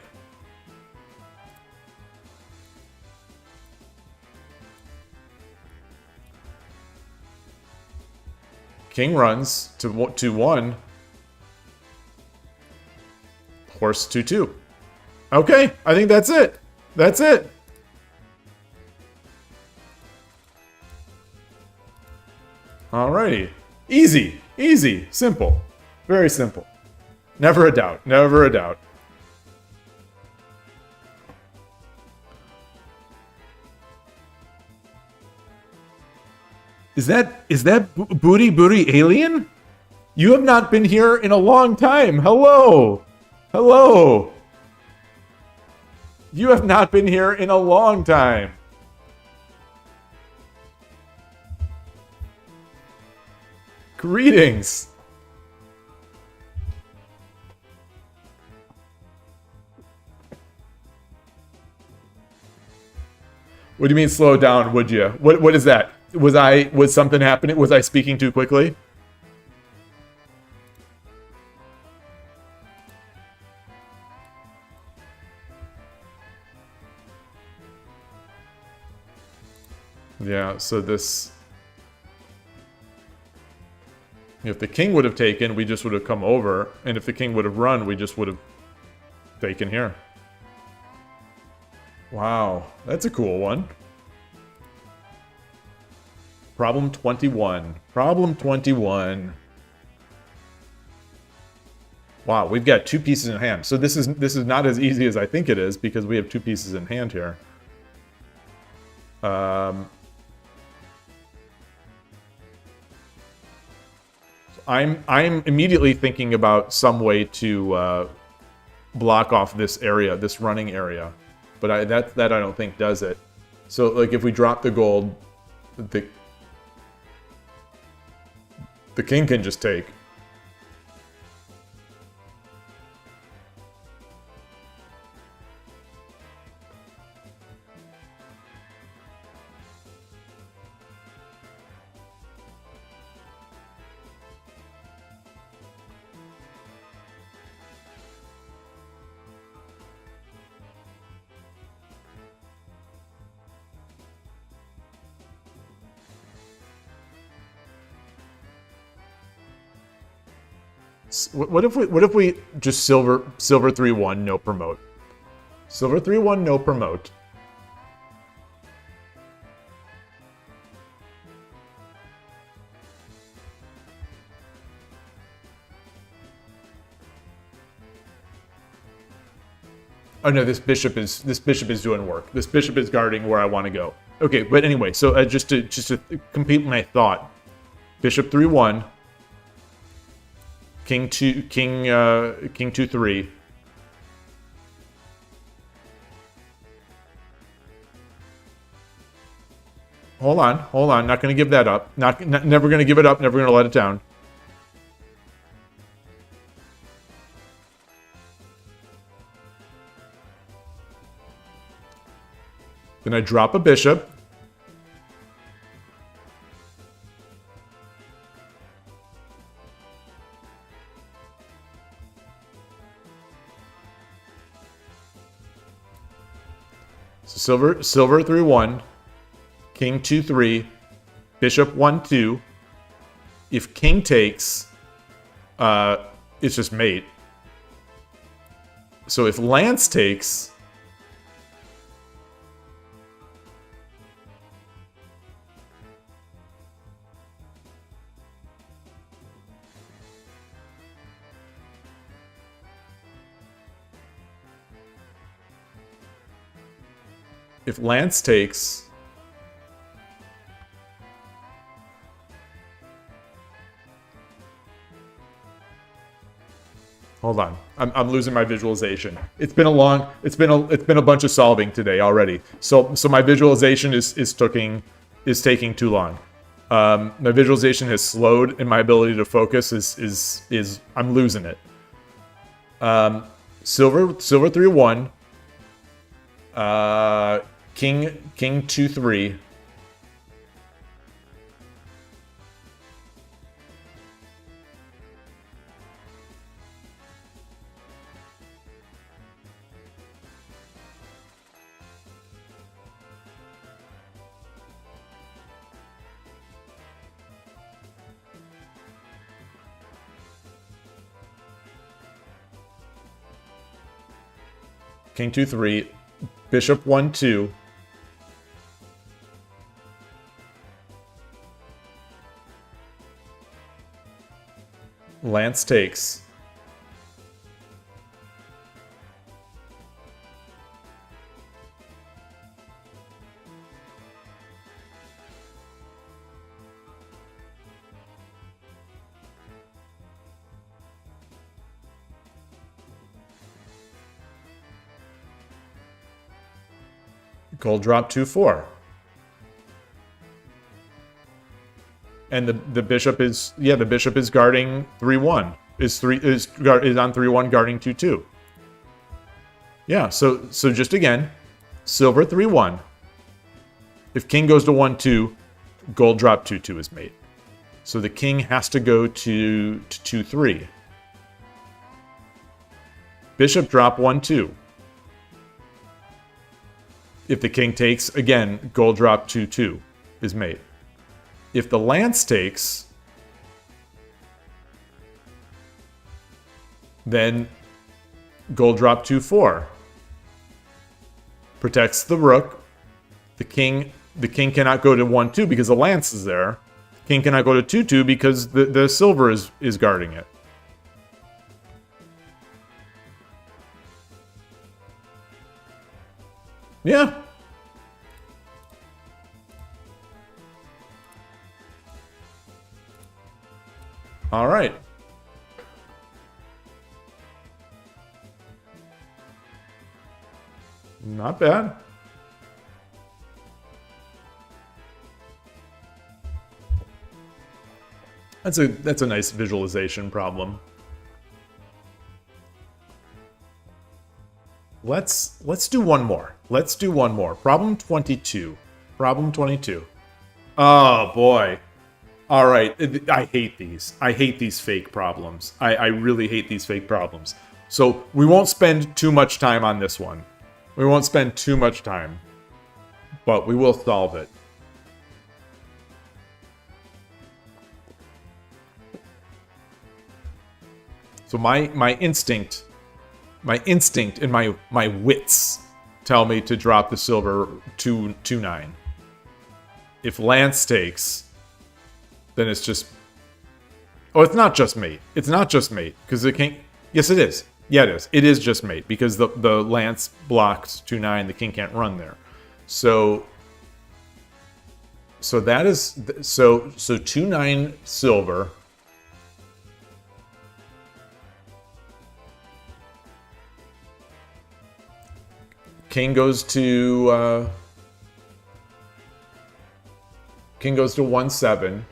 King runs to 2-1. Horse 2-2. Okay, I think that's it. That's it. Alrighty. Easy. Easy. Simple. Very simple. Never a doubt. Never a doubt. Is that Booty Alien? You have not been here in a long time. Hello. Hello. You have not been here in a long time. Greetings. What do you mean slow down, would you? What is that? Was something happening? Was I speaking too quickly? Yeah, so this... If the king would have taken, we just would have come over. And if the king would have run, we just would have taken here. Wow, that's a cool one. Problem 21. Problem 21. Wow, we've got 2 pieces in hand. So this is not as easy as I think it is because we have 2 pieces in hand here. I'm immediately thinking about some way to block off this area, this running area, but that I don't think does it. So like if we drop the gold, the king can just take. What if we just silver 3-1 no promote? Silver 3-1 no promote. Oh no, this bishop is doing work. This bishop is guarding where I want to go. Okay, but anyway, so just to complete my thought, bishop 3-1, king 2-3. Hold on. Not going to give that up. Never going to give it up. Never going to let it down. Then I drop a bishop. So silver 3-1. King 2-3, bishop 1-2. If king takes, it's just mate. So if lance takes, hold on. I'm losing my visualization. It's been a bunch of solving today already. So my visualization is taking too long. My visualization has slowed, and my ability to focus is I'm losing it. Silver 3-1. King 2-3. King 2-3, bishop 1-2. Lance takes. Gold drop 2-4. And the bishop is guarding 3-1. Is on 3-1 guarding 2-2. Yeah, so just again, silver 3-1. If king goes to 1-2, gold drop 2-2 is mate. So the king has to go to 2-3. Bishop drop 1-2. If the king takes, again, gold drop 2-2 is mate. If the lance takes, then gold drop 2-4 protects the rook. The king cannot go to 1-2 because the lance is there. The king cannot go to 2-2 because the silver is guarding it. Yeah. All right. Not bad. That's a nice visualization problem. Let's do one more. Let's do one more. Problem 22. Problem 22. Oh boy. All right. I hate these. I hate these fake problems. I really hate these fake problems. So we won't spend too much time on this one. We won't spend too much time, but we will solve it. So my instinct and my wits tell me to drop the silver 2-9. If lance takes, then it's just... Oh, it's not just mate. It's not just mate, because the king... Yes, it is. Yeah, it is. It is just mate because the lance blocks 2-9. The king can't run there. So that is so 2-9 silver. King goes to 1-7.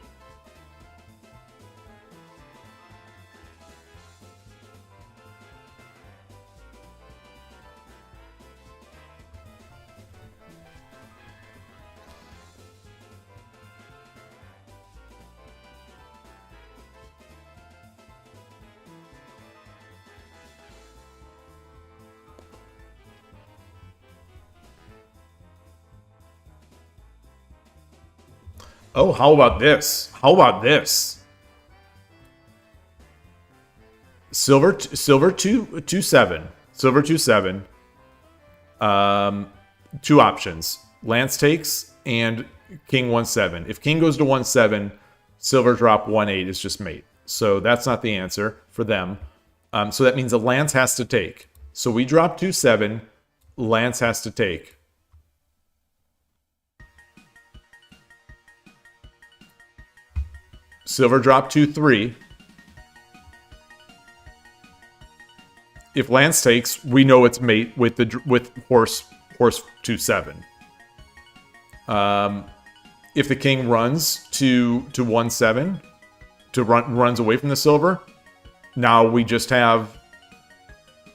Oh, how about this? How about this? Silver 2-7. Silver 2-7. Two options. Lance takes and king 1-7. If king goes to 1-7, silver drop 1-8 is just mate. So that's not the answer for them. So that means a lance has to take. So we drop 2-7. Lance has to take. Silver drop 2-3. If lance takes, we know it's mate with horse 2-7. If the king runs to 1-7, runs away from the silver, now we just have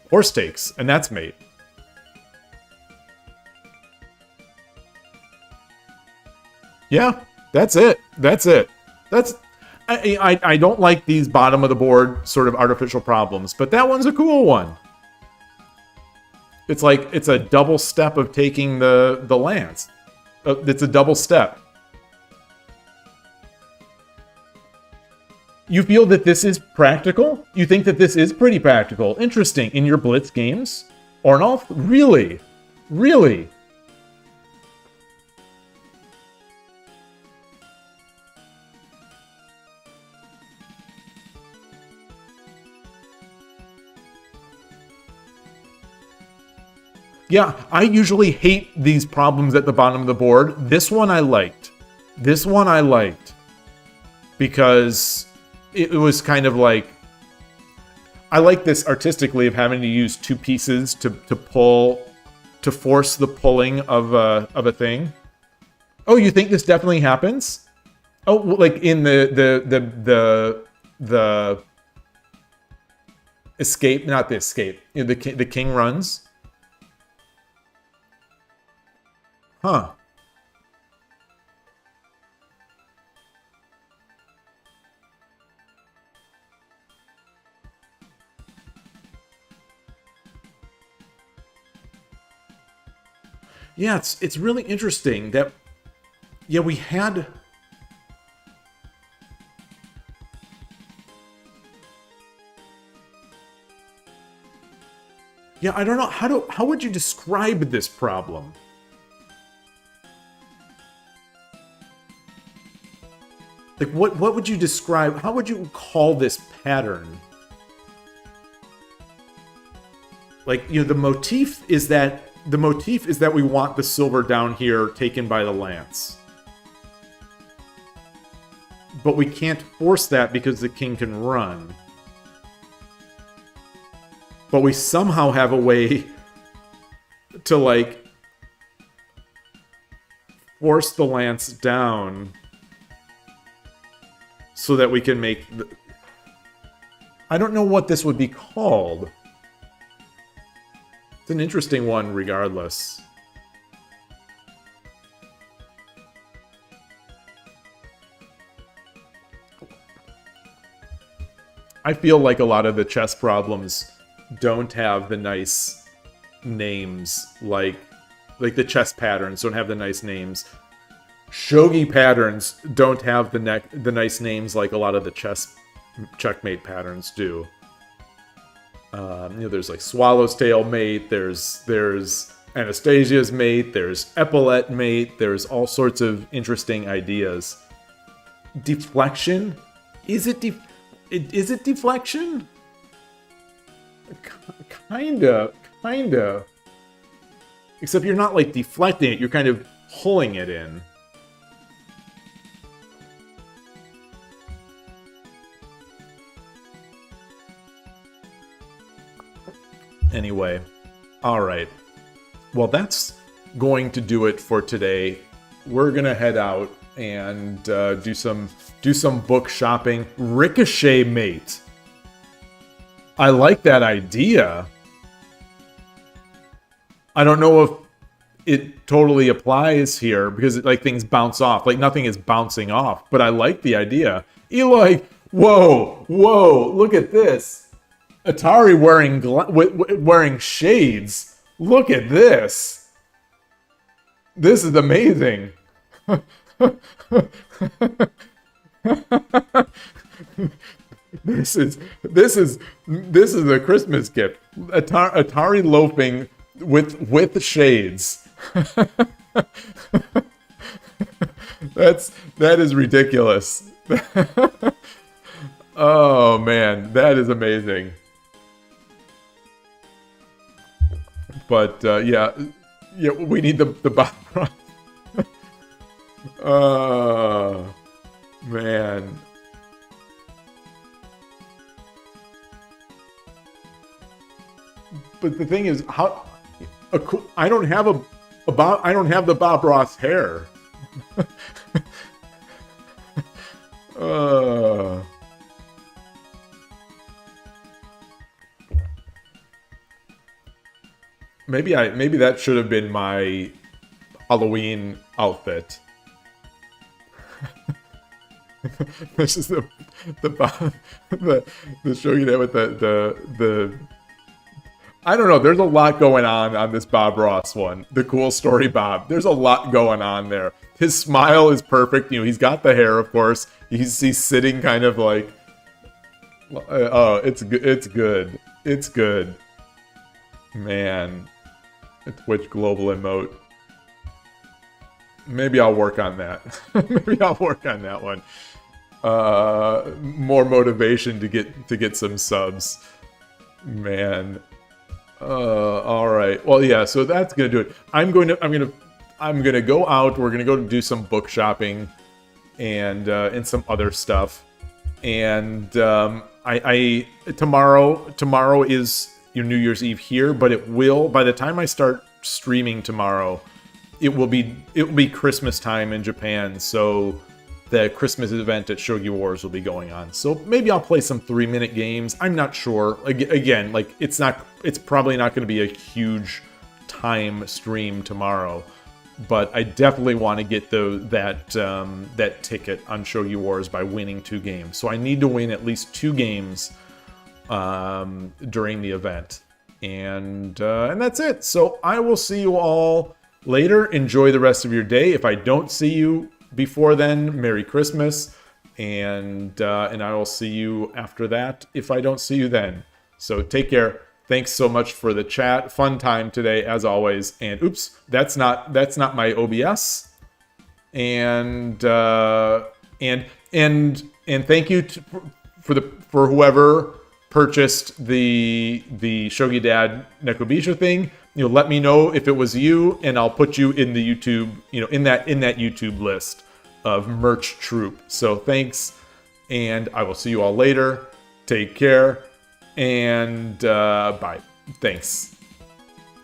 horse takes, and that's mate. Yeah, that's it. That's it. I don't like these bottom of the board sort of artificial problems, but that one's a cool one. It's like it's a double step of taking the lance. It's a double step. You feel that this is practical? You think that this is pretty practical? Interesting. In your blitz games? Arnulf? Really? Really? Yeah, I usually hate these problems at the bottom of the board. This one I liked. This one I liked. Because it was kind of like... I like this artistically of having to use two pieces to pull... to force the pulling of a thing. Oh, you think this definitely happens? Oh, like in the escape, not the escape. The king runs. Huh. Yeah, it's really interesting that, yeah, we had... Yeah, I don't know, how would you describe this problem? Like, what would you describe, how would you call this pattern? Like, you know, the motif is that we want the silver down here taken by the lance. But we can't force that because the king can run. But we somehow have a way to, like, force the lance down so that we can make... I don't know what this would be called. It's an interesting one, regardless. I feel like a lot of the chess problems don't have the nice names, like the chess patterns don't have the nice names. Shogi patterns don't have the nice names like a lot of the chess checkmate patterns do. You know, there's like Swallow's Tail mate, there's Anastasia's mate, there's Epaulette mate, there's all sorts of interesting ideas. Deflection? Is it deflection? Kinda. Except you're not like deflecting it, you're kind of pulling it in. Anyway, all right. Well, that's going to do it for today. We're gonna head out and do some book shopping. Ricochet mate. I like that idea. I don't know if it totally applies here because like things bounce off. Like nothing is bouncing off, but I like the idea. Yloigh, whoa, look at this. Atari wearing shades. Look at this. This is amazing. This is a Christmas gift. Atari loafing with shades. That is ridiculous. Oh man, that is amazing. But yeah, we need the Bob Ross. Man. But the thing is, I don't have the Bob Ross hair. Maybe that should have been my Halloween outfit. This is the Shogi Dad with the I don't know. There's a lot going on this Bob Ross one. The cool story Bob. There's a lot going on there. His smile is perfect. You know, he's got the hair, of course. He's sitting kind of like, oh, it's good. It's good. Man, Twitch global emote. Maybe I'll work on that. Maybe I'll work on that one. More motivation to get some subs. Man. All right. Well, yeah. So that's gonna do it. I'm gonna go out. We're gonna go do some book shopping, and some other stuff. And tomorrow is your New Year's Eve here, but it will, by the time I start streaming tomorrow, it will be Christmas time in Japan. So the Christmas event at Shogi Wars will be going on. So maybe I'll play some 3-minute games. I'm not sure. Again, like it's probably not going to be a huge time stream tomorrow, but I definitely want to get that ticket on Shogi Wars by winning 2 games. So I need to win at least 2 games during the event, and that's it. So I will see you all later. Enjoy the rest of your day. If I don't see you before then, Merry Christmas, and I will see you after that if I don't see you then. So take care. Thanks so much for the chat. Fun time today as always. And oops, that's not my OBS. And thank you for whoever purchased the Shogi Dad Nekobisha thing. You know, let me know if it was you, and I'll put you in the YouTube, in that YouTube list of merch troop. So thanks, and I will see you all later. Take care, and bye. Thanks.